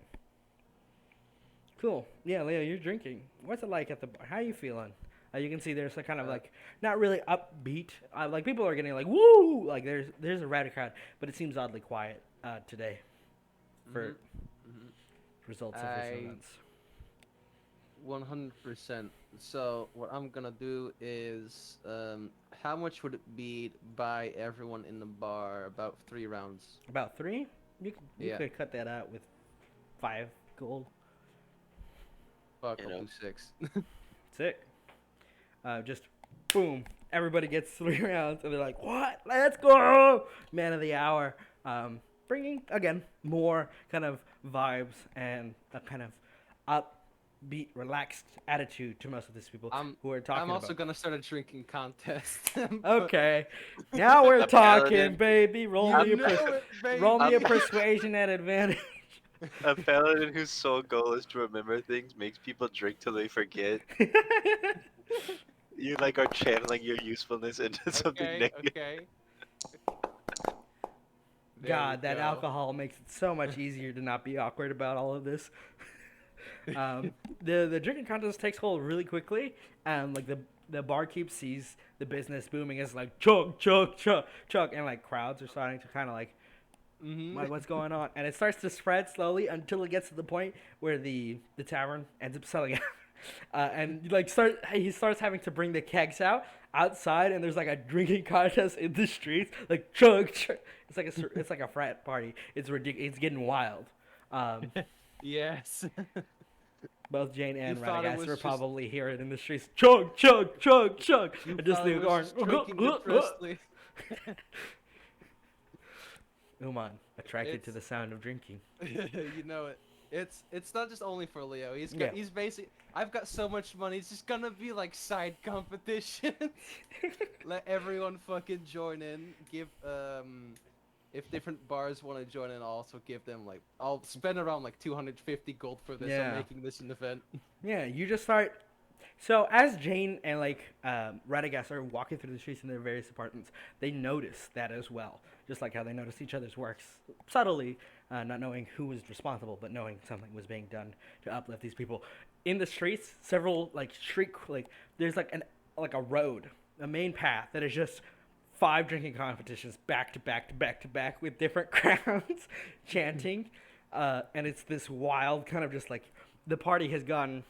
Cool. Yeah, Leo, you're drinking. What's it like at the bar? How you feeling? You can see there's a kind of not really upbeat. Like people are getting woo. Like there's a rowdy crowd, but it seems oddly quiet today for results of this I- events. 100%. So what I'm gonna do is, how much would it be to buy everyone in the bar about 3 rounds? About 3? You Yeah. could cut that out with 5 gold. Fuck, You I'll know. do 6. Sick. Just boom. Everybody gets 3 rounds, and they're like, "What? Let's go!" Man of the hour. Bringing again more kind of vibes and a kind of upbeat, relaxed attitude to most of these people who are talking I'm also about. gonna start a drinking contest. Okay, now we're A talking, paladin. baby. Roll You me a know it, baby. roll me a I'm- persuasion at advantage. A paladin whose sole goal is to remember things makes people drink till they forget. You like are channeling your usefulness into something Okay, negative. okay. There God, we that go. alcohol makes it so much easier to not be awkward about all of this. The drinking contest takes hold really quickly. Like the barkeep sees the business booming. It's like chug chug chug chug, and like crowds are starting to kind of like what's going on, and it starts to spread slowly until it gets to the point where the tavern ends up selling out. And like he starts having to bring the kegs outside, and there's like a drinking contest in the streets, like chug chug. It's like a frat party. It's ridiculous. It's getting wild. Yes. Both Jane and thought it Radagast was were just- probably hearing in the streets, chug chug chug chug, You and just thought the it was going. just drinking depressly. Umon, attracted to It's- the sound of drinking. You know it. It's not just only for Leo. Yeah. He's basic. I've got so much money. It's just gonna be like side competition. Let everyone fucking join in. Give if different bars want to join in, I'll also give them like I'll spend around like 250 gold for this. Yeah. I'm making this an event. Yeah, you just start. So as Jane and Radagast are walking through the streets in their various apartments, they notice that as well. Just like how they notice each other's works subtly, not knowing who was responsible, but knowing something was being done to uplift these people. In the streets, several there's a road, a main path that is just 5 drinking competitions back to back to back to back with different crowds chanting, and it's this wild kind of just like the party has gone.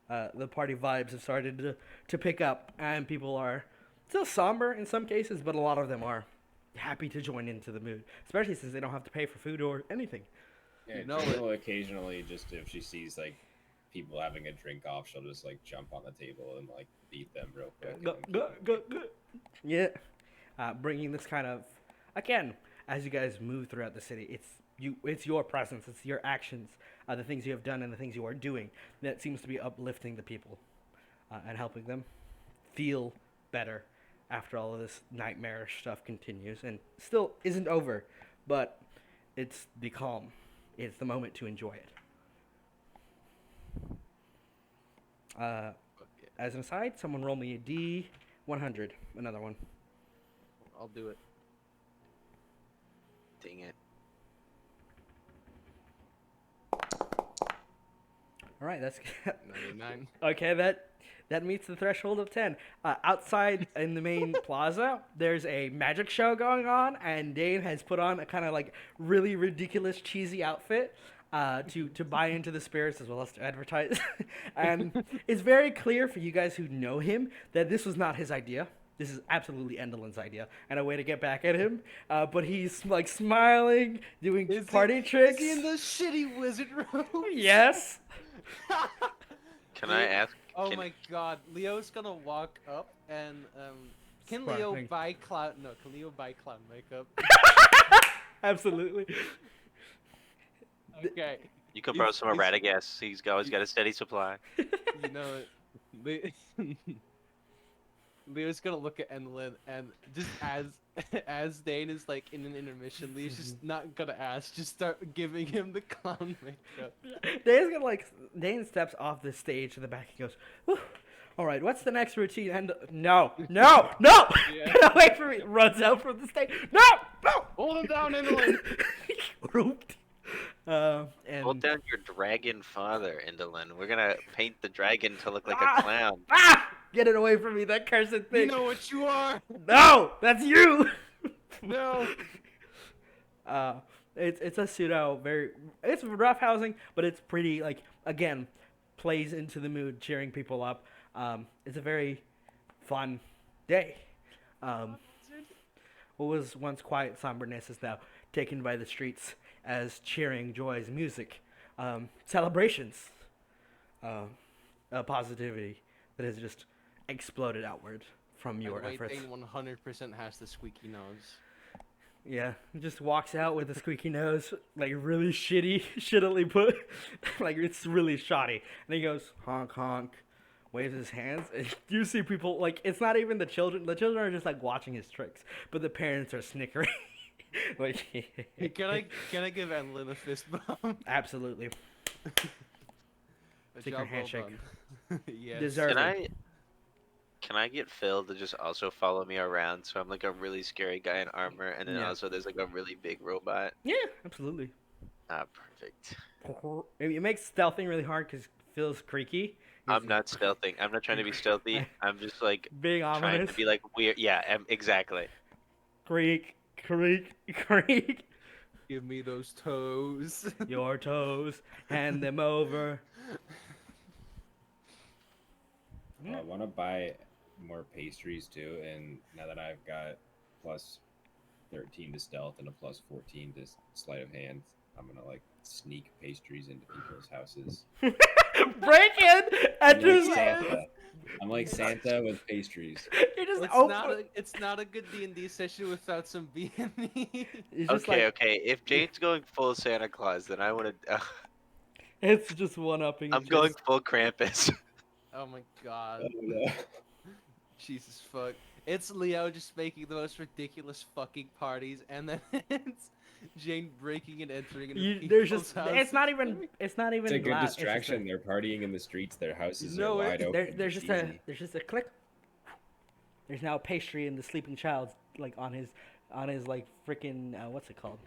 The party vibes have started to pick up, and people are still somber in some cases, but a lot of them are happy to join into the mood, especially since they don't have to pay for food or anything. Yeah, No, Jane will occasionally just if she sees like people having a drink off, she'll just like jump on the table and like beat them real quick. Go, and go, keep go, drinking. go. Yeah. Bringing this kind of, again, as you guys move throughout the city, it's your presence, it's your actions, the things you have done and the things you are doing that seems to be uplifting the people and helping them feel better after all of this nightmarish stuff continues and still isn't over, but it's the calm. It's the moment to enjoy it. As an aside, someone roll me a D100, another one. I'll do it. Dang it. All right, that's 99. okay. That meets the threshold of 10. Outside in the main plaza, there's a magic show going on, and Dane has put on a kind of like really ridiculous, cheesy outfit to buy into the spirits as well as to advertise. And it's very clear for you guys who know him that this was not his idea. This is absolutely Endelin's idea and a way to get back at him. But he's like smiling, doing party tricks. Is he in the shitty wizard room? Yes. Can I ask? Oh can- my god, Leo's gonna walk up and can Sparkling. Leo buy clown makeup? Absolutely. Okay. You can borrow some of He's- Radagast. He's always got a steady supply. You know it. Leo's gonna look at Endelin and just as Dane is like in an intermission, Leo's just not gonna ask, just start giving him the clown makeup. Dane steps off the stage to the back. He goes, "Whew. All right, what's the next routine?" And no, Yeah. get away from me! Runs out from the stage. No. Hold him down, Endelin! Rooped. Hold And down your dragon father, Indolin. We're gonna paint the dragon to look like Ah! a clown. get it away from me! That cursed You thing. know what you are! No, that's you. No! It's a pseudo it's rough housing, but it's pretty again plays into the mood, cheering people up. It's a very fun day. What was once quiet somberness is now taken by the streets as cheering, joys, music, celebrations, positivity that has just exploded outward from your efforts. Dane 100% has the squeaky nose. Yeah, he just walks out with a squeaky nose, like really shittily put, like it's really shoddy. And he goes honk honk, waves his hands, and you see people it's not even the children. The children are just like watching his tricks, but the parents are snickering. Like, Hey, can I give Endelin a fist bump? absolutely A, A, a Secret job well handshake. done. Yes. Deserve- Can I? Can I get Phil to just also follow me around so I'm like a really scary guy in armor, and then Yeah. also there's like a really big robot? Yeah, absolutely. Ah, perfect. It makes stealthing really hard because Phil's creaky. I'm not stealthing. I'm not trying to be stealthy. I'm just like being trying ominous. to be like weird. Yeah, exactly. Creak, creak, creak. Give me those toes. Your toes, hand them over. I want to buy more pastries too, and now that I've got plus 13 to stealth and a plus 14 to sleight of hand, I'm gonna like sneak pastries into people's houses. Break in and I'm like just Santa. I'm like Santa with pastries. you just It's open. it's not a good D&D session without some B&E. It's just Okay, like okay. If Jane's going full Santa Claus, then I want to. it's just one upping. I'm going full Krampus. Oh my god. I don't know. Jesus fuck. It's Leo just making the most ridiculous fucking parties, and then it's Jane breaking and entering into There's people's just houses. it's not even It's a good glass, it's just distraction. They're partying in the streets. Their houses No, are wide open. there's It's just easy. there's just a click. There's now a pastry in the sleeping child's like on his like freaking what's it called?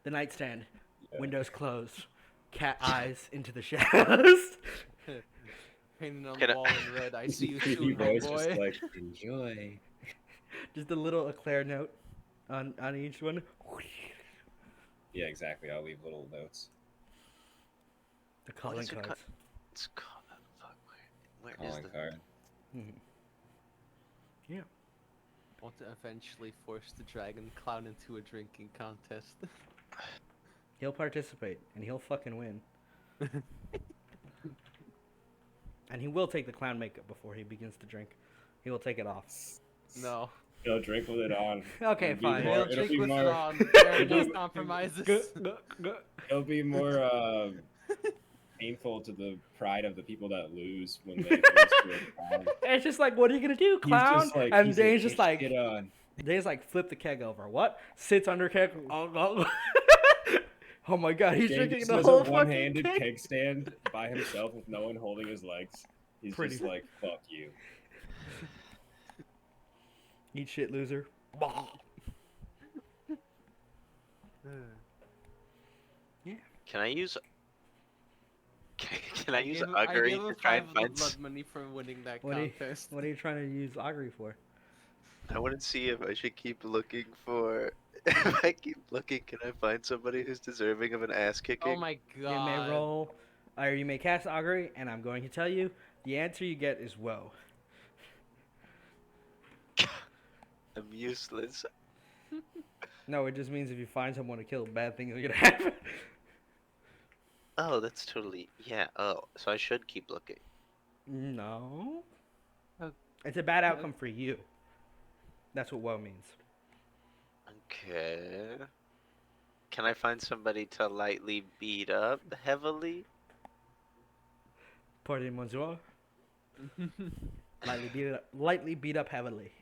The nightstand. Yeah. Windows closed. Cat eyes into the shadows. Painted on Can the I- wall in red. I see you Creepy soon, my voice just boy. like enjoy. Just a little eclair note on each one. Yeah, exactly. I'll leave little notes. The calling is it cards. It's called. Fuck. Where is Calling the? card. Yeah. Want to eventually force the dragon clown into a drinking contest. He'll participate and he'll fucking win. And he will take the clown makeup before he begins to drink. He will take it off. No. He'll drink with it on. Okay, It'll be fine. more- He'll it'll drink be with more- it on. There are it'll no be- compromises. It'll be more painful to the pride of the people that lose when they lose to a clown. It's just like, what are you gonna do, He's clown? just like, And he's Dane's just like, get on. flip the keg over. What? Sits under keg. Oh my god, he's Dane drinking just the does whole a fucking one-handed keg. keg stand by himself with no one holding his legs. He's Pretty. just like, fuck you. Eat shit, loser. Can I use? Can I use gave him- augury gave him to try 5 and of the find? blood money for winning that What are you- contest. What are you trying to use augury for? I want to see if I should keep looking for. If I keep looking, can I find somebody who's deserving of an ass kicking? Oh my You god. may roll, or you may cast augury, and I'm going to tell you, the answer you get is woe. I'm useless. No, it just means if you find someone to kill, bad things are gonna happen. Oh, that's totally yeah. Oh, so I should keep looking. No. Oh. It's a bad outcome for you. That's what woe means. Okay. Can I find somebody to lightly beat up heavily? Pardon, monsieur. Lightly beat up heavily.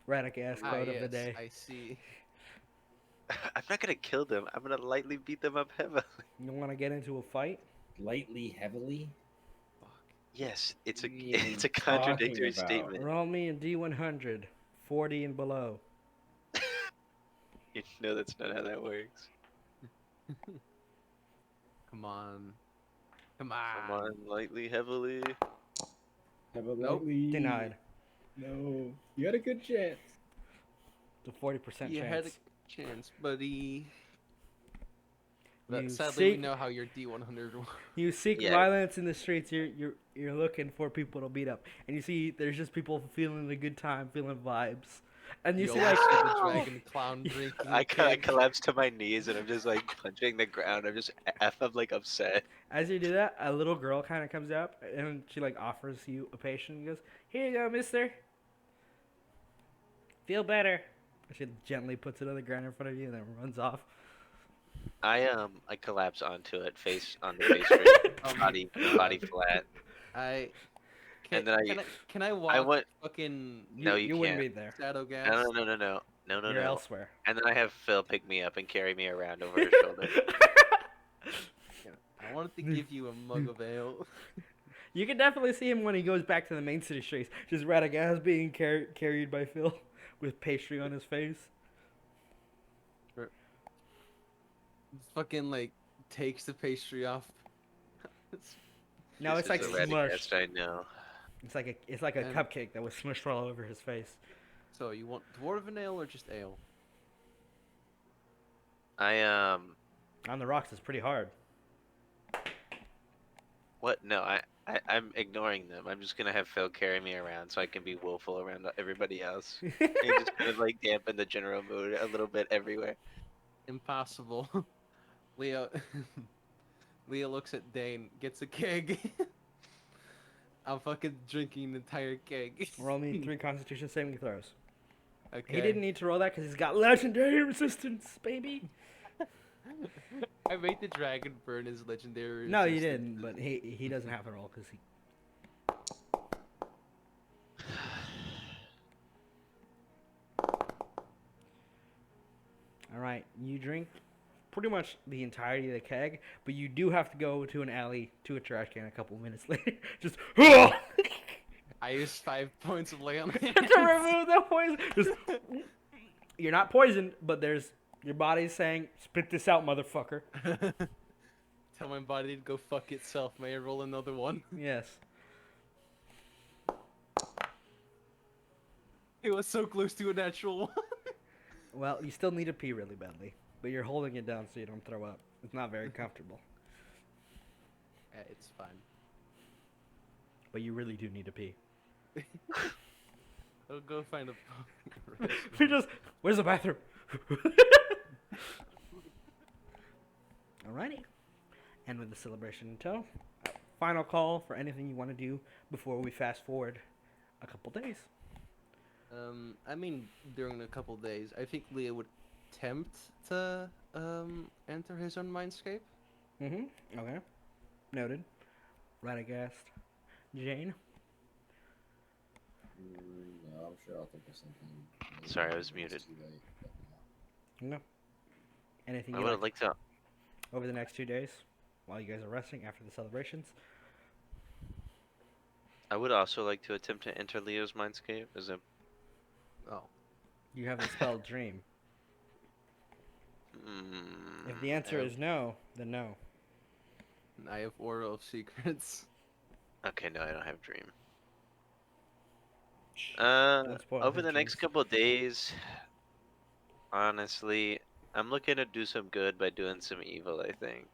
Radagast Ah, quote of the yes, day. I see. I'm not gonna kill them. I'm gonna lightly beat them up heavily. You want to get into a fight? Lightly, heavily? Yes, it's a What are you it's a talking contradictory about? statement. Roll me a D100, 40 and below. You know that's not how that works. Come on. Come Come on. on, lightly, heavily. Heavily. Denied. No. You had a good chance. It's a 40% You had a chance. chance, buddy. But You sadly, we seek- know how your D100 works. You seek Yeah. violence in the streets. You're looking for people to beat up, and you see there's just people feeling a good time, feeling vibes, and you see like the dragon clown drinking. I keg. collapse to my knees and I'm just like punching the ground. I'm like upset. as you do that, a little girl kind of comes up and she like offers you a potion and goes, "Here you go, mister. Feel better." She gently puts it on the ground in front of you and then runs off. I collapse onto it, face on the face, right, Oh my body flat. I And then can I walk I went. fucking No, you wouldn't can't. be there. shadow gas? No. You're elsewhere. And then I have Phil pick me up and carry me around over his shoulder. I wanted to give you a mug of ale. You can definitely see him when he goes back to the main city streets. Just Radagast being carried by Phil with pastry on his face. Fucking like takes the pastry off. No, This it's like is a smushed. Radagast I know. It's like a And- cupcake that was smushed all over his face. So you want dwarven ale or just ale? I On the rocks is pretty hard. what? No, I'm ignoring them. I'm just gonna have Phil carry me around so I can be willful around everybody else. And just kind of like dampen the general mood a little bit everywhere. Impossible. Leo Leo looks at Dane, gets a keg. I'm fucking drinking an entire keg. Roll me 3 Constitution saving throws. Okay. He didn't need to roll that because he's got legendary resistance, baby. I made the dragon burn his legendary. No, you resistance. didn't, but he doesn't have to roll because he. All right, you drink pretty much the entirety of the keg, but you do have to go to an alley to a trash can a couple minutes later. Just I used 5 points of lay on to remove the poison. Just you're not poisoned, but there's your body's saying, "Spit this out, motherfucker." Tell my body to go fuck itself. May I roll another one? Yes. It was so close to a natural one. Well, you still need to pee really badly, but you're holding it down so you don't throw up. It's not very comfortable, It's fine. but you really do need to pee. I'll go find a. We just, where's the bathroom? Alrighty. And with the celebration in tow, final call for anything you want to do before we fast forward a couple days. I mean, during a couple days, I think Leo would attempt to enter his own mindscape. Mm-hmm. Okay. Noted. Radagast. Jane. No, I'm sure I'll think of something. Maybe Sorry, I was it's muted. too late, but no. No. Anything I you would have like liked to. over the next 2 days while you guys are resting after the celebrations? I would also like to attempt to enter Leo's mindscape as a. Oh. You have the spell Dream. If the answer I- is no, then no. I have Aura of Secrets. Okay, no, I don't have Dream. Don't spoil Over his the next dreams. couple of days, honestly, I'm looking to do some good by doing some evil, I think.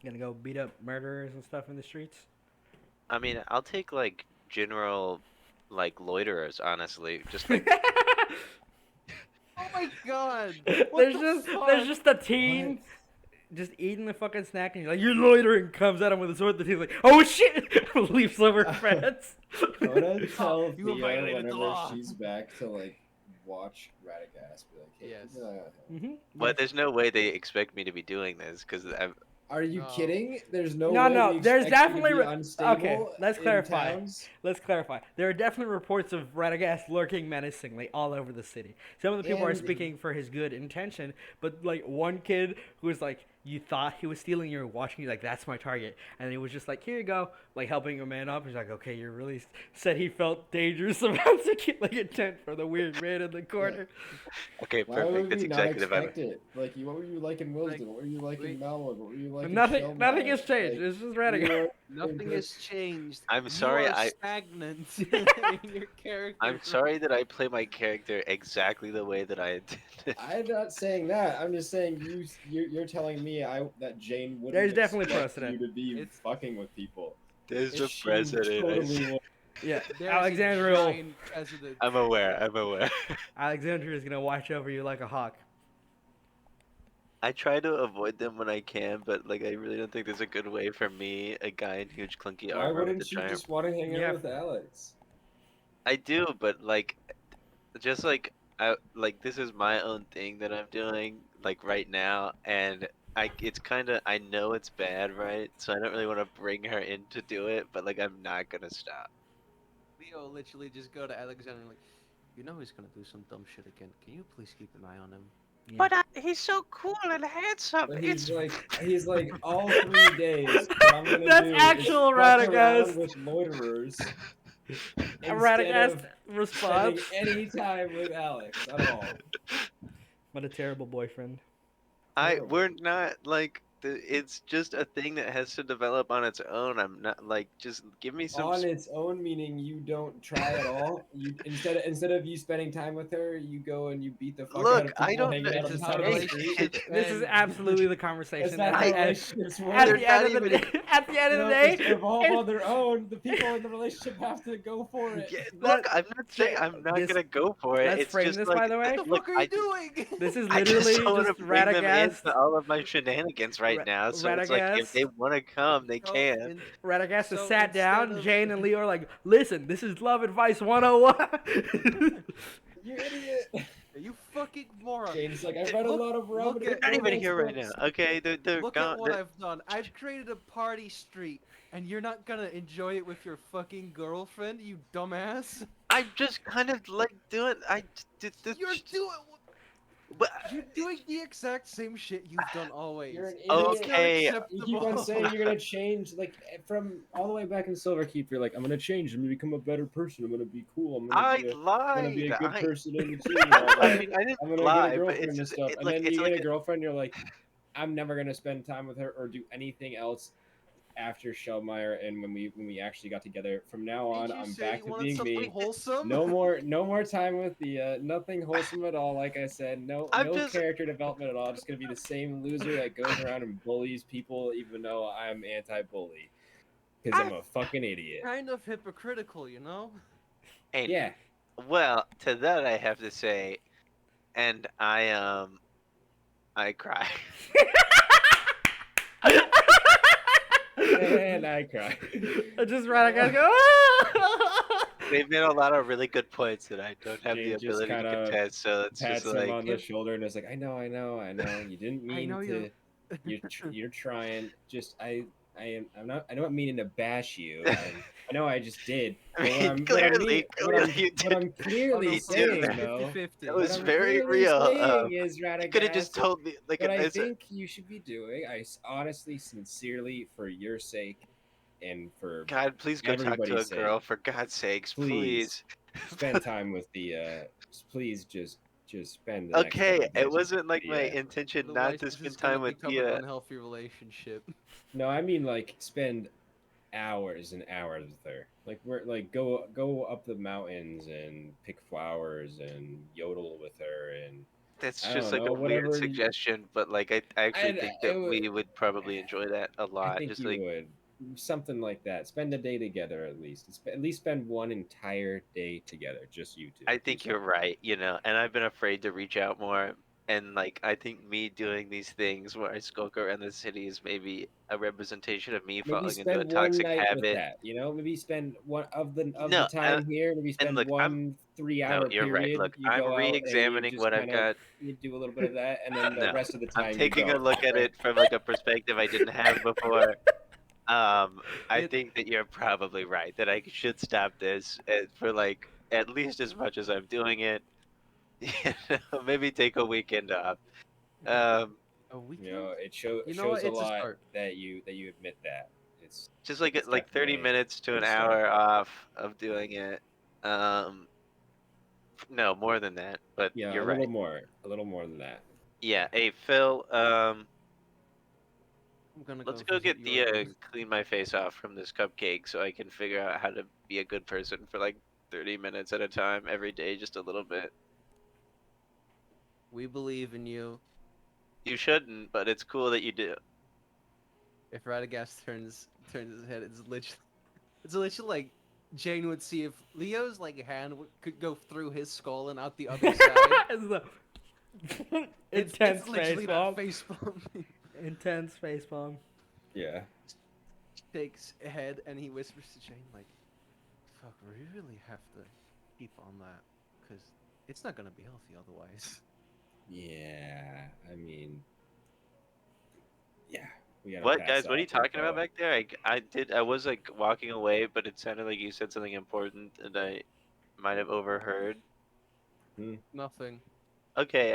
Gonna go beat up murderers and stuff in the streets? I mean, I'll take, like, general, like, loiterers, honestly. Just, like, Oh my god! There's just a teen just eating the fucking snack and you're like, "You're loitering," comes at him with a sword. The teen's like, "Oh shit!" Leaps over fence. I'm gonna tell You have Theo violated the whenever law. she's back to like watch Radagast. Be like, hey, Yes. keep an eye on him. Mm-hmm. but there's no way they expect me to be doing this, because I'm. Are you No. kidding? There's no No, way no, we there's expect you to definitely be re- unstable okay, let's in clarify. towns. Let's clarify. There are definitely reports of Radagast lurking menacingly all over the city. Some of the people are And- speaking for his good intention, but like one kid who was like, you thought he was stealing, you were watching, he's like, "That's my target," and he was just like, "Here you go," like helping a man up. He's like, "Okay, you're really said he felt dangerous about to keep like a tent for the weird man in the corner." Okay, Why perfect. would That's we not exactly the vibe. expect it? Like, what were you like in Wisdom? Like, What were you like in wait. Malwood? What were you like in Nothing Shellmire? has changed. Like, It's just you Radagast. were- Nothing has changed. I'm sorry, You are I- stagnant in your character. I'm sorry that I play my character exactly the way that I intended. I'm not saying that. I'm just saying you're telling me that Jane wouldn't. There's definitely expect precedent. You to be It's- fucking with people. There's And a she precedent. Totally would. Yeah, There's Alexandria. a giant precedent. I'm aware. I'm aware. Alexandria is gonna watch over you like a hawk. I try to avoid them when I can, but like I really don't think there's a good way for me, a guy in huge clunky Why armor, to wouldn't you try. just want to hang Yeah. out with Alex? I do, but like, just like this is my own thing that I'm doing like right now, and it's kind of, I know it's bad, right? So I don't really want to bring her in to do it, but like I'm not gonna stop. Leo literally just go to Alexander and like, you know he's gonna do some dumb shit again. Can you please keep an eye on him? Yeah. But he's so cool and handsome. But It's he's like all 3 days. What I'm gonna That's do actual is fuck around Radagast. with loiterers instead Radagast of response. spending any time with Alex at all. What a terrible boyfriend. Terrible. we're not like it's just a thing that has to develop on its own. I'm not like just give me some. On its own, meaning you don't try at all. You instead of you spending time with her, you go and you beat the fuck out Look, of I people don't hanging know. out on This the is how side of the street. relationships This is end. absolutely the That's conversation. not how I- relationships work. At They're the end not of the even- day, at the end You of know, the day, just evolve here's- on their own. The people in the relationship have to go for it. Yeah, That- look, I'm not saying I'm not this- gonna go for it. let's It's frame just this, like by the way. What the look, fuck are you doing? This is I just literally don't want just to bring them Radagast. into all of my shenanigans right now. So it's like if Radagast. they want to come, they Oh, can. and Radagast has So sat instead down. of- Jane and Leo are like, listen, this is love advice 101. You idiot. you fucking moron. Jane's like, I've read a Look- lot of look Robin. at- They're not even romance here right now. books. Okay, they're Look gone. at what I've done. I've created a party street, and you're not gonna enjoy it with your fucking girlfriend, you dumbass. I'm just kind of like doing. I did this. But You're doing the exact same shit you've done always. You're an and idiot. it's not Okay. You keep on acceptable. saying you're gonna change, like from all the way back in Silverkeep. You're like, I'm gonna change. I'm gonna become a better person. I'm gonna be cool. I'm I gonna be a good lied. person in the team. And all I that. mean, I didn't I'm gonna lie, get a but girlfriend and stuff. And then it's you like get a girlfriend. You're like, I'm never gonna spend time with her or do anything else after Shellmeyer. And when we actually got together, from now on, Didn't you I'm say back you to wanted being something me. wholesome? No more time with the nothing wholesome at all. Like I said, no I'm just- character development at all. Just gonna be the same loser that goes around and bullies people, even though I'm anti-bully, because I'm a fucking idiot. Kind of hypocritical, you know? And Yeah, well, to that I have to say, and I cry. and I cry. Just Radagast go, "Ah!" They've made a lot of really good points that I don't have Jane the just ability to kinda contest. So it's Pats just him like on the shoulder and is like, I know. You didn't I mean know to. You're trying. Just I'm not. I don't mean to bash you. I know I just did. I But mean, clearly you what I'm did. clearly Oh, no, saying that. though. 50-50. That was what I'm very clearly real. saying is, You could have just Radagast, told me like what a I nice. think you should be doing, honestly, sincerely, for your sake, and for God, please go talk to a everybody's sake, girl for God's sakes, please. please. spend time with the. Please just spend. The next Okay, couple days it wasn't like with my the, intention Otherwise, not to this spend is gonna time with become an the. unhealthy relationship. No, I mean like spend hours and hours with her. Like we're like go up the mountains and pick flowers and yodel with her and That's I just don't like know, a weird whatever you- suggestion, but like I actually think it that would- we would probably enjoy that a I lot. think Just you like would something like that. Spend a day together at least. At least spend one entire day together, just you two. I Do think you're something. right, and I've been afraid to reach out more. And like I think me doing these things where I skulk around the city is maybe a representation of me Maybe falling into a spend one toxic night with habit. that. You know, maybe spend one of the No, time here. Maybe spend look, one 3-hour you're right. period. Look, You I'm go out and you re-examining just what I've kind got. of you do a little bit of that, and then the No, rest of the I'm time taking you a don't. look at it from like a perspective I didn't have before. I It- think that you're probably right that I should stop this for like at least as much as I'm doing it. Maybe take a weekend off. Um, A weekend? You know, it You know shows what? a It's a lot start. that you admit that. It's just like it's like 30 definitely minutes to a an good start. hour off of doing it. Um, no, more than that, but Yeah, you're a right. little more than that. Yeah, hey Phil, I'm gonna let's go go visit get the your- clean my face off from this cupcake so I can figure out how to be a good person for like 30 minutes at a time every day, just a little bit. We believe in you. You shouldn't, but it's cool that you do. If Radagast turns his head, it's literally like Jane would see if Leo's like hand could go through his skull and out the other side. It's the It's intense literally facepalm. that facepalm. Intense facepalm. Yeah. Shakes head and he whispers to Jane like, "Fuck, we really have to keep on that, cause it's not gonna be healthy otherwise." Yeah. I mean, yeah. We gotta What pass guys? What are you out talking info. about back there? I was like walking away, but it sounded like you said something important, and I might have overheard. Nothing. Okay,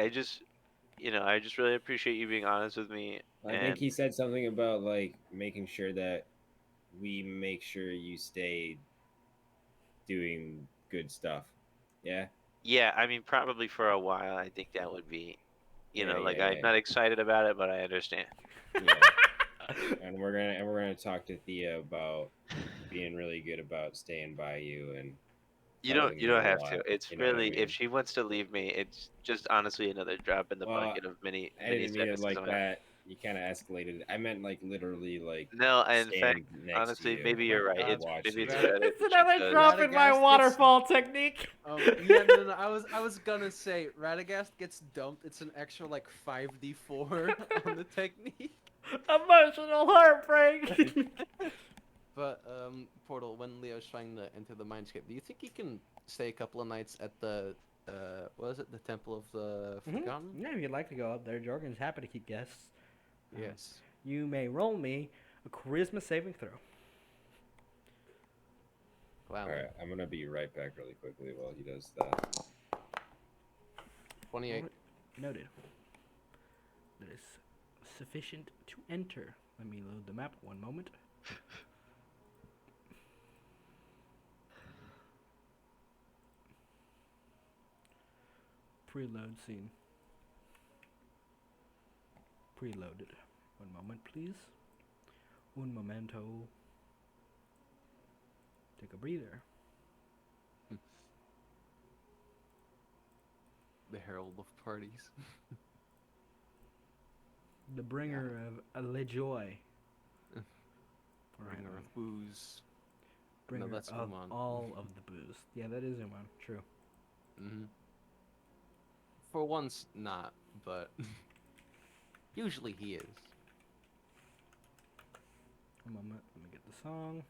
I just really appreciate you being honest with me. I think And he said something about like making sure that we make sure you stay doing good stuff. Yeah. yeah, I mean, probably for a while, I think that would be, Yeah, like yeah, I'm yeah. not excited about it, but I understand. Yeah. And we're gonna talk to Thea about being really good about staying by you and cuddling You you don't a have to. lot. It's You know what I really, if mean? she wants to leave me, it's just honestly another drop in the Well, bucket of many I many didn't mean it sadnesses like I'm having. that. You kind of escalated. I meant like literally like No, in fact, stand next to honestly, you maybe Oh you're my right. God. It's watch maybe it's you. better It's that she another does. drop in my Radagast gets- waterfall technique. Yeah, no, I was gonna say Radagast gets dumped. It's an extra like 5d4 on the technique. Emotional heartbreak. But Portal, when Leo's trying to enter the mindscape, do you think he can stay a couple of nights at the what is it, the Temple of the Forgotten? Yeah, if you'd like to go up there, Jorgen's happy to keep guests. Yes. You may roll me a charisma saving throw. Wow. All right, I'm gonna be right back really quickly while he does that. 28. Alright, noted. That is sufficient to enter. Let me load the map. One moment. Preload scene. Preloaded. One moment, please. Un momento. Take a breather. The Herald of Parties. The bringer of a joy. Bringer of booze. Bringer that's of Umon. all of the booze. Yeah, that is Umon. True. Hmm. For once, not, but usually he is. One moment. Let me get the song.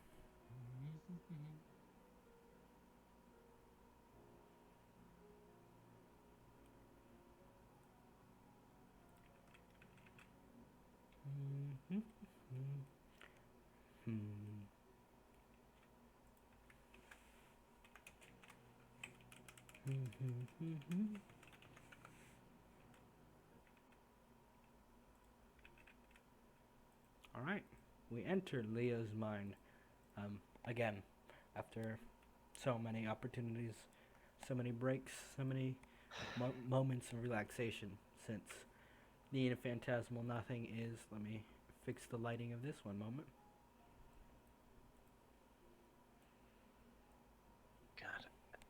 All right, we enter Leo's mind again after so many opportunities, so many breaks, so many moments of relaxation since being a phantasmal nothing is. Let me fix the lighting of this one moment. God,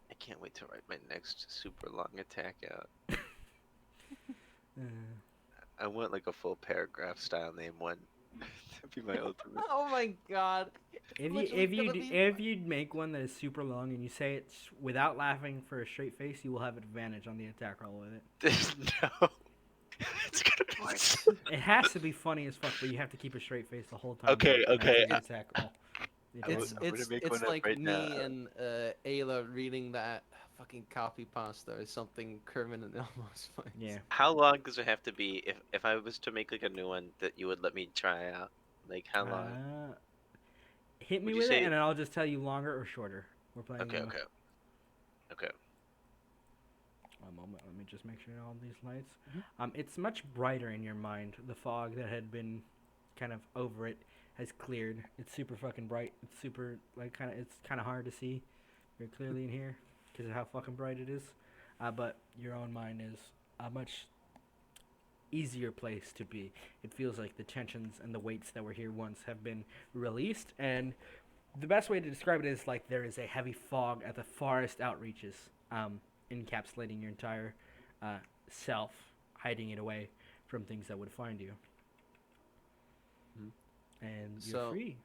I can't wait to write my next super long attack out. I want like a full paragraph style name one. That'd be my ultimate. Oh my god. If you'd make one that is super long and you say it without laughing for a straight face, you will have advantage on the attack roll with it. There's no. It's gonna be. It has to be funny as fuck, but you have to keep a straight face the whole time. Okay, okay, The attack roll. The I'm attack It's roll. gonna make one it's up like right me now. and Ayla reading that fucking copy pasta or something Kermit and Elmo's finds. Yeah. How long does it have to be if I was to make like a new one that you would let me try out? Like how long? Hit me Would you with say- it, and then I'll just tell you longer or shorter. We're playing. Okay, okay. Okay. One moment. Let me just make sure all these lights. It's much brighter in your mind. The fog that had been kind of over it has cleared. It's super fucking bright. It's super It's kind of hard to see very clearly in here because of how fucking bright it is. But your own mind is a much easier place to be. It feels like the tensions and the weights that were here once have been released, and the best way to describe it is like there is a heavy fog at the farthest outreaches, encapsulating your entire self, hiding it away from things that would find you. And you're So- free.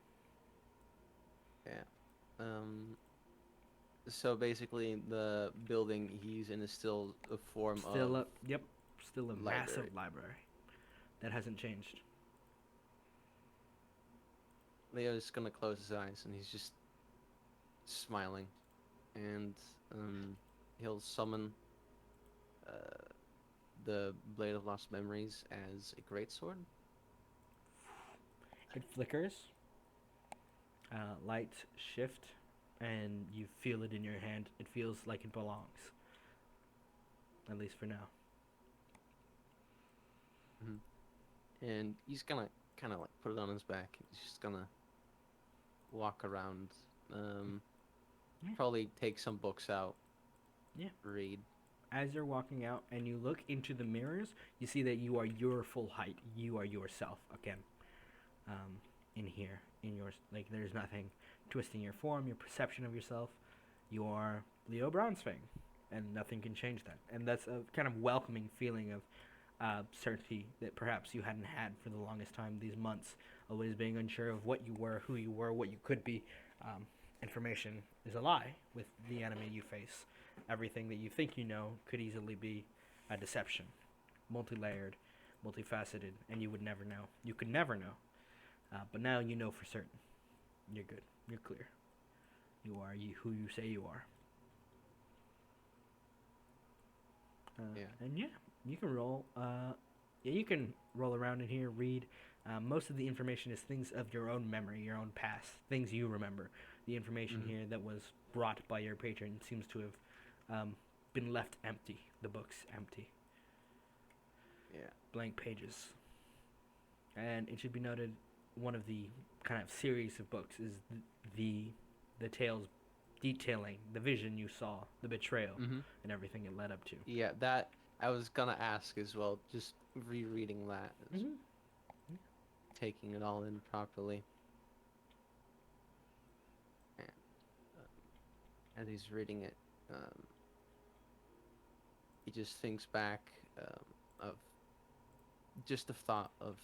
So basically, the building he's in is still a form Still of. still a massive library. That hasn't changed. Leo's gonna close his eyes and he's just smiling, and he'll summon the Blade of Lost Memories as a greatsword. It flickers. Lights shift, and you feel it in your hand. It feels like it belongs. At least for now. and he's gonna kind of like put it on his back. He's just gonna walk around. Yeah. Probably take some books out. Yeah. Read. As you're walking out and you look into the mirrors, you see that you are your full height. You are yourself again. In here, in yours, like there's nothing twisting your form, your perception of yourself. You are Leo Brownsfang, and nothing can change that. And that's a kind of welcoming feeling of certainty that perhaps you hadn't had for the longest time. These months, always being unsure of what you were, who you were, what you could be. Information is a lie with the enemy you face. Everything that you think you know could easily be a deception, multi-layered, multifaceted, and you would never know. You could never know. But now you know for certain. You're good. You're clear. You are who you say you are. Yeah. And yeah, you can roll. Yeah, you can roll around in here, read. Most of the information is things of your own memory, your own past, things you remember. The information here that was brought by your patron seems to have been left empty. The book's empty. Yeah. Blank pages. And it should be noted, one of the kind of series of books is the tales detailing the vision you saw, the betrayal, and everything it led up to. Yeah, that I was gonna ask as well. Just rereading that, taking it all in properly. And as he's reading it, he just thinks back of just the thought of,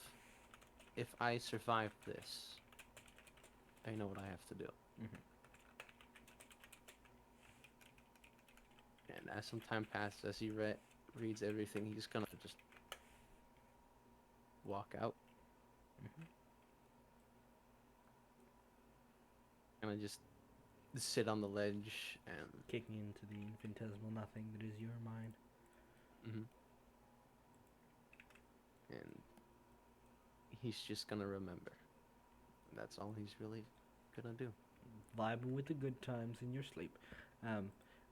if I survive this, I know what I have to do. And as some time passes, as he reads everything, he's gonna just walk out. Gonna just sit on the ledge and Kicking into the infinitesimal nothing that is your mind. and he's just gonna remember. And that's all he's really gonna do. Vibing with the good times in your sleep.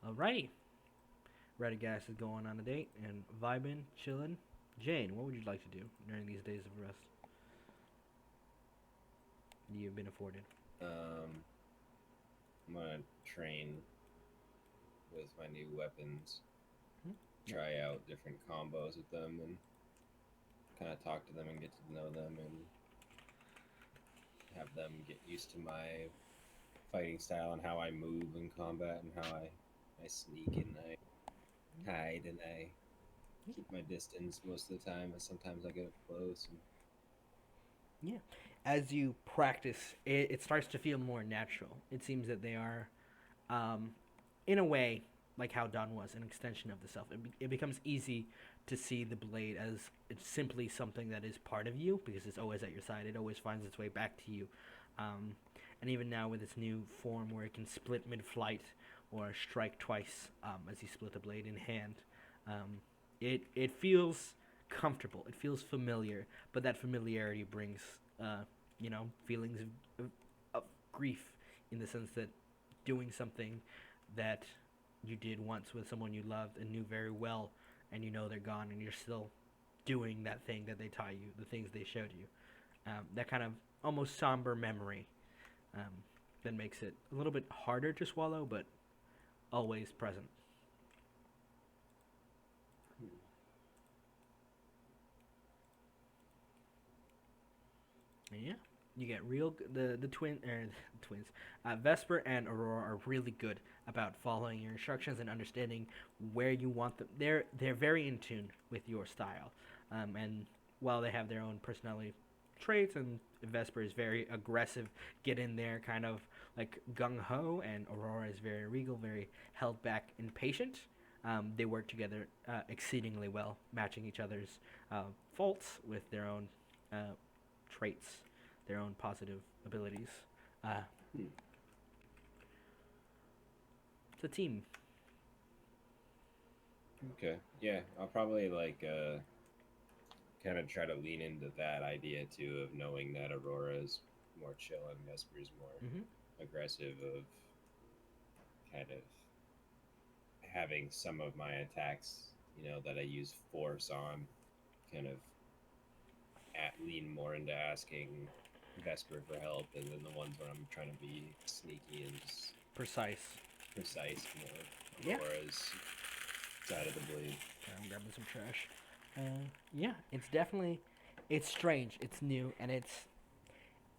Alrighty. Radagast is going on a date and vibing, chilling. Jane, what would you like to do during these days of rest you've been afforded? I'm gonna train with my new weapons, try out different combos with them, and kind of talk to them and get to know them, and have them get used to my fighting style and how I move in combat and how I sneak and I hide and I keep my distance most of the time, and sometimes I get up close. And... Yeah. As you practice, it starts to feel more natural. It seems that they are, in a way, like how Dawn was, an extension of the self. It becomes easy to see the blade as it's simply something that is part of you, because it's always at your side. It always finds its way back to you. And even now with its new form where it can split mid-flight or strike twice as you split the blade in hand, it feels comfortable. It feels familiar, but that familiarity brings feelings of grief, in the sense that doing something that you did once with someone you loved and knew very well, and you know they're gone, and you're still doing that thing that they taught you, the things they showed you. That kind of almost somber memory that makes it a little bit harder to swallow, but always present. Yeah, you get the twins. Vesper and Aurora are really good about following your instructions and understanding where you want them. They're very in tune with your style, and while they have their own personality traits, and Vesper is very aggressive, get in there, kind of like gung ho, and Aurora is very regal, very held back and patient. They work together exceedingly well, matching each other's faults with their own traits, their own positive abilities. It's a team. Okay, yeah, I'll probably kind of try to lean into that idea too, of knowing that Aurora is more chill and Vesper's more aggressive, of kind of having some of my attacks, that I use force on, kind of lean more into asking Vesper for help, and then the ones where I'm trying to be sneaky and just Precise. precise more. Yeah. Laura's side of the blade. I'm grabbing some trash. Yeah, it's definitely, it's strange, it's new, and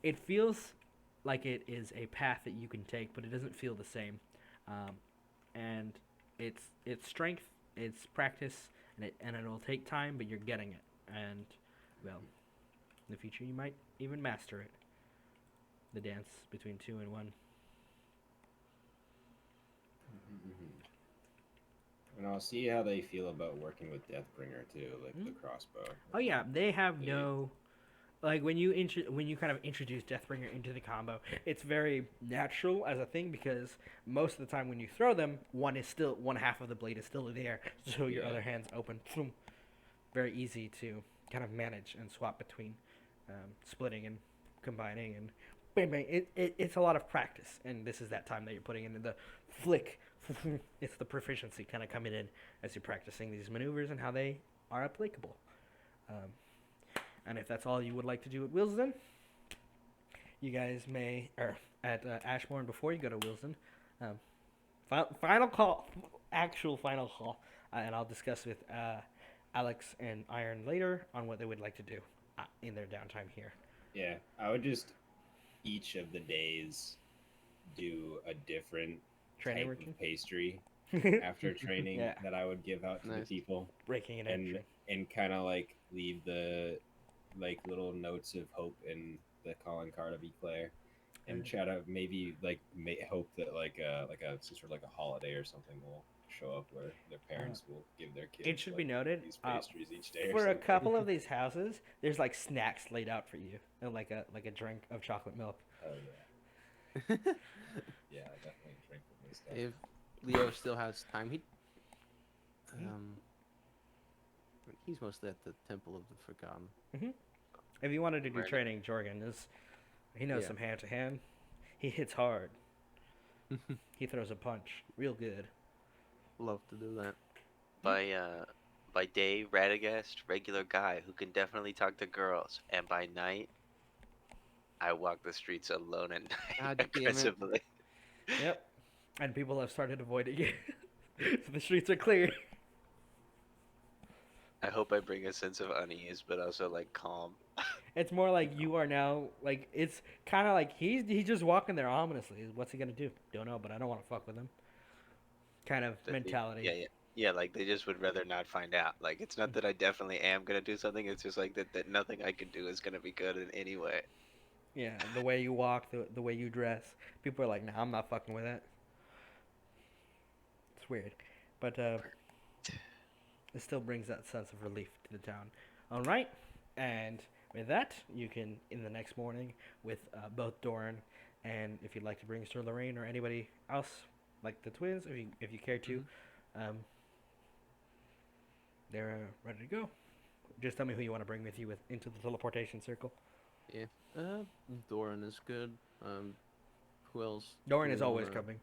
it feels like it is a path that you can take, but it doesn't feel the same. And it's strength, it's practice, and it'll take time, but you're getting it. And well, in the future you might even master it. The dance between 2 and 1. And I'll see how they feel about working with Deathbringer too, like the crossbow. Oh yeah, they have Yeah. no, like when you kind of introduce Deathbringer into the combo, it's very natural as a thing because most of the time when you throw them, one half of the blade is still there, so your Yeah. other hand's open. Boom. Very easy to kind of manage and swap between splitting and combining and bang bang. It's a lot of practice, and this is that time that you're putting into the flick. It's the proficiency kind of coming in as you're practicing these maneuvers and how they are applicable. And if that's all you would like to do at Wilsden, you guys may, or at Ashbourne before you go to Wilsden, final call, actual final call, and I'll discuss with Alex and Iron later on what they would like to do in their downtime here. Yeah, I would just each of the days do a different Training type routine? of pastry after training Yeah. that I would give out to the Nice. people, Breaking it and in. and kind of like leave the like little notes of hope in the calling card of Eclair, and Right. try to maybe like hope that like some sort of like a holiday or something will show up where their parents will give their kids. It should be like, noted, these pastries each day. or for a something. couple of these houses, there's like snacks laid out for you, and like a drink of chocolate milk. Oh yeah. Yeah, I definitely drink with this stuff. If Leo still has time, he's mostly at the Temple of the Forgotten. If you wanted to do Right. training, Jorgen he knows Yeah. some hand to hand. He hits hard. He throws a punch real good. Love to do that. By day, Radagast, regular guy who can definitely talk to girls, and by night, I walk the streets alone at night God damn it. aggressively. Yep. And people have started avoiding it. So the streets are clear. I hope I bring a sense of unease, but also like calm. It's more like you are now, like, it's kind of like he's just walking there ominously. What's he going to do? Don't know, but I don't want to fuck with him. Kind of That they- mentality. Yeah, like they just would rather not find out. Like it's not that I definitely am gonna do something. It's just like that nothing I can do is gonna be good in any way. Yeah, the way you walk, the way you dress. People are like, nah, I'm not fucking with that. It's weird. But it still brings that sense of relief to the town. All right. And with that, you can, in the next morning, with both Doran and if you'd like to bring Sir Lorraine or anybody else, like the twins, if you care to, they're ready to go. Just tell me who you want to bring with you into the teleportation circle. Yeah. Doran is good. Who else? Doran do is we always wanna- coming.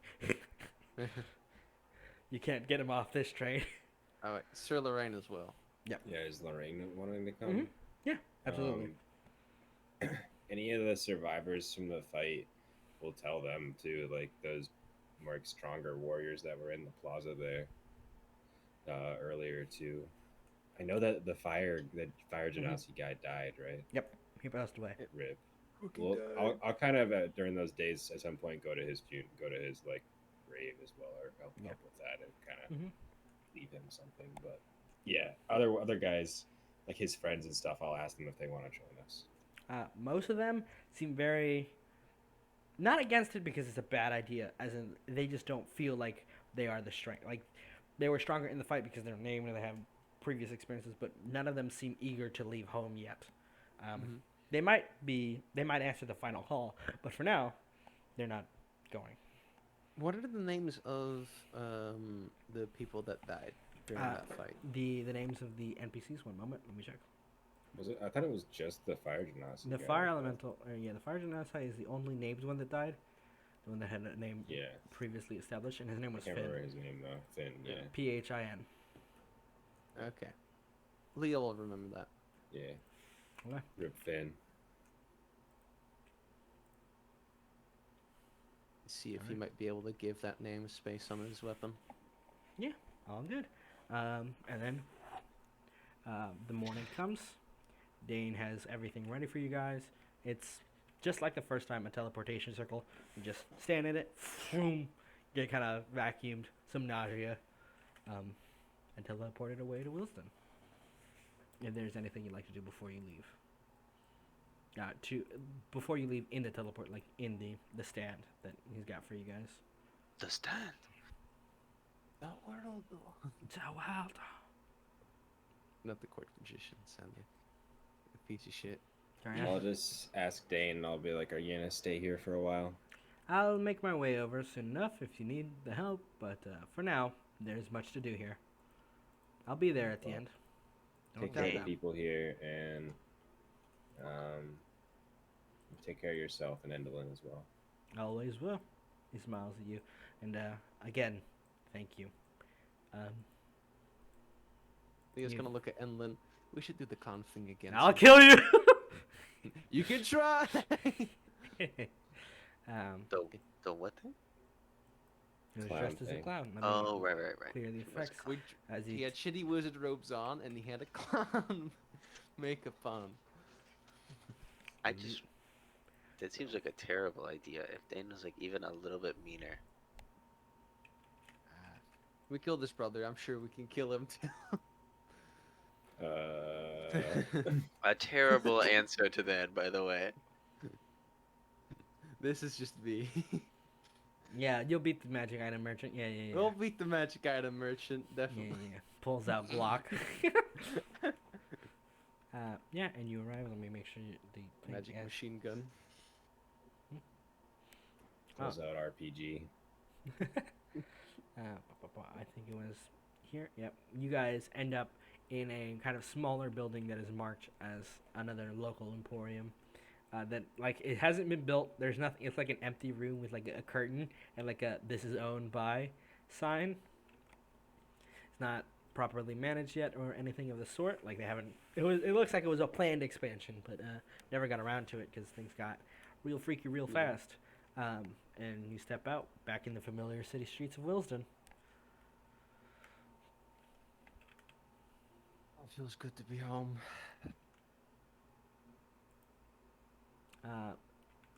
You can't get him off this train. All right, Sir Lorraine as well. Yeah, is Lorraine wanting to come? Mhm. Yeah, absolutely. Any of the survivors from the fight will tell them to, like those more stronger warriors that were in the plaza there earlier too. I know that the fire genasi guy died, right? Yep, he passed away. Rip. Well, I'll kind of during those days at some point go to his like grave as well, or help Yeah. with that and kind of Mhm. leave him something. But yeah, other guys like his friends and stuff, I'll ask them if they want to join us. Most of them seem very not against it because it's a bad idea, as in they just don't feel like they are the strength. Like they were stronger in the fight because they're named and they have previous experiences, but none of them seem eager to leave home yet. They might answer the final call, but for now, they're not going. What are the names of the people that died during that fight? The names of the NPCs. One moment, let me check. Was it? I thought it was just the fire genasi. The guy. fire elemental, the fire genasi is the only named one that died. The one that had a name Yeah, previously established, and his name I was can't Finn. remember his name though. Finn. Yeah, Phin. Okay. Leo will remember that. yeah. Okay. Rip Finn. See if he Alright. might be able to give that name space on his weapon. Yeah, all good. And then the morning comes. Dane has everything ready for you guys. It's just like the first time a teleportation circle. You just stand in it, boom, get kind of vacuumed, some nausea, and teleported away to Wilston. If there's anything you'd like to do before you leave. Before you leave in the teleport, like in the stand that he's got for you guys. The stand. The world. So wild. Not the court magician, sadly. A piece of shit. Sorry, I'll just ask Dane, and I'll be like, "Are you gonna stay here for a while?" I'll make my way over soon enough if you need the help, but for now, there's much to do here. I'll be there at the Well, end. Take doubt care of the that. people here, and take care of yourself and Endolin as well. Always will. He smiles at you, and again, thank you. Leo's You- gonna look at Enlin. We should do the con thing again. I'll kill you. You can try. The what thing? He was Clown dressed as a thing. clown. I mean, Oh, right. clear the He was a effects clown. as He had shitty wizard robes on, and he had a clown makeup on. I just. That seems like a terrible idea. If Dane was like even a little bit meaner. We killed his brother. I'm sure we can kill him too. A terrible answer to that, by the way. This is just me. Yeah, you'll beat the magic item merchant. Yeah. We'll beat the magic item merchant, Yeah. definitely. Pulls out block. Yeah, and you arrive. Let me make sure the thing Magic has- machine gun. Pulls out RPG. I think it was here. Yep. You guys end up in a kind of smaller building that is marked as another local emporium. That like it hasn't been built. There's nothing. It's like an empty room with like a curtain and like a "This is owned by" sign. It's not properly managed yet or anything of the sort. Like they haven't. It looks like it was a planned expansion, but never got around to it because things got real freaky real fast. And you step out back in the familiar city streets of Wilsden. It feels good to be home.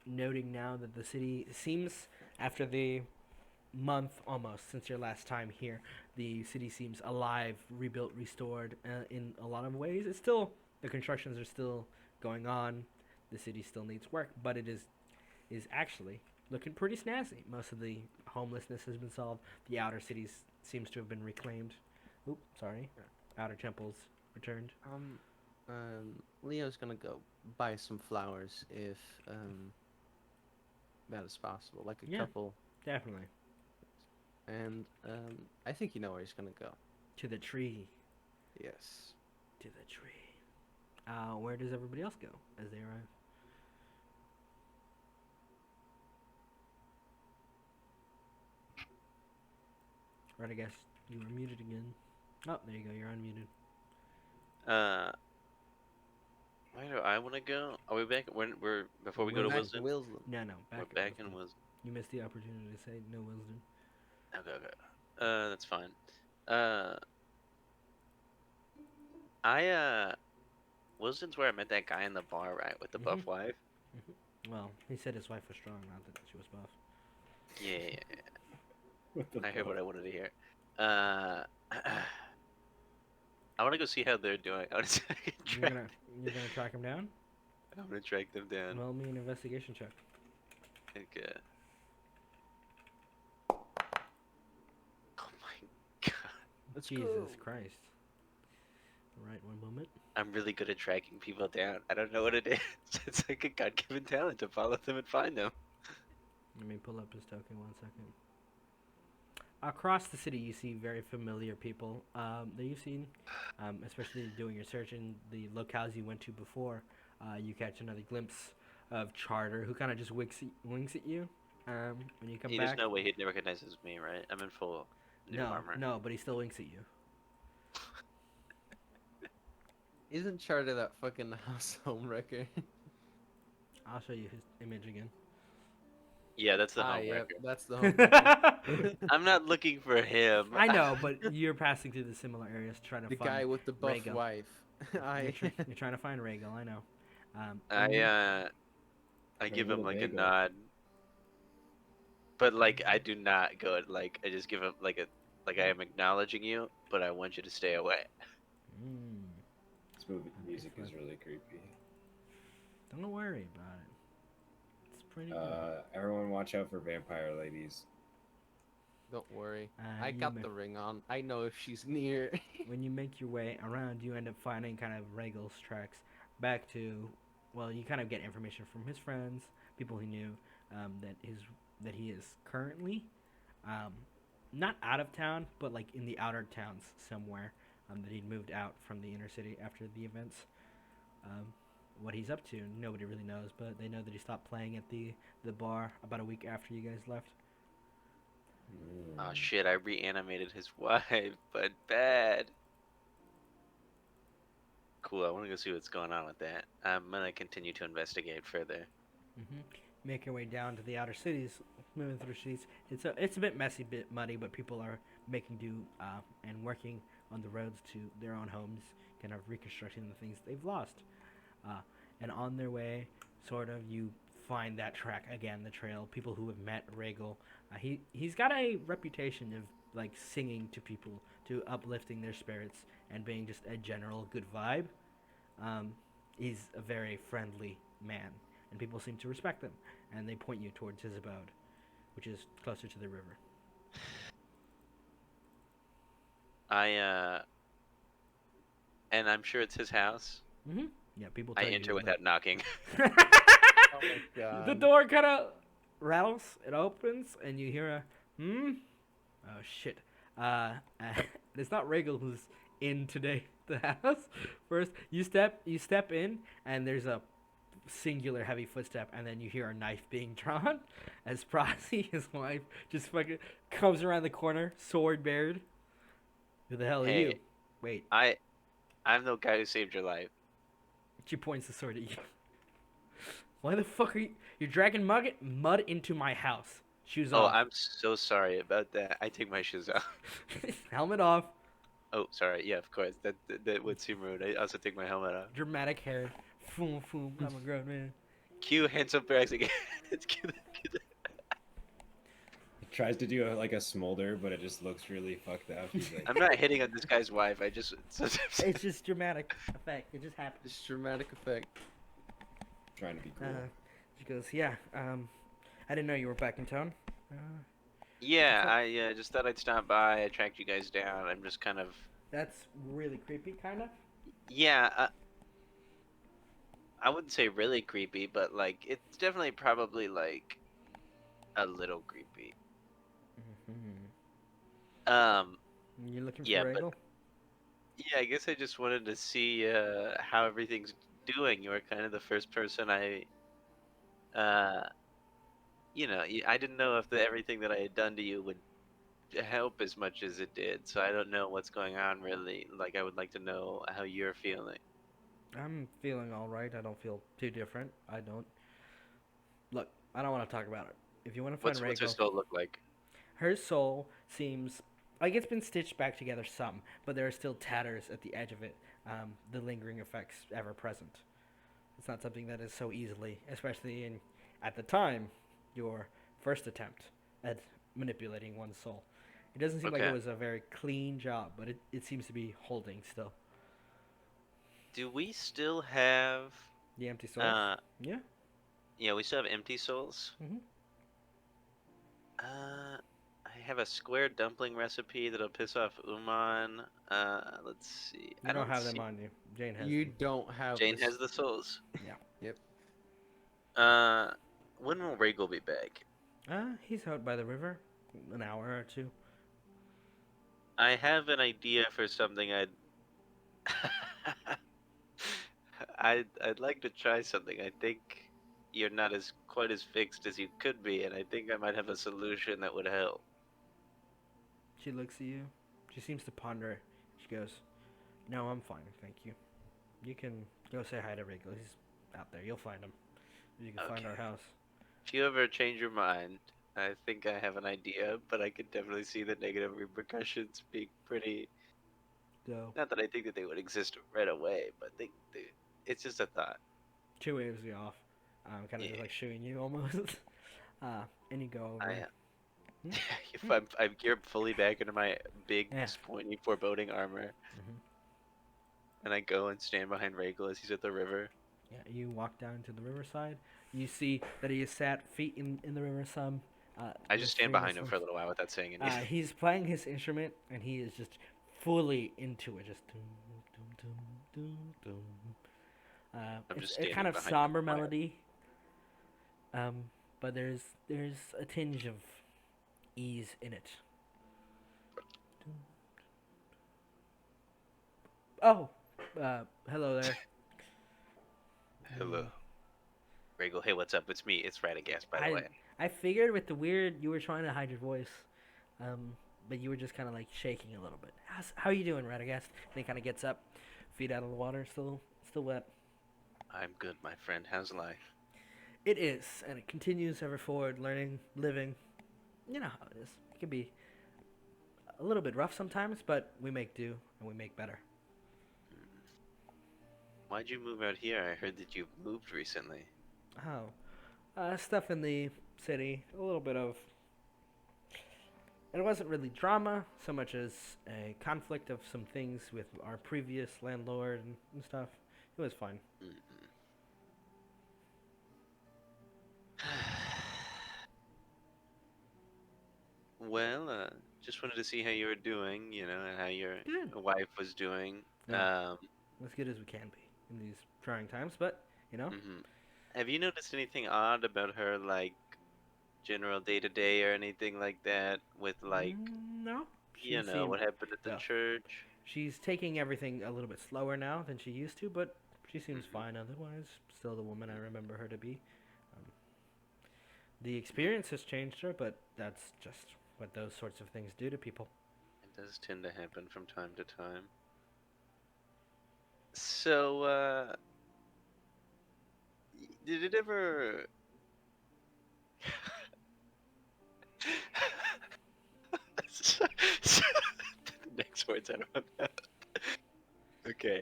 Noting now that the city seems, after the month almost since your last time here, the city seems alive, rebuilt, restored in a lot of ways. It's still, the constructions are still going on. The city still needs work, but it is actually looking pretty snazzy. Most of the homelessness has been solved. The outer cities seems to have been reclaimed. Oop, sorry. Outer temples returned. Leo's gonna go buy some flowers if that is possible, like a Yeah. couple. Definitely. And I think you know where he's gonna go. To the tree. Yes. To the tree. Where does everybody else go as they arrive? Radagast, you were muted again. Oh, there you go. You're unmuted. Where do I want to go? Are we back? We're before we go to Back Wisdom. No, back. We're at back in Wilsden. Wisdom. You missed the opportunity to say no Wilsden. Okay. That's fine. Wisdom's where I met that guy in the bar, right, with the buff wife. Well, he said his wife was strong, not that she was buff. Yeah. What the I heard fuck? what I wanted to hear. I want to go see how they're doing. I want to You're gonna track him down? I'm gonna track them down. Roll me an investigation check. Okay. Oh my god. Let's Jesus go. Christ. All right, one moment. I'm really good at tracking people down. I don't know what it is. It's like a God-given talent to follow them and find them. Let me pull up his token 1 second. Across the city, you see very familiar people that you've seen, especially doing your search in the locales you went to before. You catch another glimpse of Charter, who kind of just winks at you when you come There's back. no way he'd recognize me, right? I'm in full new armor. No, but he still winks at you. Isn't Charter that fucking house home wrecker? I'll show you his image again. Yeah, that's the home Yep, wrecker. that's the home wrecker. I'm not looking for him. I know, but you're passing through the similar areas trying to The find guy with the buff Rhaegal. wife. You're trying to find Rhaegal, I know. I Trying give to go him to like a Rhaegal. nod, but like I do not go. Like I just give him like I am acknowledging you, but I want you to stay away. Mm, This music is really creepy. don't worry about it. It's pretty good. Everyone watch out for vampire ladies. Don't worry. Uh, I you got may- the ring on. I know if she's near. When you make your way around, you end up finding kind of Rhaegal's tracks back to, well, you kind of get information from his friends, people he knew, that he is currently, not out of town, but like in the outer towns somewhere, that he'd moved out from the inner city after the events. What he's up to, nobody really knows, but they know that he stopped playing at the bar about a week after you guys left. Oh shit! I reanimated his wife, but bad. Cool. I want to go see what's going on with that. I'm gonna continue to investigate further. Make your way down to the outer cities, moving through streets. It's a bit messy, bit muddy, but people are making do and working on the roads to their own homes, kind of reconstructing the things they've lost. And on their way, sort of, you find that track again, the trail. People who have met Rhaegal. He's got a reputation of like singing to people, to uplifting their spirits, and being just a general good vibe. He's a very friendly man, and people seem to respect him, and they point you towards his abode, which is closer to the river. And I'm sure it's his house. Yeah, people. I tell enter you without knocking. Oh my god. The door kind of rattles. It opens, and you hear a Oh shit. It's not Rhaegal who's in today. The house. First, you step in, and there's a singular heavy footstep, and then you hear a knife being drawn as Prosy, his wife, just fucking comes around the corner, sword bared. Who the hell are you? Hey. Wait. I'm the guy who saved your life. She points the sword at you. Why the fuck are you? You're dragging mud into my house. Shoes Oh, off. I'm so sorry about that. I take my shoes off. Helmet off. Oh, sorry. Yeah, of course. That would seem rude. I also take my helmet off. Dramatic hair. Foom foom. I'm a grown man. Cue handsome Brax again. It's cute. It tries to do like a smolder, but it just looks really fucked up. He's like, I'm not hitting on this guy's wife. I just. It's just dramatic effect. It just happens. This dramatic effect. trying to be cool. She goes, yeah. I didn't know you were back in town. Yeah, I just thought I'd stop by. I tracked you guys down. I'm just kind of. That's really creepy, kind of. Yeah, I wouldn't say really creepy, but like it's definitely probably like a little creepy. You're looking for Yeah, Rhaegal? but yeah, I guess I just wanted to see how everything's doing. You were kind of the first person I, I didn't know if everything that I had done to you would help as much as it did. So I don't know what's going on really. Like I would like to know how you're feeling. I'm feeling all right. I don't feel too different. I don't. Look, I don't want to talk about it. If you want to find What's her Rhaegal, soul look like? her soul seems like it's been stitched back together some, but there are still tatters at the edge of it. The lingering effects ever present. It's not something that is so easily, especially in at the time, your first attempt at manipulating one's soul. It doesn't seem like it Okay. was a very clean job, but it seems to be holding still. Do we still have? The empty soul. Yeah. Yeah, we still have empty souls. Mhm. I have a square dumpling recipe that'll piss off Umon. Let's see. You I don't have them see. on you. Jane has You them. don't have. Jane this- has the souls. Yeah. Yep. When will Rhaegal be back? He's out by the river. An hour or two. I have an idea for something I'd like to try something. I think you're not as quite as fixed as you could be, and I think I might have a solution that would help. She looks at you. She seems to ponder. She goes, "No, I'm fine, thank you." You can go say hi to Regal. He's out there. You'll find him. You can find Okay. our house. If you ever change your mind, I think I have an idea, but I could definitely see the negative repercussions being pretty. So Not that I think that they would exist right away, but it's just a thought. she waves you off, kind of Yeah. just like shooing you almost. And you go I over. Hmm? if I'm geared fully back into my big Yeah. pointy foreboding armor, Hmm. and I go and stand behind Regal as he's at the river. Yeah. You walk down to the riverside. You see that he is sat feet in the river some. I just With stand three behind him Muslims. for a little while without saying anything. He's playing his instrument and he is just fully into it. Just doom, doom, doom, doom, doom. I'm It's just a kind standing of behind him somber quietly. melody. But there's a tinge of ease in it. Oh, hello there. Hello, Regal. Hey, what's up? It's me. It's Radagast, by the I way. I figured with the weird you were trying to hide your voice, but you were just kind of like shaking a little bit. How you doing, Radagast? And he kind of gets up, feet out of the water, still wet. I'm good, my friend. How's life? It is, and it continues ever forward, learning, living. You know how it is. It can be a little bit rough sometimes, but we make do and we make better. Why'd you move out here? I heard that you've moved recently. Oh, stuff in the city, a little bit of. It wasn't really drama so much as a conflict of some things with our previous landlord and stuff. It was fine. Mm-mm. Well, just wanted to see how you were doing, and how your Good. wife was doing. Yeah, as good as we can be in these trying times, but you know. Mhm. Have you noticed anything odd about her, like general day to day or anything like that? With like, No, she what seemed. happened at the No, church? she's taking everything a little bit slower now than she used to, but she seems Hmm. fine otherwise. Still the woman I remember her to be. Um, the experience has changed her, but that's just what those sorts of things do to people. It does tend to happen from time to time. So, did it ever? so, so- the next words out of my mouth. Okay.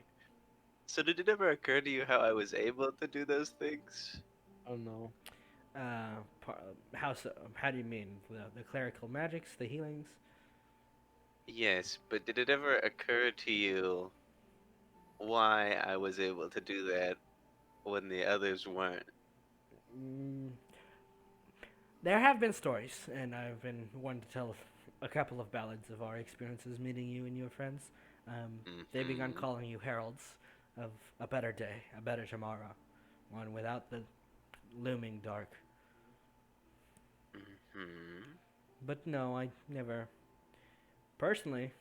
So, did it ever occur to you how I was able to do those things? Oh no. How so? How do you mean the clerical magics, the healings? Yes, but did it ever occur to you why I was able to do that when the others weren't? Mm, there have been stories, and I've been one to tell a couple of ballads of our experiences meeting you and your friends. They've begun Hmm. calling you heralds of a better day, a better tomorrow, one without the looming dark. Hmm. But no, I never personally.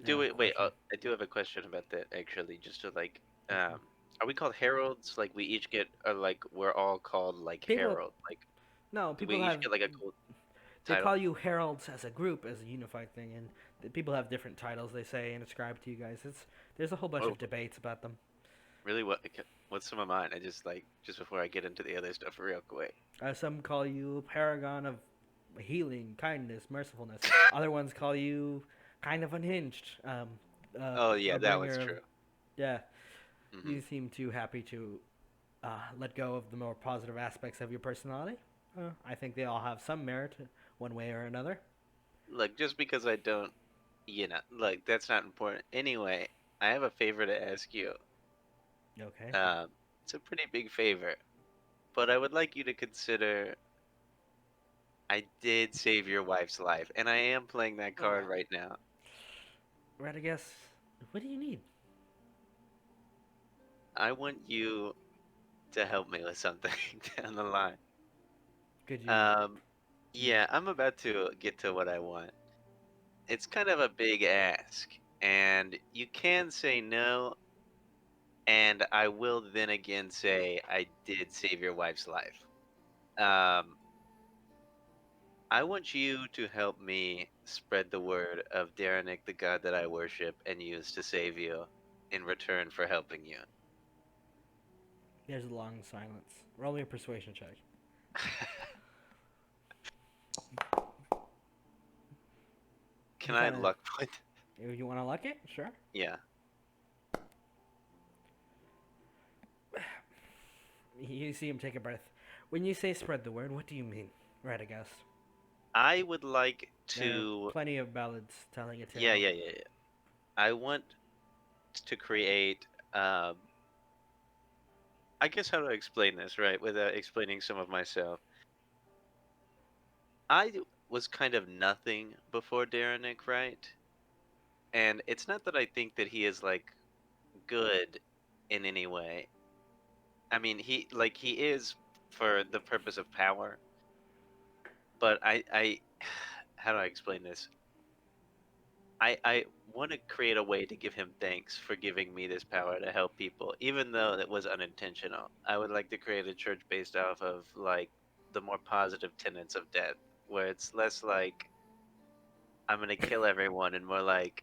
Do we wait? Question. I do have a question about that actually. Just to like, Mhm. are we called heralds? Like we each get, or like we're all called like People, herald? Like no, do we people each have. get like a cool They title? call you heralds as a group, as a unified thing, and the people have different titles they say and ascribe to you guys. There's a whole bunch Oh, of debates about them. really? What's some of mine? I just like just before I get into the other stuff real quick. Some call you paragon of healing, kindness, mercifulness. Other ones call you kind of unhinged. Oh yeah, A that one's bringer of true. yeah. Hmm. You seem too happy to let go of the more positive aspects of your personality. I think they all have some merit, one way or another. Look, just because I don't, like that's not important. Anyway, I have a favor to ask you. Okay. Um, it's a pretty big favor, but I would like you to consider I did save your wife's life, and I am playing that card Oh, right now. Right. I guess. What do you need? I want you to help me with something down the line. Could you? Um, yeah, I'm about to get to what I want. It's kind of a big ask, and you can say no, and I will then again say I did save your wife's life. Um, I want you to help me spread the word of Darenic, the god that I worship and use to save you, in return for helping you. There's a long silence. Roll me a persuasion check. Can You I kinda- luck point? If you want to luck it, sure. Yeah. You see him take a breath. When you say spread the word, what do you mean, Radagast? I would like There are to. plenty of ballads telling a tale. Yeah. I want to create. I guess how do I explain this, right? Without explaining some of myself. I was kind of nothing before Darenick, right? And it's not that I think that he is like good in any way. I mean, he is for the purpose of power. But I how do I explain this? I want to create a way to give him thanks for giving me this power to help people, even though it was unintentional. I would like to create a church based off of like the more positive tenets of death, where it's less like I'm gonna kill everyone and more like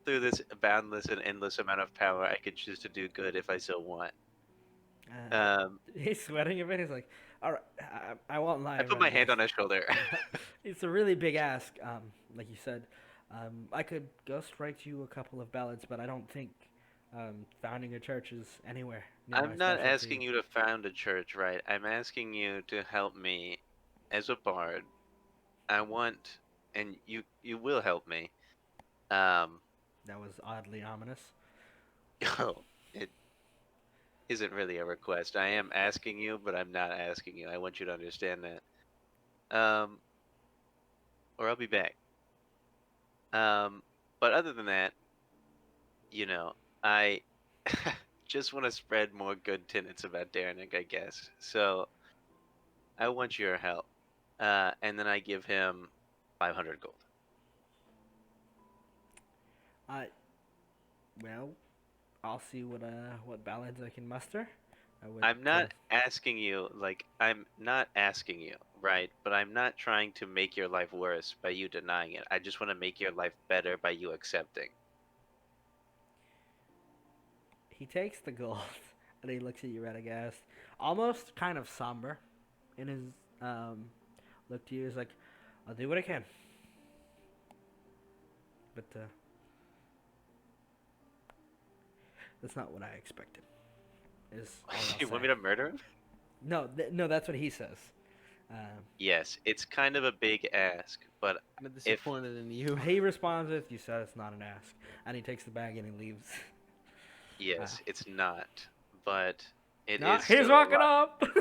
through this boundless and endless amount of power, I could choose to do good if I so want. He's sweating a bit. He's like, all right, I won't lie. I put my hand on his shoulder. It's a really big ask. Like you said, I could ghostwrite you a couple of ballads, but I don't think founding a church is anywhere near my I'm not specialty. asking you to found a church, right? I'm asking you to help me as a bard. I want, and you will help me. That was oddly ominous. It isn't really a request. I am asking you, but I'm not asking you. I want you to understand that. Or I'll be back. But other than that, I just want to spread more good tenets about Darenick, I guess. So I want your help. And then I give him 500 gold. Well, I'll see what ballads I can muster. I'm not asking you, I'm not asking you, right? But I'm not trying to make your life worse by you denying it. I just want to make your life better by you accepting. He takes the gold and he looks at you, Radagast, almost kind of somber in his look to you. He's like, I'll do what I can. But that's not what I expected. Is all I'll You say. want me to murder him? No, that's what he says. Yes, it's kind of a big ask, but I'm disappointed in you. He responds with, "You said it's not an ask," and he takes the bag and he leaves. yes, it's not. But it Nah, is he's still a walking lot. up.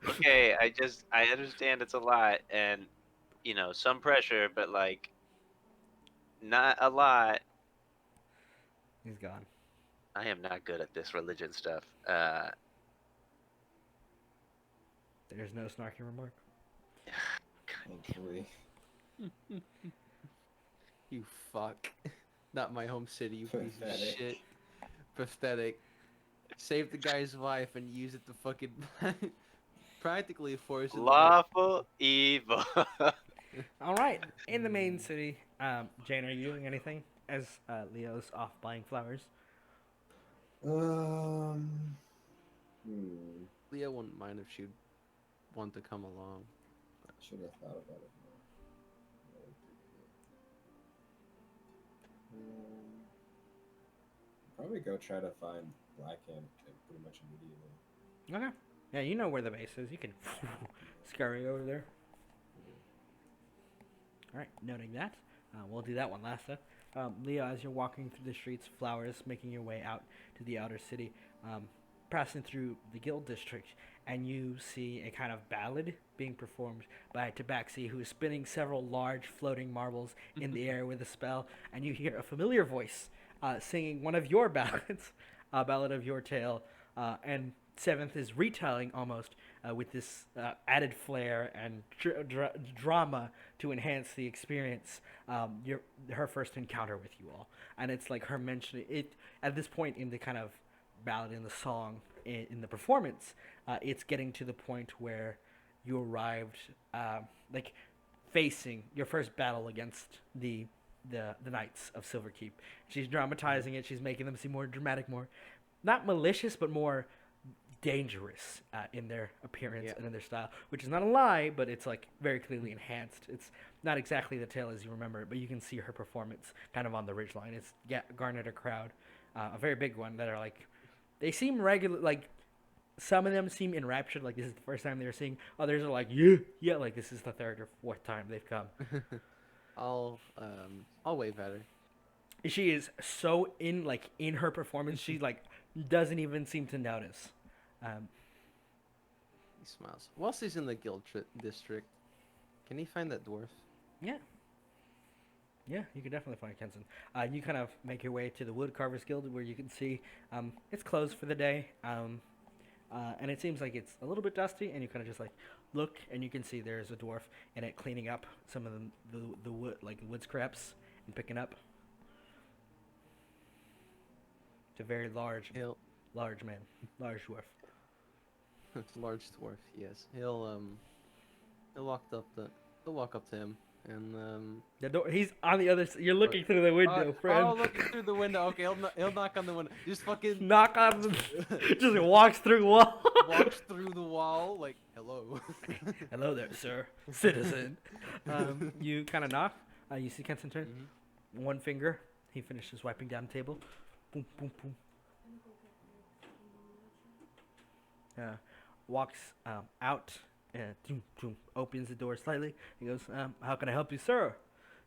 Okay, I understand it's a lot, and some pressure, but not a lot. He's gone. I am not good at this religion stuff. There's no snarky remark. Hopefully. You fuck. Not my home city, you piece of Pathetic. shit. Pathetic. Save the guy's wife and use it to fucking practically force it. Lawful evil. All right, in the main city, Jane, are you doing anything as Leo's off buying flowers? Hmm. Leah wouldn't mind if she'd want to come along. Should have thought about it more. Probably go try to find Blackhand pretty much immediately. Okay. Yeah, you know where the base is. You can scurry over there. All right, noting that. We'll do that one last then. Leo, as you're walking through the streets of Flowers, making your way out to the outer city, passing through the guild district, and you see a kind of ballad being performed by Tabaxi, who is spinning several large floating marbles in the air with a spell, and you hear a familiar voice singing one of your ballads, a ballad of your tale, and Seventh is retelling almost with this added flair and drama to enhance the experience. Her first encounter with you all, and it's like her mentioning it at this point in the kind of ballad, in the song, in the performance. It's getting to the point where you arrived, like facing your first battle against the Knights of Silverkeep. She's dramatizing it. She's making them seem more dramatic, more not malicious, but more dangerous in their appearance Yeah. and in their style, which is not a lie, but it's like very clearly enhanced. It's not exactly the tale as you remember it, but you can see her performance kind of on the ridgeline. It's garnered a crowd, a very big one that are like, they seem regular, like some of them seem enraptured, like this is the first time they're seeing. Others are like, yeah, like this is the third or fourth time they've come. I'll wave at her. She is so in her performance, she like doesn't even seem to notice. He smiles. Whilst he's in the guild district, can he find that dwarf? Yeah, you can definitely find Kenson. You kind of make your way to the Woodcarvers Guild, where you can see it's closed for the day, and it seems like it's a little bit dusty. And you kind of just like look, and you can see there's a dwarf in it cleaning up some of the wood, like wood scraps, and picking up. It's a very large man, large dwarf. Large dwarf. Yes. He'll walk up to him and The door. He's on the other. You're looking through the window, friend. Oh, looking through the window. Okay, he'll knock on the window. Just fucking Knock on the. Just walks through wall. walks through the wall like, hello. Hello there, sir, citizen. You kind of knock. You see Kenson turn. One finger. He finishes wiping down the table. Boom, boom, boom. Walks out. Doom, doom, opens the door slightly. He goes, "How can I help you, sir?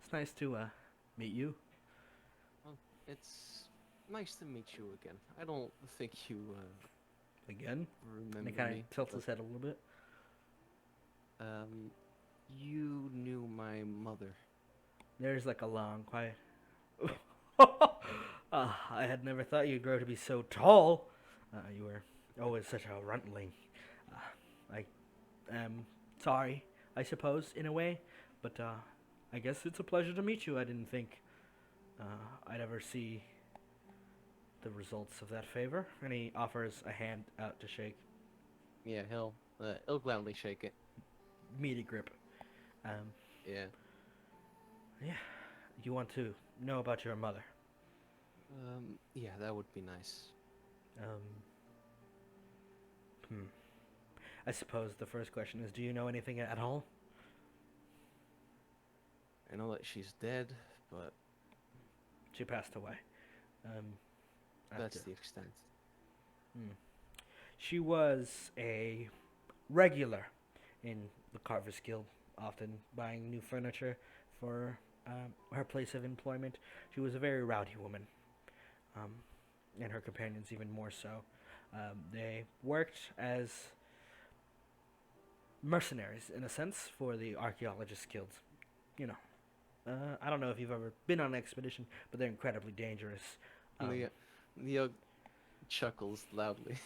It's nice to meet you." Well, it's nice to meet you again. I don't think you Again. remember And he kind me. of tilts but, his head a little bit. You knew my mother. There's like a long, quiet. I had never thought you'd grow to be so tall. You were always such a runtling. I am sorry, I suppose, in a way, but I guess it's a pleasure to meet you. I didn't think I'd ever see the results of that favor. And he offers a hand out to shake. Yeah, he'll gladly shake it. Meaty grip. Yeah. Yeah. You want to know about your mother? Yeah, that would be nice. I suppose the first question is, do you know anything at all? I know that she's dead, but She passed away. that's after- the extent. She was a regular in the Carver's Guild, often buying new furniture for her place of employment. She was a very rowdy woman, and her companions even more so. They worked as mercenaries, in a sense, for the Archaeologists Guild. You know, I don't know if you've ever been on an expedition, but they're incredibly dangerous. Leo chuckles loudly.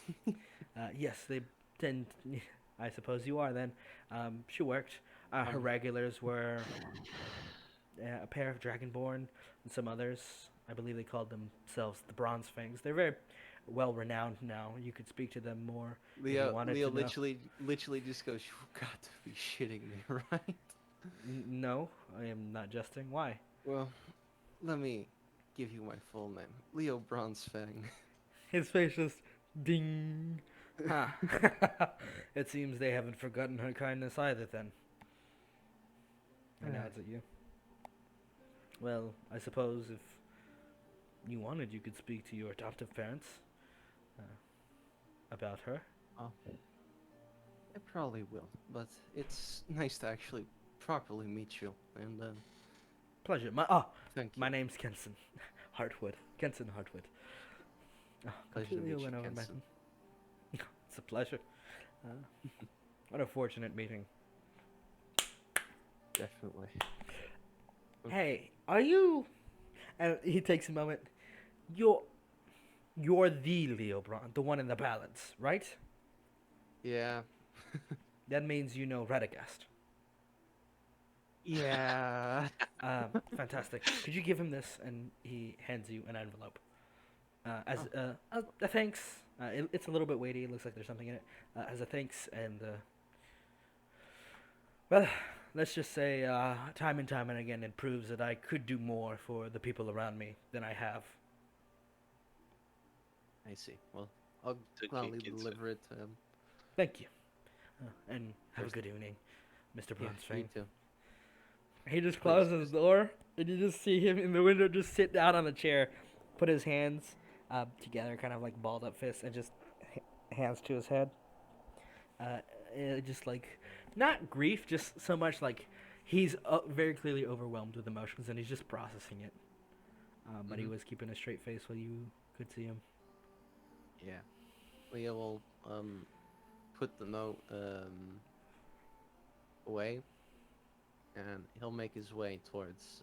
Yes, they tend. I suppose you are then. She worked. Her regulars were a pair of Dragonborn and some others. I believe they called themselves the Bronze Fangs. They're very well renowned now. You could speak to them more. Leo wanted to know. literally just goes, "You've got to be shitting me, right?" No, I am not jesting. Why? Well, let me give you my full name. Leo Bronzefang. His face just ding. Ha. It seems they haven't forgotten her kindness either then. He nods at you. Well, I suppose if you wanted, you could speak to your adoptive parents about her. Oh. I probably will, but it's nice to actually properly meet you, and Pleasure. thank you. My name's Kenson Hartwood. Kenson Hartwood. Oh, Pleasure to completely meet you, went over my- Kenson. It's a pleasure. What a fortunate meeting. Definitely. Hey, are you? And he takes a moment. You're the Leo Braun, the one in the ballads, right? Yeah. That means you know Radagast. Yeah. Fantastic. Could you give him this? And he hands you an envelope. As a thanks. It's a little bit weighty. It looks like there's something in it. As a thanks, and well, let's just say time and time and again, it proves that I could do more for the people around me than I have. I see. Well, I'll To gladly kick into- deliver it to him. Thank you. And have a good evening, Mr. Yeah, Bronstein. you too. He just Please, closes the door, and you just see him in the window just sit down on a chair, put his hands together, kind of like balled up fists, and just hands to his head. Just like, not grief, just so much like he's very clearly overwhelmed with emotions, and he's just processing it. But he Mhm. was keeping a straight face while you could see him. Yeah. Leo will put the note away, and he'll make his way towards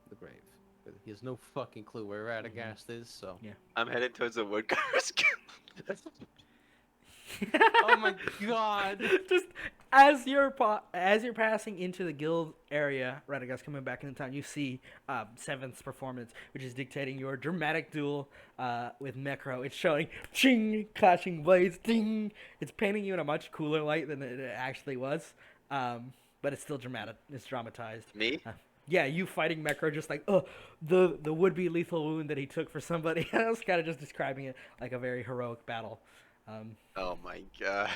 the grave. But he has no fucking clue where Radagast is, so. Yeah. I'm headed towards the woodcutter's guild. Oh my god! Just as you're passing into the guild area, Radagast coming back into town, you see Seventh's performance, which is dictating your dramatic duel with Necro. It's showing ching, clashing blades, ding. It's painting you in a much cooler light than it actually was, but it's still dramatic. It's dramatized. Me? Yeah, you fighting Necro, just like the would-be lethal wound that he took for somebody. I was kind of just describing it like a very heroic battle. Oh my god.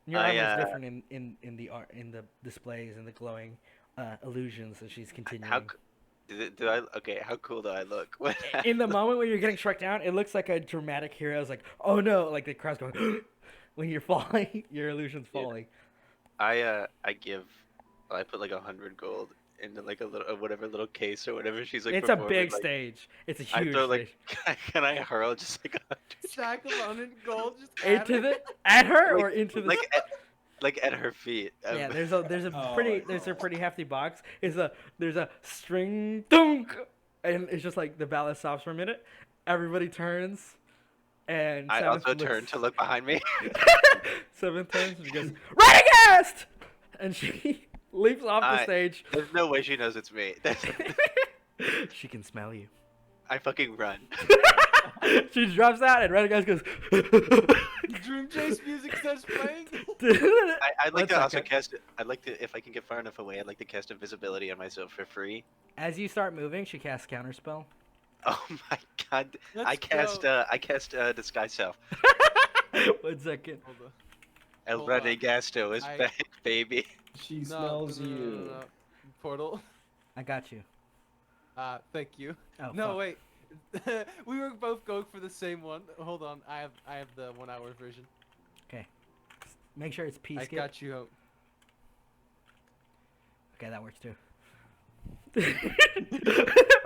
Your I, armor is different in the art, in the displays and the glowing illusions that she's continuing. How cool do I look? What In the moment when you're getting struck down, it looks like a dramatic hero. It's like, oh no, like the crowd's going when you're falling, your illusion's Yeah. falling. I put like 100 gold into like a little whatever little case or whatever she's like. It's a performing, big like, stage. It's a I huge throw stage. like, can I hurl just like 100 Sack of 100 gold just Into at her or Like- into the like at her feet? yeah, there's a Oh, there's a pretty hefty box. There's a string dunk, and it's just like the ballad stops for a minute. Everybody turns, and I Seventh also turn looks- to look behind me. Seventh turns and she goes, Radagast! And she leaps off the stage. There's no way she knows it's me. She can smell you. I fucking run. She drops out, and Radagast goes. Dream Chase music starts playing. I'd like One to also second. cast. I'd like to, if I can get far enough away, I'd like to cast invisibility on myself for free. As you start moving, she casts counterspell. Oh my god! Let's I cast. go. I cast disguise self. 1 second. Hold on. El Hold on. Radagasto is I- back, baby. She No, smells no, no, no, you. no, no. Portal. I got you. Thank you. Oh, No, fuck. wait. We were both going for the same one. Hold on. I have the 1 hour version. Make sure it's P I skip. got you. Okay, that works too.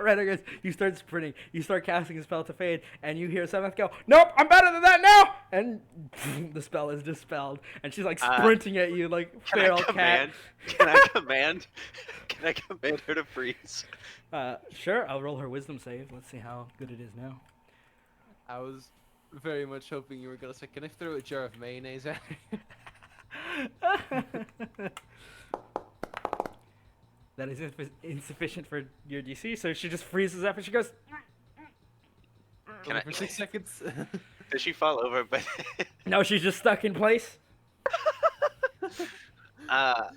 Radagast, you start sprinting. You start casting a spell to fade, and you hear Seventh go, "Nope, I'm better than that now!" And the spell is dispelled, and she's like sprinting at you like Can feral I command? cat. Can I command? Can I command her to freeze? Sure, I'll roll her wisdom save. Let's see how good it is now. I was very much hoping you were gonna say, "Can I throw a jar of mayonnaise at her?" That is insufficient for your DC, so she just freezes up and she goes. Can I- For 6 seconds. Does she fall over? But No, she's just stuck in place. I'm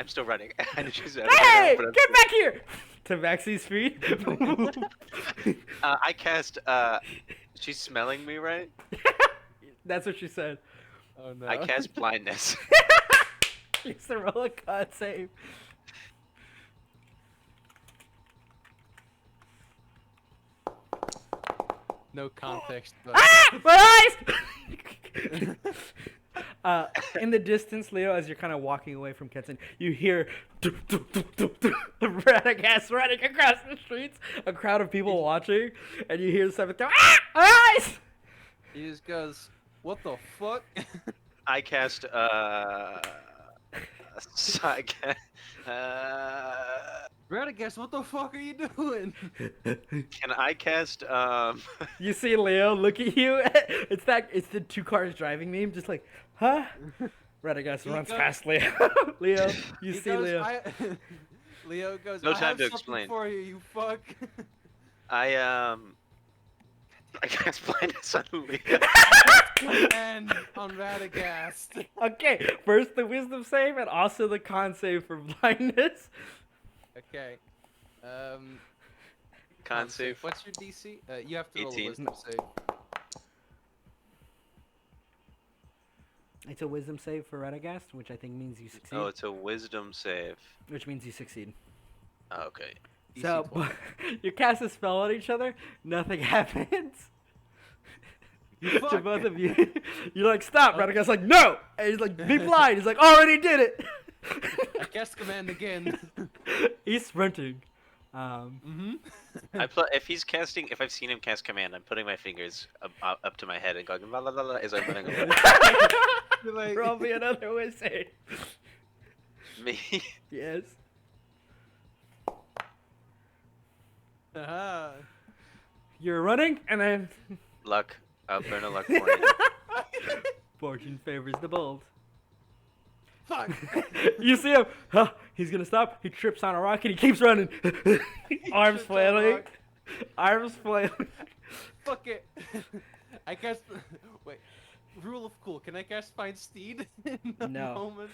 still running. I know she's out Hey, but I'm get still- back here! To Maxie's feet. I cast. She's smelling me, right? That's what she said. Oh no. I cast blindness. She used to roll a con save. No context, but Ah! My eyes! In the distance, Leo, as you're kind of walking away from Kenton, you hear Radagast running across the streets, a crowd of people watching, and you hear Seventh go, "Ah! My eyes!" he just goes, "What the fuck?" I cast. Radagast, what the fuck are you doing? Can I cast? You see Leo look at you. It's the 2 cars driving meme, just like, huh? Radagast He runs goes- past Leo. Leo, you He see goes, Leo. Leo goes, No "I time have to something explain. for you, you fuck." I cast blindness on Leah. And on Radagast. Okay, first the wisdom save and also the con save for blindness. Okay. Con save. What's your DC? You have to roll a 18. wisdom save. It's a wisdom save for Radagast, which I think means you succeed. Oh, it's a wisdom save. Which means you succeed. Oh, okay. DC So, 20. you cast a spell on each other, nothing happens. You To fuck. both of you. You're like, stop. Radagast's like, no! And he's like, be blind. He's like, already did it! I cast command again. He's sprinting. Mm-hmm. If I've seen him cast command, I'm putting my fingers up to my head and going la la la la as I'm running away. You're like, Roll me another wizard. Me? Yes. uh-huh. You're running, and then Luck. I'll burn a luck point. fortune favors the bold. Fuck. You see him. Huh, he's gonna stop. He trips on a rock and he keeps running. Arms trips on a flailing. rock. Arms flailing. Fuck it. I cast. Wait. Rule of cool. Can I cast Find Steed in the No. moment?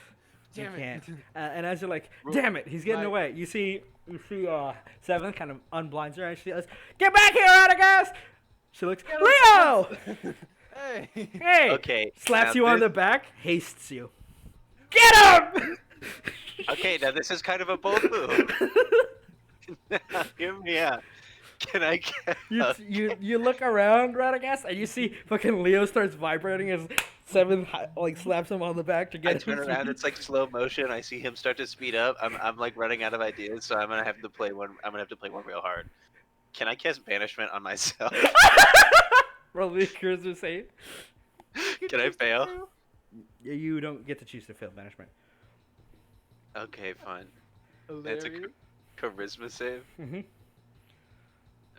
You Damn it. can't. And as you're like, Roll- damn it, he's getting my- away. You see Seven kind of unblinds her and she goes, get back here, Radagast! She looks, Get Leo! Hey. Hey! Okay. Slaps now you on the this- back, hastes you. Get him! Okay, now this is kind of a bold move. Now, hear me out. Can I get? you look around, Radagast, and you see fucking Leo starts vibrating as Seven like slaps him on the back to I get turn him. around. It's like slow motion. I see him start to speed up. I'm like running out of ideas, so I'm gonna have to play one. I'm gonna have to play one real hard. Can I cast banishment on myself? Roll the charisma save. Can I fail? You don't get to choose to fail banishment. Okay, fine. That's a Hilarious. charisma save. Mm-hmm.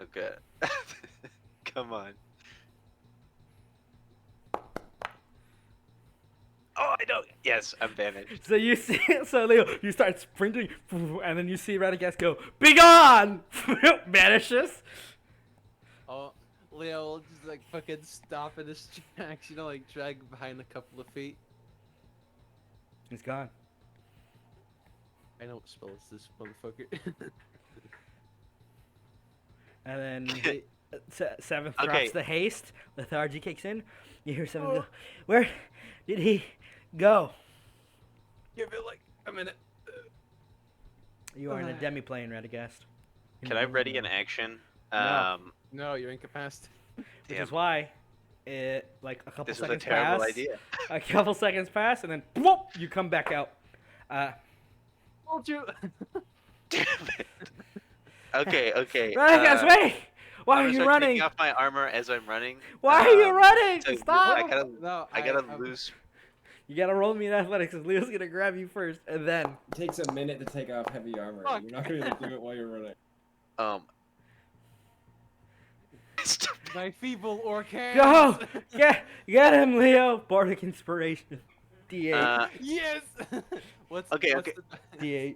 Okay. Come on. Oh, I know. Yes, I'm banished. So you see, so Leo, you start sprinting, and then you see Radagast go, "Be gone!" Vanishes. Oh, Leo will just like fucking stop in his tracks, you know, like drag behind a couple of feet. He's gone. I know what spell is this motherfucker. And then Seven Okay. drops the haste. Lethargy kicks in. You hear Seven go, "Where did he go?" Give it like a minute. You are in a demi-plane, Radagast. Can I ready an action? No. No, you're incapacitated. Which Damn. is why, like a couple This is a seconds terrible pass. idea. A couple seconds pass, and then whoop, you come back out. Told you. Damn it. Okay, okay. Radagast, wait! Why I'm are gonna you start running? taking off my armor as I'm running. Why are you running? so Stop! I gotta lose. You gotta roll me in athletics, because Leo's gonna grab you first, and then. It takes a minute to take off heavy armor. Fuck. You're not gonna do it while you're running. My feeble orc hands. Go! Get him, Leo! Bardic Inspiration. D8. Yes. What's Okay, what's okay. the D8.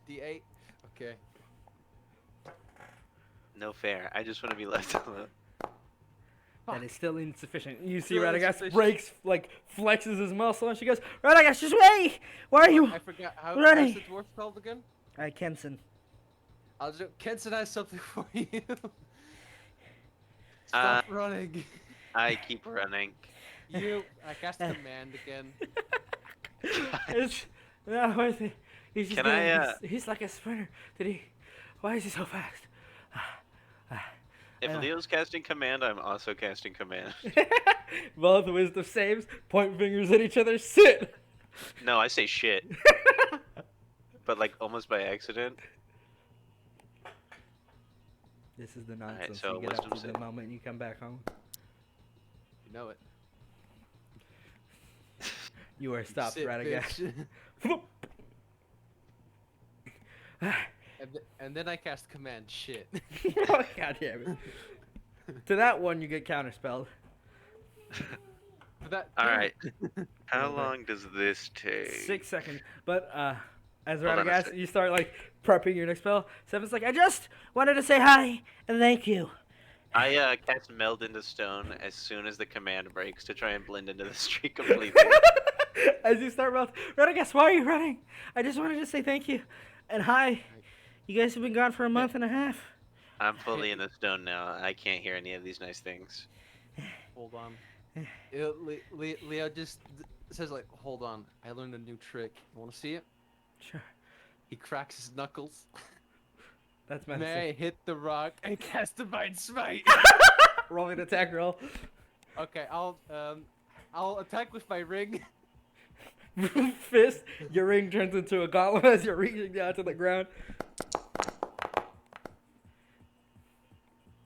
D8? Okay. No fair. I just want to be left alone. That is still insufficient. You see Still Radagast insufficient. breaks, like, flexes his muscle, and she goes, Radagast, just wait! Why are you... I forgot how running? how's the dwarf called again? Kemson. I'll just Kenson has something for you. Stop running. I keep running. I cast command again. It's not worth it. He's just Can doing, I, he's like a sprinter. Why is he so fast? If Leo's casting command, I'm also casting command. Both wisdom saves, point fingers at each other, sit! No, I say shit. But like almost by accident. This is the nonsense so you get up wisdom to the save. moment you come back home. You know it. You are stopped, Sit, Radagast. bitch. And then I cast command shit. Oh, God damn it. To that one, you get counterspelled. But that All right. How Okay. long does this take? 6 seconds. But as Hold on a Radagast, sec. you start like prepping your next spell. Seven's like, I just wanted to say hi and thank you. I cast meld into stone as soon as the command breaks to try and blend into the street completely. As you start mouth, Radagast, why are you running? I just wanted to say thank you and hi. You guys have been gone for a month and a half. I'm fully in the stone now. I can't hear any of these nice things. Hold on. Leo just says like, hold on, I learned a new trick. You want to see it? Sure. He cracks his knuckles. That's May I menacing. hit the rock and cast Divine Smite? Roll me an attack roll. Okay, I'll attack with my ring. Fist. Your ring turns into a gauntlet as you're reaching down to the ground.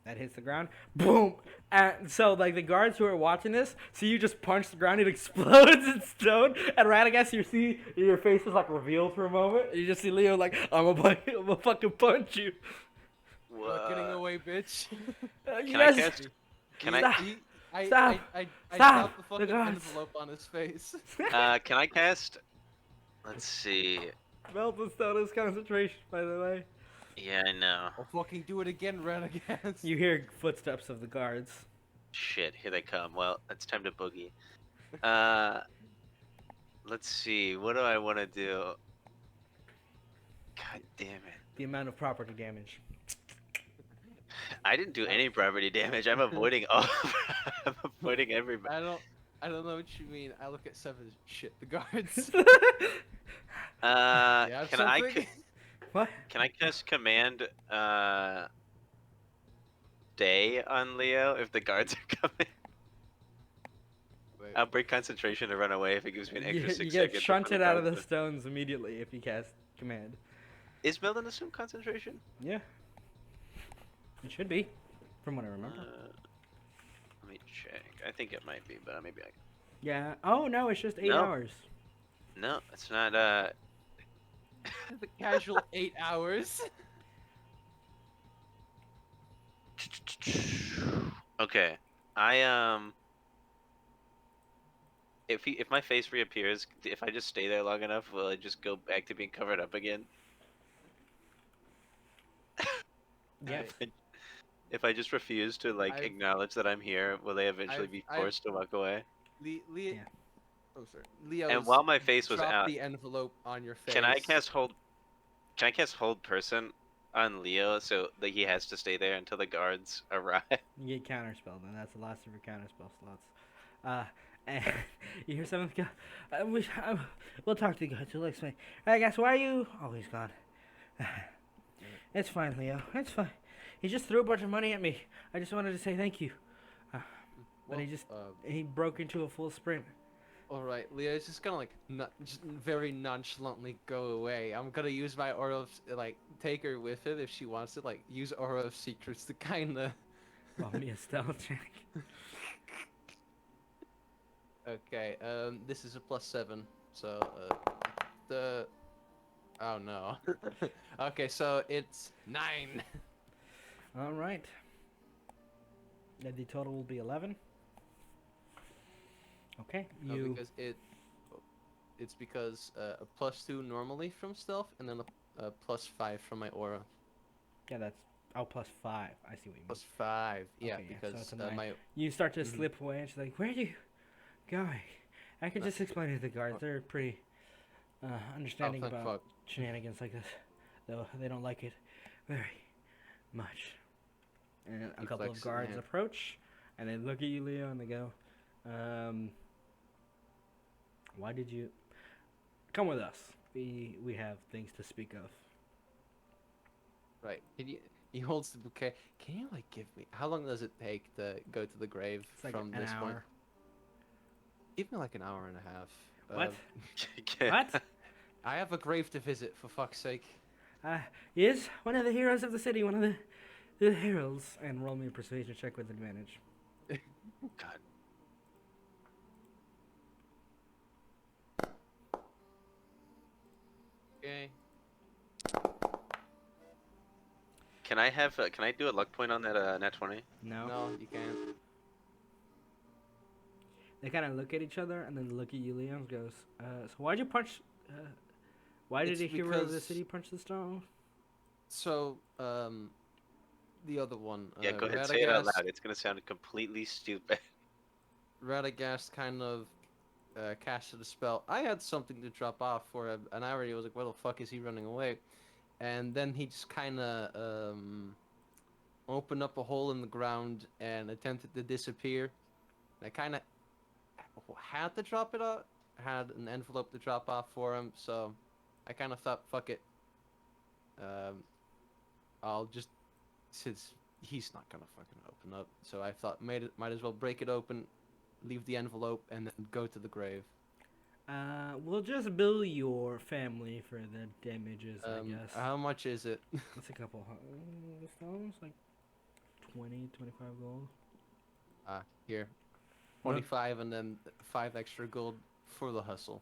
That hits the ground. Boom. And so, like, the guards who are watching this, see you just punch the ground, it explodes in stone. And Radagast, you see your face is, like, revealed for a moment. And you just see Leo, like, I'm gonna fucking punch you. Not getting What? away, bitch. You Can I guys- cast? Can Stop. I Stop. I Stop. dropped the The fucking gods. envelope on his face. Can I cast? Let's see. Melt the stone is concentration, by the way. Yeah, I know. I'll fucking do it again, Radagast. You hear footsteps of the guards. Shit, here they come. Well, it's time to boogie. Let's see. What do I want to do? God damn it! The amount of property damage. I didn't do any property damage. I'm avoiding all. I'm avoiding everybody. I don't know what you mean. I look at 7. Shit, the guards. You have Can I? something? What? Can I cast command? Day on Leo if the guards are coming. Wait, I'll break concentration to run away if it gives me an extra 6 You seconds. get before shunted out of the guards- stones immediately if you cast command. Is Melon assume concentration? Yeah. It should be, from what I remember. Let me check. I think it might be, but maybe I. Yeah. Oh no, it's just 8 No. hours. No, it's not. the casual 8 hours. Okay. If my face reappears, if I just stay there long enough, will I just go back to being covered up again? Yeah. If I just refuse to I've- acknowledge that I'm here, will they eventually be I've- forced to walk away? Leo. Yeah. Oh, sorry. Leo. And while my face was drop out, the envelope on your face. can I cast hold? Can I cast hold person on Leo so that he has to stay there until the guards arrive? You get counterspell, then that's the last of your counterspell slots. And you hear someone go, we'll talk to the guards. We'll explain. I guess, why are you? Oh, he's gone. It's fine, Leo. It's fine. He just threw a bunch of money at me. I just wanted to say thank you. But he broke into a full sprint. All right, Leo's just gonna just very nonchalantly go away. I'm gonna use my aura of take her with it if she wants to use aura of secrets to kind of. Roll me a stealth check. Okay, this is a +7, so oh no. Okay, so it's 9. All right. Then the total will be 11. Okay, No, you. because it's because a +2 normally from stealth, and then a +5 from my aura. Yeah, that's. Oh, +5. I see what you mean. +5, yeah, Okay, yeah, so because it's a 9. my You start to Mhm. slip away, and she's like, "Where are you going?" I can No. just explain it to the guards. They're pretty understanding thank about fuck. shenanigans like this, though they don't like it very much. And a Keep couple of flexing, guards man. approach, and they look at you, Leo, and they go, "Why did you come with us? We have things to speak of." Right. He holds the bouquet. Can you give me? How long does it take to go to the grave It's like from an this point? hour. Give me an hour and a half. What? Okay. What? I have a grave to visit, for fuck's sake. Yes, one of the heroes of the city, one of the heralds. And roll me a persuasion check with advantage. God. Okay. Can I have? Can I do a luck point on that nat 20? No. No, you can't. They kind of look at each other and then look at you, Leo, and goes, so why'd you punch, why did It's a hero of the because- city punch the stone? So, the other one. Yeah, go ahead. Say it out Radagast- loud. It's gonna sound completely stupid. Radagast kind of casted a spell. I had something to drop off for an hour. He was like, "Where the fuck is he running away?" And then he just kind of opened up a hole in the ground and attempted to disappear. I kind of had to drop it off. I had an envelope to drop off for him, so I kind of thought, fuck it. I'll just, since he's not gonna fucking open up, so I thought might as well break it open, leave the envelope, and then go to the grave. We'll just bill your family for the damages, I guess. How much is it? It's a couple stones, like 20, 25 gold. Here, 25, and then 5 extra gold for the hustle.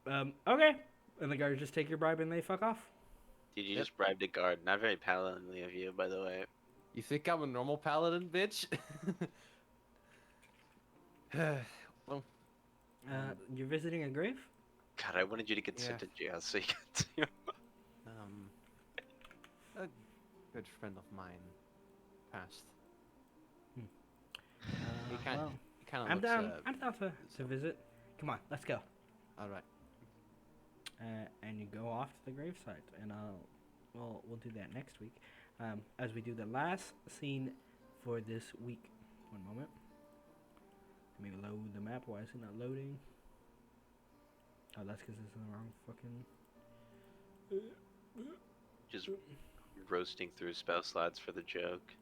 Okay. And the guards just take your bribe and they fuck off? Dude, you Yep. just bribed a guard. Not very paladinly of you, by the way. You think I'm a normal paladin, bitch? Well, You're visiting a grave? God, I wanted you to get sent to jail so you could. a good friend of mine passed. He kind well, of I'm looks. down. I'm down to visit. Come on, let's go. All right. And you go off to the gravesite, and we'll do that next week, as we do the last scene for this week. One moment. Let me load the map. Why is it not loading? Oh, that's because it's in the wrong fucking. Just roasting through spell slots for the joke.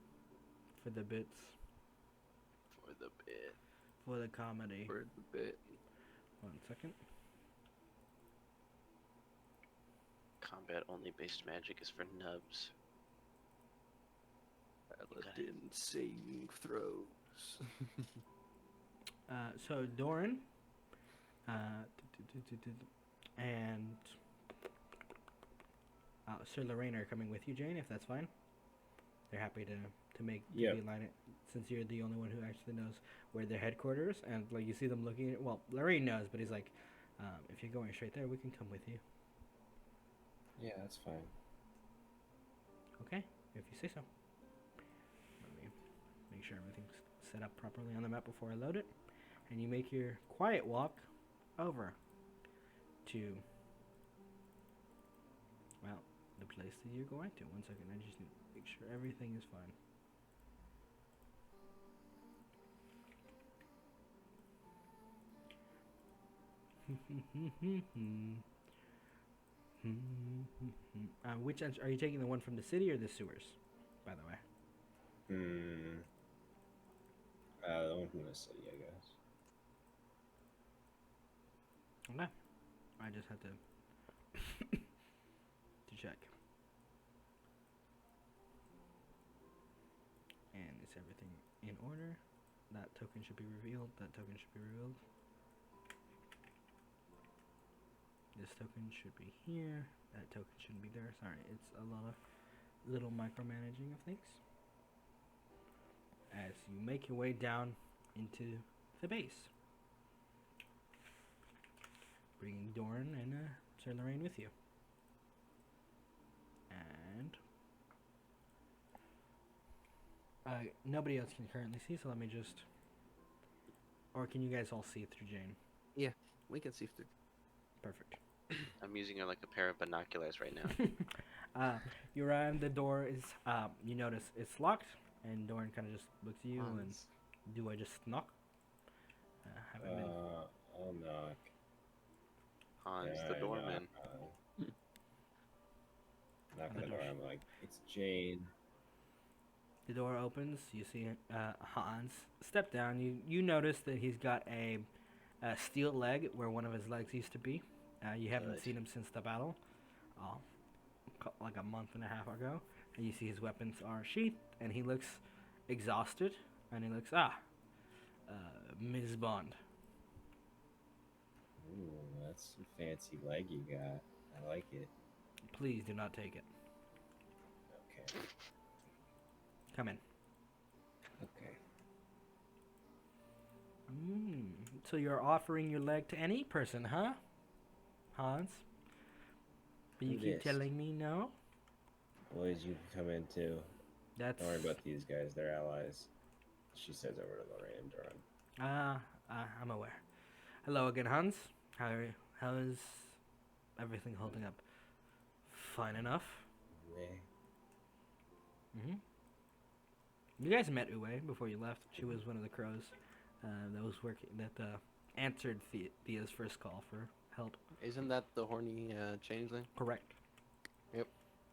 For the bits. For the bit. For the comedy. For the bit. 1 second. Combat only based magic is for nubs. Paladin saving throws. So Doran, and Sir Lorraine are coming with you, Jane, if that's fine. They're happy to make Yep. the line it, since you're the only one who actually knows where their headquarters, and like you see them looking at. Well, Lorraine knows, but he's like, if you're going straight there, we can come with you. Yeah, that's fine. Okay, if you say so. Let me make sure everything's set up properly on the map before I load it. And you make your quiet walk over to, well, the place that you're going to. 1 second, I just need to make sure everything is fine. Which are you taking, the one from the city or the sewers, by the way? The one from the city, I guess. Okay. I just had to check. And is everything in order? That token should be revealed. That token should be revealed. This token should be here. That token shouldn't be there. Sorry, it's a lot of little micromanaging of things. As you make your way down into the base. Bringing Doran and Sir Lorraine with you. And nobody else can currently see, so let me just... Or can you guys all see through Jane? We can see through. Perfect. I'm using her like a pair of binoculars right now. You arrive, the door is, you notice it's locked, and Doran kind of just looks at you and, Hans. do I just knock? Haven't been. I'll knock. Hans, Yeah, the I doorman. Knock On on the the door. door. I'm like, it's Jane. The door opens. You see Hans step down. You notice that he's got a steel leg where one of his legs used to be. You haven't Good. seen him since the battle, like a month and a half ago. And you see his weapons are sheathed, and he looks exhausted. And he looks, Ms. Bond. Ooh, that's some fancy leg you got. I like it. Please do not take it. Okay. Come in. Okay. So you're offering your leg to any person, huh? Hans? But you keep Yes. telling me no? Boys, you can come in too. That's... Don't worry about these guys. They're allies. She says over to Lorraine and Duran. I'm aware. Hello again, Hans. How is everything holding up? Fine enough. Meh. You guys met Uwe before you left. She was one of the crows that was working answered Thea's first call for help. Isn't that the horny changeling? Correct. Yep.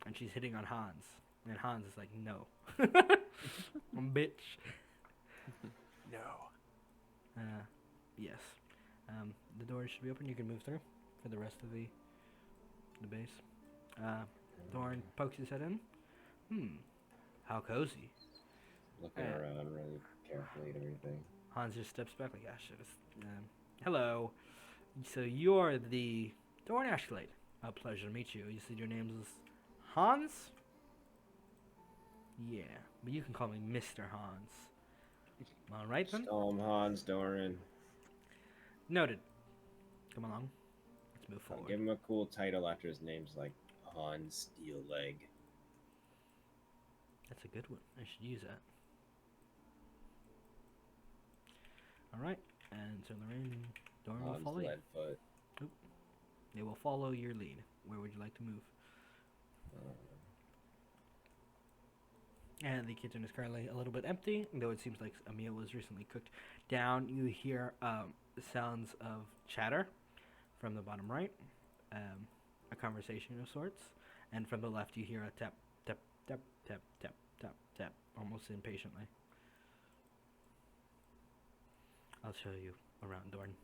And she's hitting on Hans, and Hans is like, no, bitch. No. Yes. The doors should be open. You can move through for the rest of the base. Thorn pokes his head in. How cozy. Looking around really carefully at everything. Hans just steps back like, ah, shit. Hello. So you're the Thorn Ashglade. A pleasure to meet you. You said your name is Hans? Yeah, but you can call me Mr. Hans. All right then. Just call him Hans Doran. Noted. Come along. Let's move I'll forward. give him a cool title after his name's like Hans Steelleg. That's a good one. I should use that. All right, and so Lorraine and Doran will Hans follow you. Leadfoot. They will follow your lead. Where would you like to move? And the kitchen is currently a little bit empty, though it seems like a meal was recently cooked. Down, you hear sounds of chatter from the bottom right, a conversation of sorts, and from the left you hear a tap, tap, tap, tap, tap, tap, tap, almost impatiently. I'll show you around, Dorn.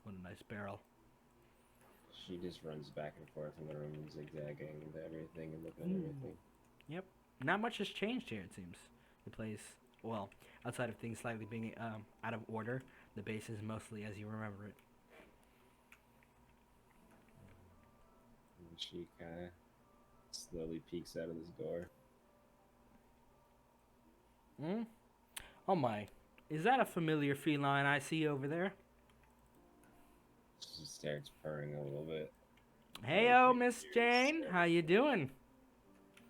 What a nice barrel. She just runs back and forth in the room, zigzagging into everything and looking at everything. Yep. Not much has changed here, it seems. The place, well, outside of things slightly being out of order, the base is mostly as you remember it. And she kind of slowly peeks out of this door. Oh my. Is that a familiar feline I see over there? She starts purring a little bit. Heyo, Miss Jane. How you doing?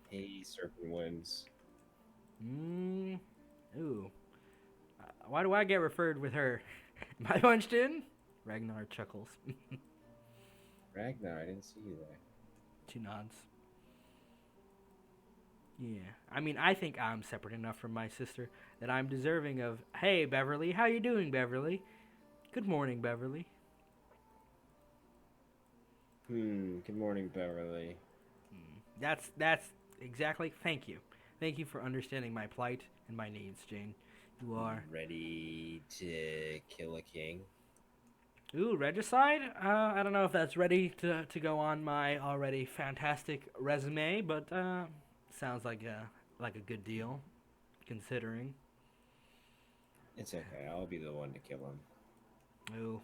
Hey, Serpent Winds. Ooh. Why do I get referred with her? Am I punched in? Ragnar chuckles. Ragnar, I didn't see you there. She nods. Yeah. I mean, I think I'm separate enough from my sister that I'm deserving of, hey, Beverly, how you doing, Beverly? Good morning, Beverly. Good morning, Beverly. That's exactly, thank you. Thank you for understanding my plight and my needs, Jane. You are... Ready to kill a king? Ooh, regicide? I don't know if that's ready to go on my already fantastic resume, but sounds like a good deal, considering. It's okay, I'll be the one to kill him. Ooh.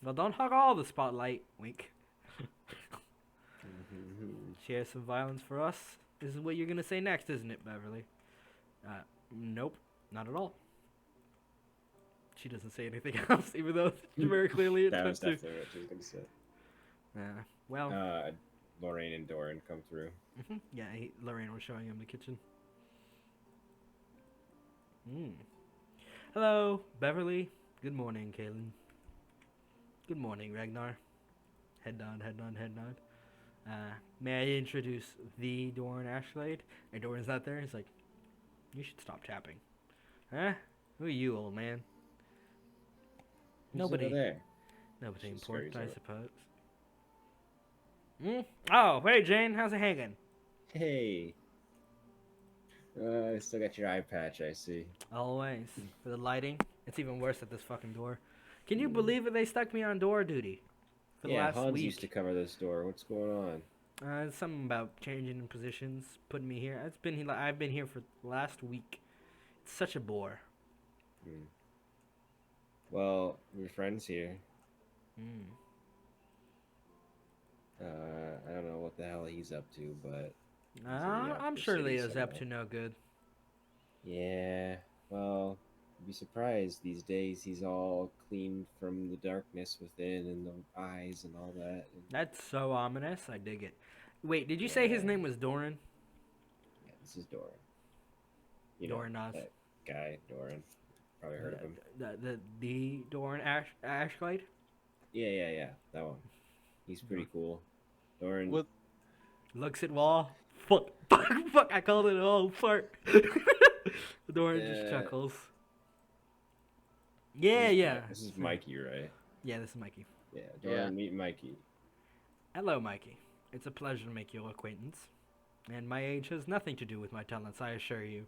Well, don't hog all the spotlight, wink. Share some violence for us? This is what you're gonna say next, isn't it, Beverly? Nope, not at all. She doesn't say anything else, even though she very clearly That was attempts to. definitely what she was going to say. Well, Lorraine and Doran come through. yeah, Lorraine was showing him the kitchen. Hello, Beverly. Good morning, Kaylin. Good morning, Ragnar. Head nod, head nod, head nod. May I introduce the Doran Ashglade? And Doran's not there. He's like, you should stop tapping. Huh? Who are you, old man? Who's Nobody. over there? Nobody She important, scurries I over. suppose. Oh, hey, Jane. How's it hanging? Hey. I still got your eye patch, I see. Always. For the lighting. It's even worse at this fucking door. Can you believe it? They stuck me on door duty for the last Hans week. used to cover this door. What's going on? It's something about changing in positions, putting me here. I've been here for the last week. It's such a bore. Well, we're friends here. I don't know what the hell he's up to, but... I'm sure Leo's up to no good. Yeah, well, you'd be surprised these days he's all clean from the darkness within and the eyes and all that. That's so ominous. I dig it. Wait, did you say his name was Doran? Yeah, this is Doran. You Doran know, Oz. that guy, Doran. Probably heard of him. The Doran Ashglade? Yeah, that one. He's pretty cool. Doran... What? Looks at wall. fuck, I called it a whole fart. Doran just Yeah. chuckles. Yeah, This is yeah. This is So- Mikey, right? Yeah, this is Mikey. Yeah. Yeah. Doran, meet Mikey. Hello, Mikey. It's a pleasure to make your acquaintance. And my age has nothing to do with my talents, I assure you.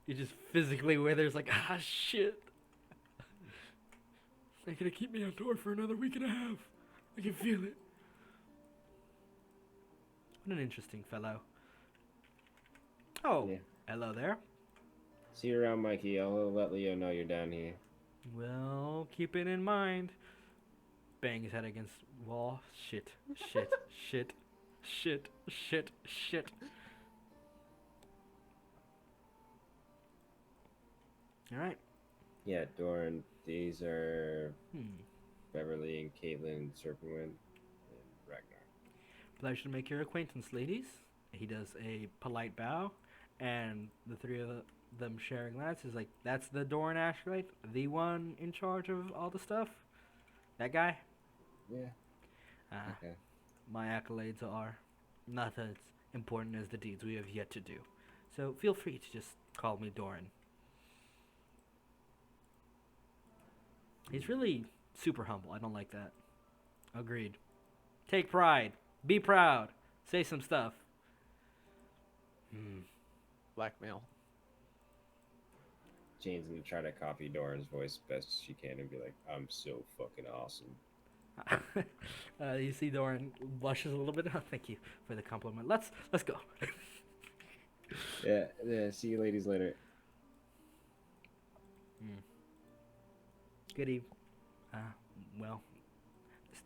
You just physically withers like, ah, shit. They're gonna keep me outdoor for another week and a half. I can feel it. What an interesting fellow. Oh, Yeah. hello there. See you around, Mikey. I'll let Leo know you're down here. Well, keep it in mind. Bang his head against wall. Shit, shit, shit, shit, shit, shit. Alright. Yeah, Doran. These are Hmm. Beverly and Caitlin, Serpentwind, and Ragnar. Pleasure to make your acquaintance, ladies. He does a polite bow, and the three of them sharing glances is like, that's the Doran Ashlight, the one in charge of all the stuff? That guy? Yeah. Okay. My accolades are not as important as the deeds we have yet to do. So feel free to just call me Doran. He's really super humble. I don't like that. Agreed. Take pride. Be proud. Say some stuff. Blackmail. Jane's gonna try to copy Doran's voice best she can and be like, "I'm so fucking awesome." You see Doran blushes a little bit. Oh, thank you for the compliment. Let's go. Yeah. Yeah. See you, ladies, later. Good eve. Well,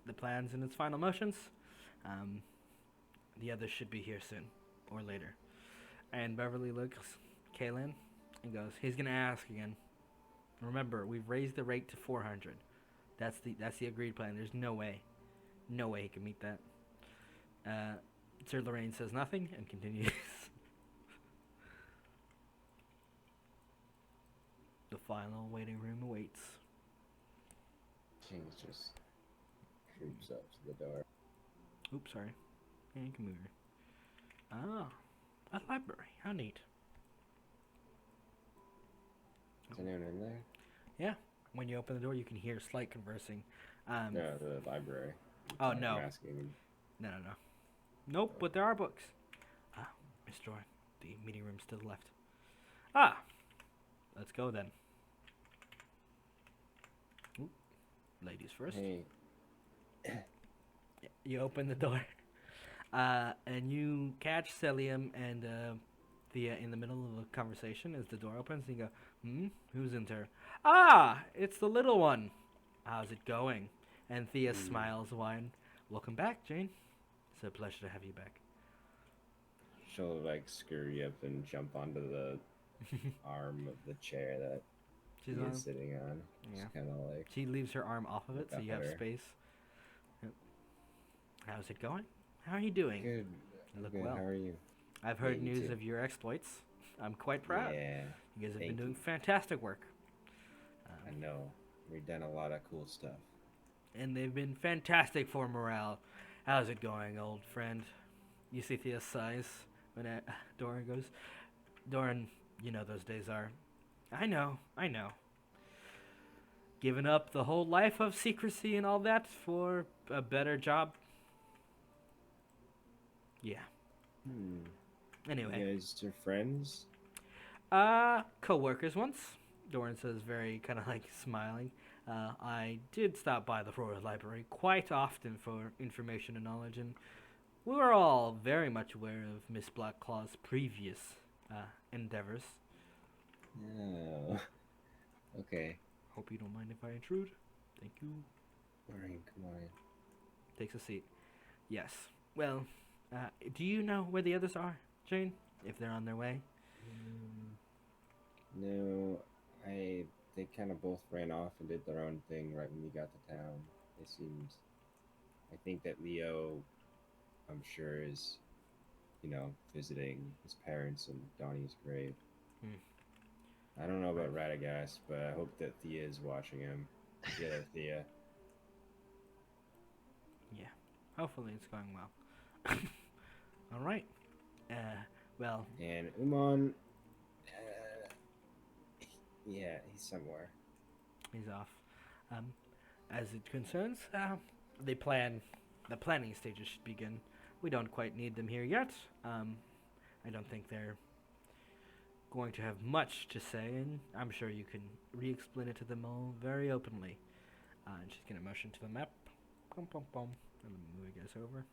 the plan's in its final motions. The others should be here soon, or later. And Beverly looks Kaylin and goes, he's gonna ask again. Remember, we've raised the rate to 400. That's the agreed plan. There's no way he can meet that. Sir Lorraine says nothing and continues. The final waiting room awaits. James just creeps up to the door. Oops, sorry. Yeah, you can move her. Ah, a library. How neat. Is anyone in there? Yeah. When you open the door, you can hear slight conversing. No, the library. Oh, I'm no. asking. No. Nope, but there are books. Ah, Miss Doran. The meeting room's to the left. Ah! Let's go then. Oop. Ladies first. Hey. You open the door. And you catch Celium and Thea in the middle of a conversation as the door opens. And you go, who's in there? Ah, it's the little one. How's it going? And Thea smiles wide. Welcome back, Jane. It's a pleasure to have you back. She'll like scurry up and jump onto the arm of the chair that She's he on. is sitting on. Yeah. Just kind of like. She leaves her arm off of it, so Look you up have at her. space. Yep. How's it going? How are you doing? Good. You look Good. well. How are you? I've heard Yeah, you news too. of your exploits. I'm quite proud. Yeah, You guys have thank been doing you. fantastic work. I know. We've done a lot of cool stuff. And they've been fantastic for morale. How's it going, old friend? You see Thea sighs when Doran goes, Doran, you know those days are. I know. Giving up the whole life of secrecy and all that for a better job. Yeah. Anyway. You guys are friends? Co-workers once. Doran says, very kind of like smiling. I did stop by the Royal Library quite often for information and knowledge, and we were all very much aware of Miss Blackclaw's previous endeavors. Oh. Okay. Hope you don't mind if I intrude. Thank you. Alright, come on. Takes a seat. Yes. Well, do you know where the others are, Jane? If they're on their way? No, they kind of both ran off and did their own thing right when we got to town. It seems. I think that Leo, I'm sure, is, visiting his parents in Donnie's grave. I don't know about Radagast, but I hope that Thea is watching him. The other Thea. Yeah. Hopefully it's going well. All right. Well, And Umon, uh, yeah, he's somewhere. he's off. Um, as it concerns, the planning stages should begin. We don't quite need them here yet. I don't think they're going to have much to say, and I'm sure you can re-explain it to them all very openly. And she's gonna motion to the map. Pum pum pum. And move you guys over.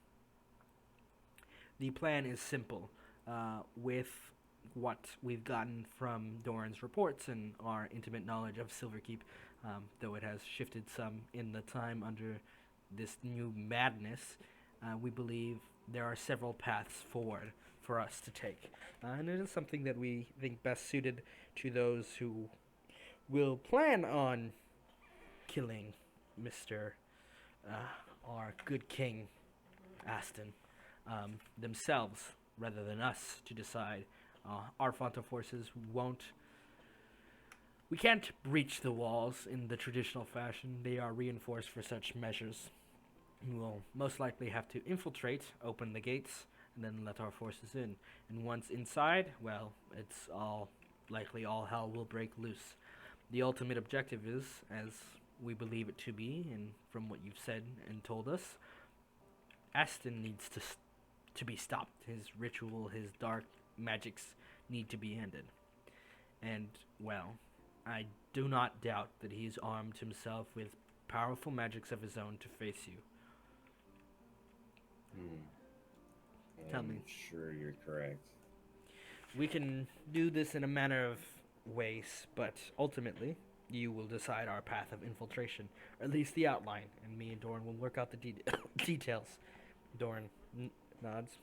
The plan is simple. With what we've gotten from Doran's reports and our intimate knowledge of Silverkeep, though it has shifted some in the time under this new madness, we believe there are several paths forward for us to take. And it is something that we think best suited to those who will plan on killing Mr. Our good king, Aston, themselves, rather than us to decide. Our Fanta forces won't. We can't breach the walls in the traditional fashion. They are reinforced for such measures. We will most likely have to infiltrate, open the gates, and then let our forces in. And once inside, well, it's all likely all hell will break loose. The ultimate objective is, as we believe it to be, and from what you've said and told us, Aston needs to be stopped. His ritual, his dark magics need to be ended. And, well, I do not doubt that he's armed himself with powerful magics of his own to face you. I'm Tell me. sure you're correct. We can do this in a manner of ways, but ultimately, you will decide our path of infiltration, or at least the outline, and me and Doran will work out the details. Doran nods.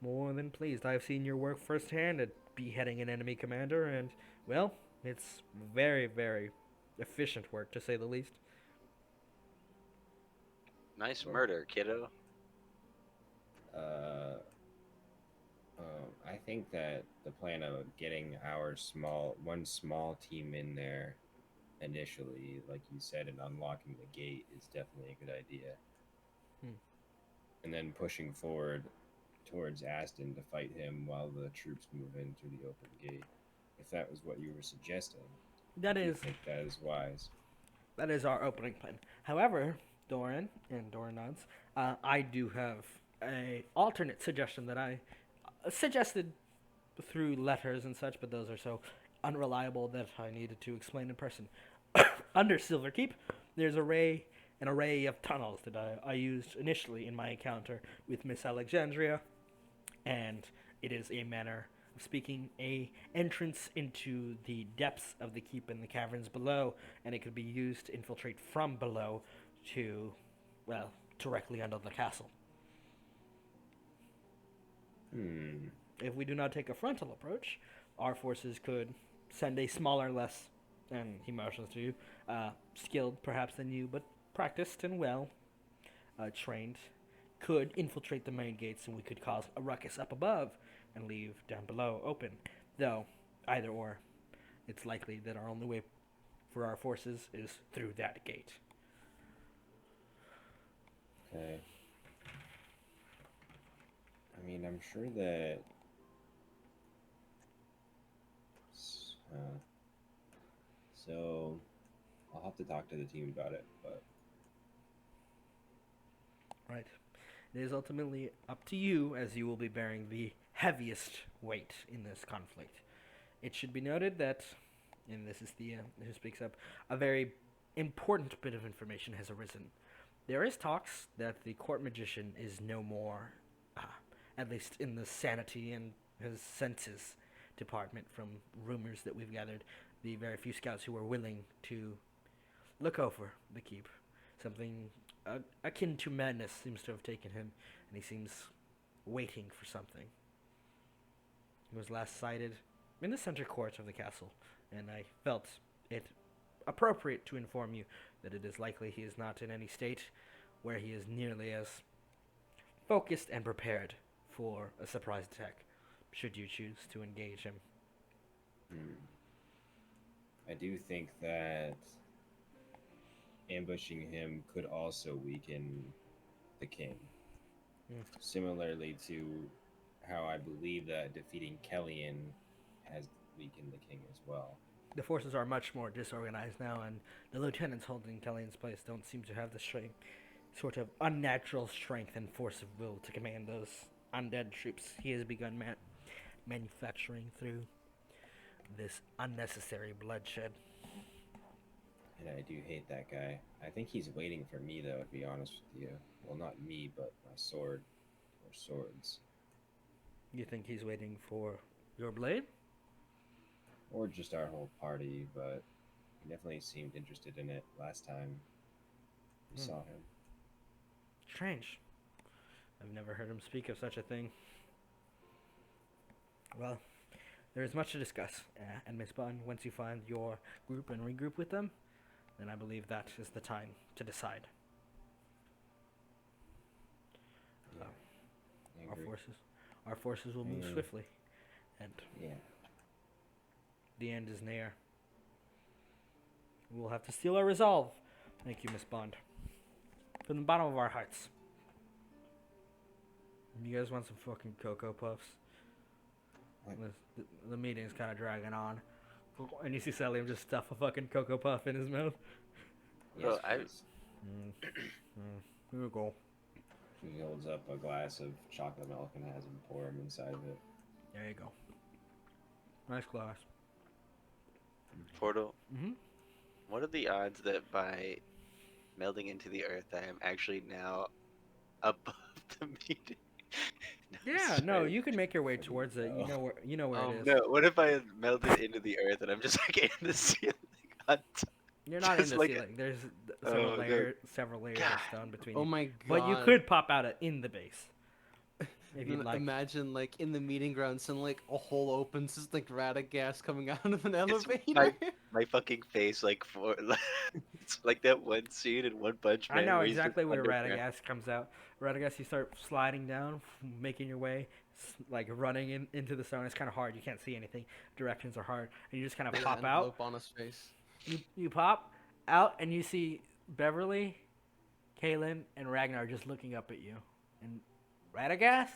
More than pleased. I've seen your work firsthand at beheading an enemy commander, and, well, it's very, very efficient work, to say the least. Nice murder, kiddo. I think that the plan of getting our one small team in there initially, like you said, and unlocking the gate is definitely a good idea. And then pushing forward towards Aston to fight him while the troops move in through the open gate. If that was what you were suggesting, That I is think that is wise. That is our opening plan. However, Doran, and Doran nods, I do have a alternate suggestion that I suggested through letters and such, but those are so unreliable that I needed to explain in person. Under Silverkeep, there's an array of tunnels that I used initially in my encounter with Miss Alexandria, and it is a manner of speaking, a entrance into the depths of the keep and the caverns below, and it could be used to infiltrate from below to, well, directly under the castle. If we do not take a frontal approach, our forces could send a smaller, less, and he motions to you, skilled perhaps than you, but practiced and well trained, could infiltrate the main gates, and we could cause a ruckus up above and leave down below open. Though, either or, it's likely that our only way for our forces is through that gate. Okay. I mean, I'm sure that. So, I'll have to talk to the team about it, but. Right. It is ultimately up to you, as you will be bearing the heaviest weight in this conflict. It should be noted that, and this is the who speaks up, a very important bit of information has arisen. There is talks that the court magician is no more, at least in the sanity and his senses department, from rumors that we've gathered. The very few scouts who were willing to look over the keep. Something akin to madness seems to have taken him, and he seems waiting for something. He was last sighted in the center court of the castle, and I felt it appropriate to inform you that it is likely he is not in any state where he is nearly as focused and prepared for a surprise attack, should you choose to engage him. I do think that ambushing him could also weaken the king. Similarly to how I believe that defeating Kellyan has weakened the king as well. The forces are much more disorganized now, and the lieutenants holding Kellyan's place don't seem to have the strength, sort of unnatural strength and force of will to command those undead troops he has begun manufacturing through this unnecessary bloodshed. And I do hate that guy. I think he's waiting for me, though, to be honest with you. Well, not me, but my sword. Or swords. You think he's waiting for your blade? Or just our whole party, but he definitely seemed interested in it last time we saw him. Strange. I've never heard him speak of such a thing. Well, there is much to discuss, and Miss Bun, once you find your group and regroup with them, then I believe that is the time to decide. Yeah. I agree. Our forces will move swiftly, and Yeah. the end is near. We will have to steel our resolve. Thank you, Miss Bond. From the bottom of our hearts. You guys want some fucking Cocoa Puffs? What? The meeting's kind of dragging on. And you see Sally just stuff a fucking Cocoa Puff in his mouth. Yes, I- please. Here we go. He holds up a glass of chocolate milk and has him pour him inside of it. There you go. Nice glass. Portal. Mm-hmm. What are the odds that by melding into the earth, I am actually now above the meeting? Yeah, no, sorry. you can make your way towards it. You know where it is. No, what if I had melded into the earth and I'm just like in the ceiling on top? You're not in Just the like ceiling. There's Oh, several layers of God. stone between Oh you. my god. But you could pop out in the base. If you'd like. Imagine like in the meeting grounds and like a hole opens, just like Radagast coming out of an elevator. My fucking face like it's like that one scene in One Punch Man. I know where he's just exactly where underground. Radagast comes out. Radagast, you start sliding down, making your way, like running into the stone. It's kind of hard. You can't see anything. Directions are hard. And you just kind of pop out. Envelope on his face. You pop out, and you see Beverly, Kaylin, and Ragnar just looking up at you. And Radagast?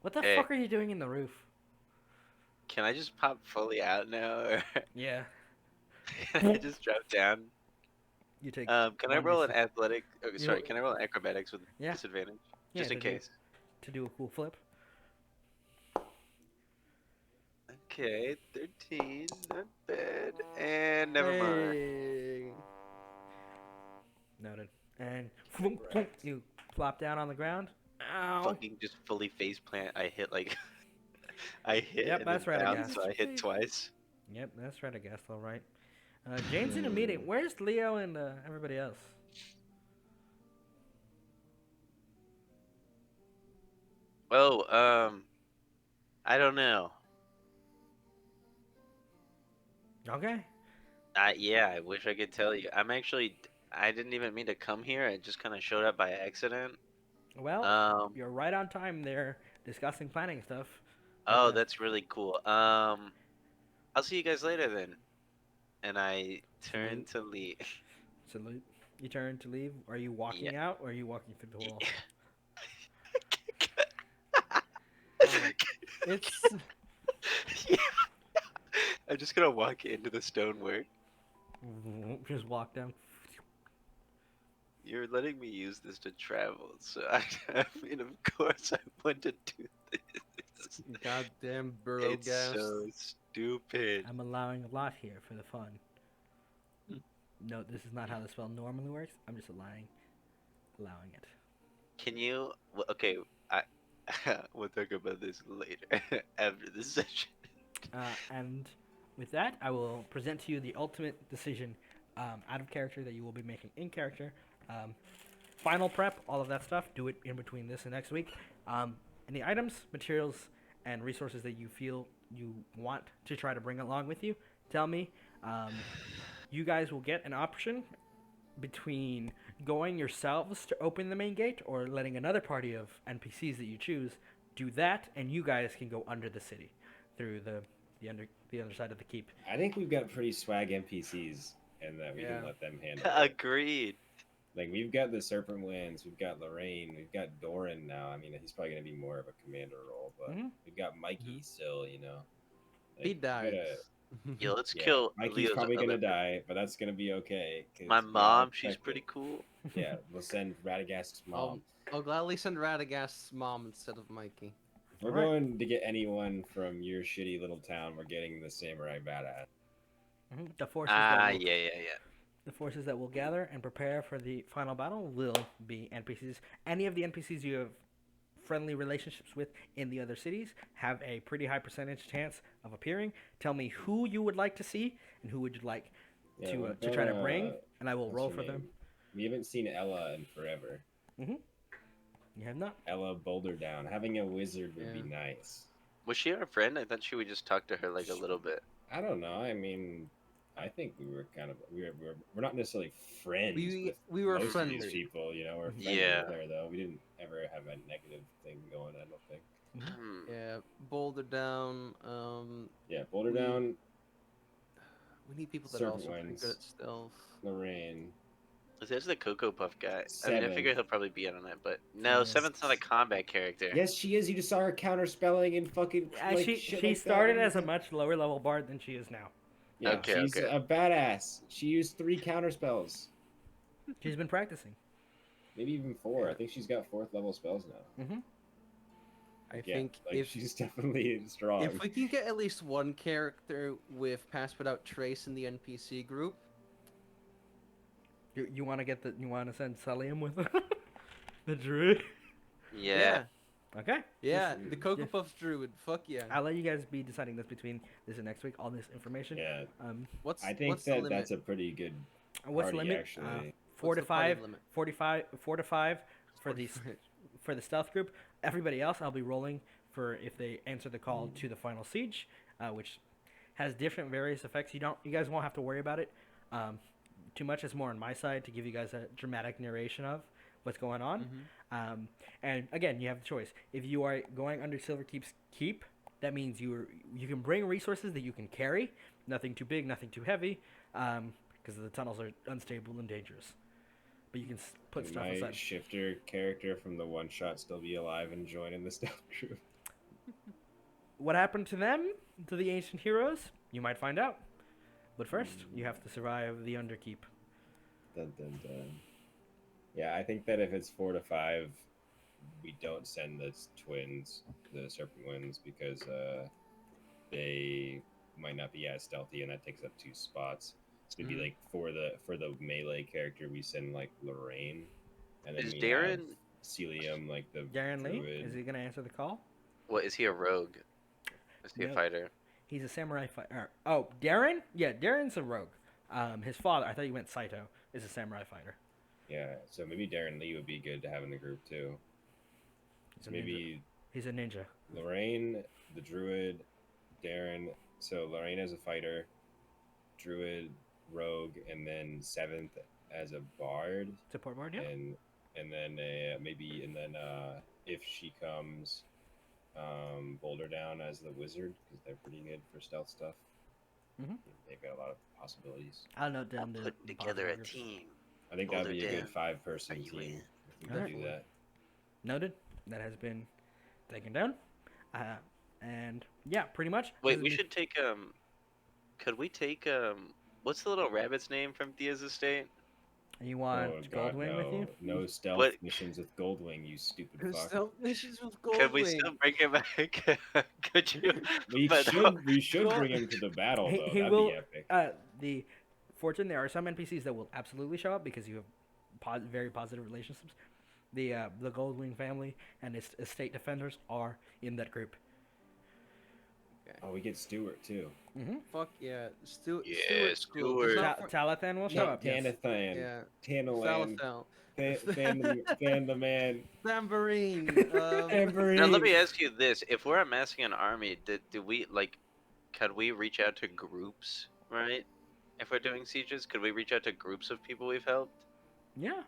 What the Hey. fuck are you doing in the roof? Can I just pop fully out now, or Yeah. can I just drop down? You take. Can I one roll an dis- athletic? Sorry, know- can I roll an acrobatics with Yeah. disadvantage? Yeah, Just in to do- case. to do a cool flip? Okay, 13, not bad. And never mind. Hey. Noted. And you flop down on the ground. Ow. Fucking just fully face plant. I hit like I hit Yep, and that's then right, I down, guess. so I hit twice. Yep, that's right, I guess. All right. Jane's in a meeting. Where's Leo and everybody else? Oh, I don't know. Okay. Yeah, I wish I could tell you. I didn't even mean to come here. I just kind of showed up by accident. Well, you're right on time there discussing planning stuff. Oh, Okay. that's really cool. I'll see you guys later then. And I turn to leave. Salute. You turn to leave. Are you walking out or are you walking through the wall? It's Yeah. I'm just gonna walk into the stonework. Just walk down. You're letting me use this to travel, so I mean, of course I want to do this. goddamn It's Burrowgast. so stupid. I'm allowing a lot here for the fun. No, this is not how the spell normally works. I'm just allowing it. Can you? Okay, we'll talk about this later after this session. And with that, I will present to you the ultimate decision out of character that you will be making in character. Final prep, all of that stuff. Do it in between this and next week. Any items, materials, and resources that you feel you want to try to bring along with you, tell me. You guys will get an option between going yourselves to open the main gate or letting another party of NPCs that you choose do that, and you guys can go under the city through the underside of the keep. I think we've got pretty swag NPCs, and that we Yeah. can let them handle it. Agreed. Like we've got the Serpent Winds, we've got Lorraine, we've got Doran now. I mean, he's probably gonna be more of a commander role, but Mhm. we've got Mikey still. You know, He we dies. gotta- Yeah, let's yeah, kill Mikey's Leo's probably other. gonna die, but that's gonna be okay. 'Cause My we all mom, she's expect pretty it. cool. Yeah, we'll send Radagast's mom. I'll gladly send Radagast's mom instead of Mikey. If we're Alright. going to get anyone from your shitty little town, we're getting the samurai badass. The forces Ah, that will, yeah, yeah, yeah. the forces that will gather and prepare for the final battle will be NPCs. Any of the NPCs you have friendly relationships with in the other cities have a pretty high percentage chance of appearing. Tell me who you would like to see and who would you like Yeah, to what try to about, bring, and I will what's roll her for name? them. We haven't seen Ella in forever. You have not. Ella Boulder Down. Having a wizard would be Yeah. nice. Was she our friend? I thought she would just talk to her like a little bit. I don't know. I mean, I think we were kind of we're not necessarily friends. We with were most of friendly. these people. You know, we're friendly Yeah. with her though. We didn't ever have a negative thing going. I don't think. Hmm. Yeah, Boulder Down. Yeah, Boulder We- Down, We need people that Serpent are also pretty Winds. good at stealth. Lorraine. There's the Cocoa Puff guy. I mean, I Seventh. figure he'll probably be in on it, but no, Yeah. Seventh's not a combat character. Yes, she is. You just saw her counter spelling and fucking. Like, she shit she like that. started as a much lower level bard than she is now. Yeah, Okay, she's okay. a badass. She used 3 counter spells, She's been practicing. maybe even 4. I think she's got 4th level spells now. I Yeah, think like, if she's definitely strong. if we can get at least one character with Pass Without Trace in the NPC group, You want to send Sullium with the druid? Yeah. Okay. yeah, Listen, the Cocoa yeah. Puffs Druid, fuck yeah. I'll let you guys be deciding this between this and next week. All this information. Yeah, What's I think what's the that limit? that's a pretty good What's the party, limit? actually. 4 What's to the party 5. limit? 4 to 5 for the for the stealth group. Everybody else, I'll be rolling for if they answer the call to the final siege, which has different various effects. You guys won't have to worry about it too much. It's more on my side to give you guys a dramatic narration of what's going on. And again, you have the choice. If you are going under Silverkeep's keep, that means you can bring resources that you can carry. Nothing too big, nothing too heavy, because the tunnels are unstable and dangerous. But you can put Can stuff my aside. shifter character from the one shot still be alive and join in the stealth group? What happened to them, to the ancient heroes? You might find out. But first, you have to survive the Underkeep. Dun, dun, dun. Yeah, I think that if it's 4 to 5, we don't send the twins, the Serpent Winds, because they might not be as stealthy, and that takes up 2 spots. So it'd be like for the melee character, we send like Lorraine, and then Is we Darren- have Celium, like the Darren Lee, druid. is he going to answer the call? What, is he a rogue? Is he No. a fighter? He's a samurai fighter. Oh, Darren? Yeah, Darren's a rogue. His father, I thought you meant Saito, is a samurai fighter. Yeah, so maybe Darren Lee would be good to have in the group too. He's So a maybe He's a ninja. Lorraine, the druid, Darren. So Lorraine as a fighter, druid, rogue, and then 7th as a bard, Support bard, yeah. and then if she comes, Boulder Down as the wizard, because they're pretty good for stealth stuff. Mhm. They've got a lot of possibilities. I'll note I'm down the putting together a bard. team. I think that'd Boulder be a good Down. 5-person Are you team. in? If we could Alright. do that. Noted. That has been taken down. And yeah, pretty much. Wait, this we has should take could we take what's the little rabbit's name from Thea's estate? been- You want Oh, God, Goldwing no. with you? No stealth What? missions with Goldwing, you stupid fuck. Stealth missions with Could we Goldwing. still bring him back? Could you? We But- should bring him to the battle though. He That'd will. be epic. The Fortune, there are some NPCs that will absolutely show up because you have very positive relationships. The Goldwing family and its estate defenders are in that group. Oh, we get Stewart too. Fuck yeah, Yeah, Stewart's cool. It's Stewart. not for- Talathan will show up. Yes. Tanathan, Yeah, Tanalan, Salathel. Fan the man, Tambourine. Tambourine. Now let me ask you this: if we're amassing an army, do we could we reach out to groups, right? If we're doing sieges, could we reach out to groups of people we've helped? Yeah.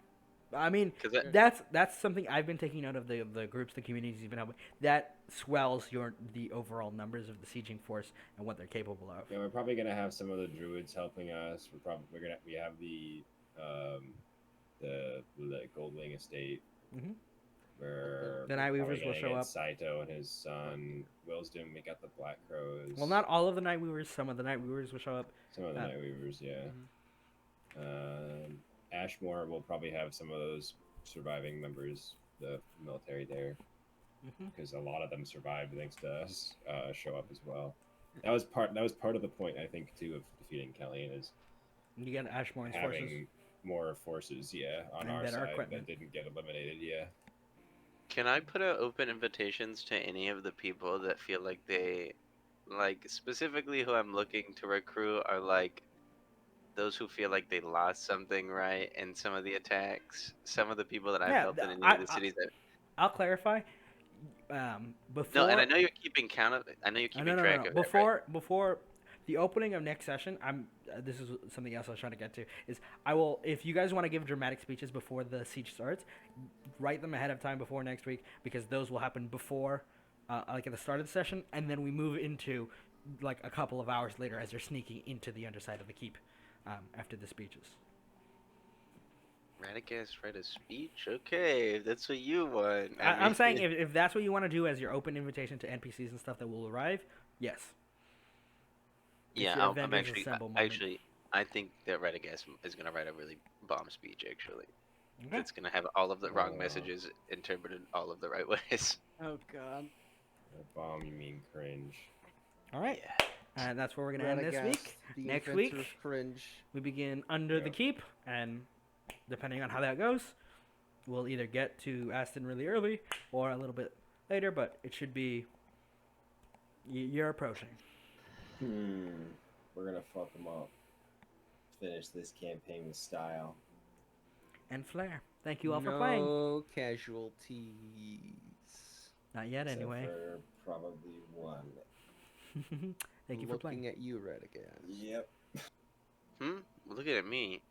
I mean, 'Cause that- that's something I've been taking note of the groups, the communities you've been helping. That swells the overall numbers of the sieging force and what they're capable of. Yeah, we're probably gonna have some of the druids helping us. We have the Goldwing Estate, Mm-hmm. where The we're Night probably Weavers will gonna show get up. Saito and his son. Will's doing. We got the Black Crows. Well, not all of the Night Weavers. Some of the Night Weavers will show up. Some of the uh, Night Weavers, yeah. Mhm. Ashmore will probably have some of those surviving members, the military there, Mhm. because a lot of them survived thanks to us. Show up as well. That was part of the point, I think, too, of defeating Kellyan is You get Ashmore's having forces. more forces, yeah, on And our better side equipment. that didn't get eliminated, yeah. Can I put out open invitations to any of the people that feel like they, like specifically who I'm looking to recruit are like those who feel like they lost something right in some of the attacks. Some of the people that I've Yeah, helped in any of the cities that I'll clarify. no, and I Before know you're keeping count of. I know you're keeping track no. of that, right? Before the opening of next session, this is something else I was trying to get to. Is I will, if you guys want to give dramatic speeches before the siege starts, write them ahead of time before next week, because those will happen before, like at the start of the session, and then we move into like a couple of hours later as they're sneaking into the underside of the keep, after the speeches. Radagast write a speech? Okay, if that's what you want. I'm saying if that's what you want to do as your open invitation to NPCs and stuff that will arrive, yes. It's yeah, your I'm Avengers actually, Assemble moment. I think that Radagast is gonna write a really bomb speech. Actually, Okay. it's gonna have all of the wrong Oh. messages interpreted all of the right ways. Oh god. Bomb, you mean cringe. All right. Yeah. And that's where we're gonna end this Radagast, week. the Next inventor week of cringe. we begin under the Yep. keep, and depending on how that goes, we'll either get to Aston really early or a little bit later. But it should be. You're approaching. We're gonna fuck them up. Finish this campaign with style. And Flair. Thank you all for playing. No casualties. Not yet, Except anyway. for probably one. Thank you for playing. Looking at you, Radagast. Yep. Looking at me.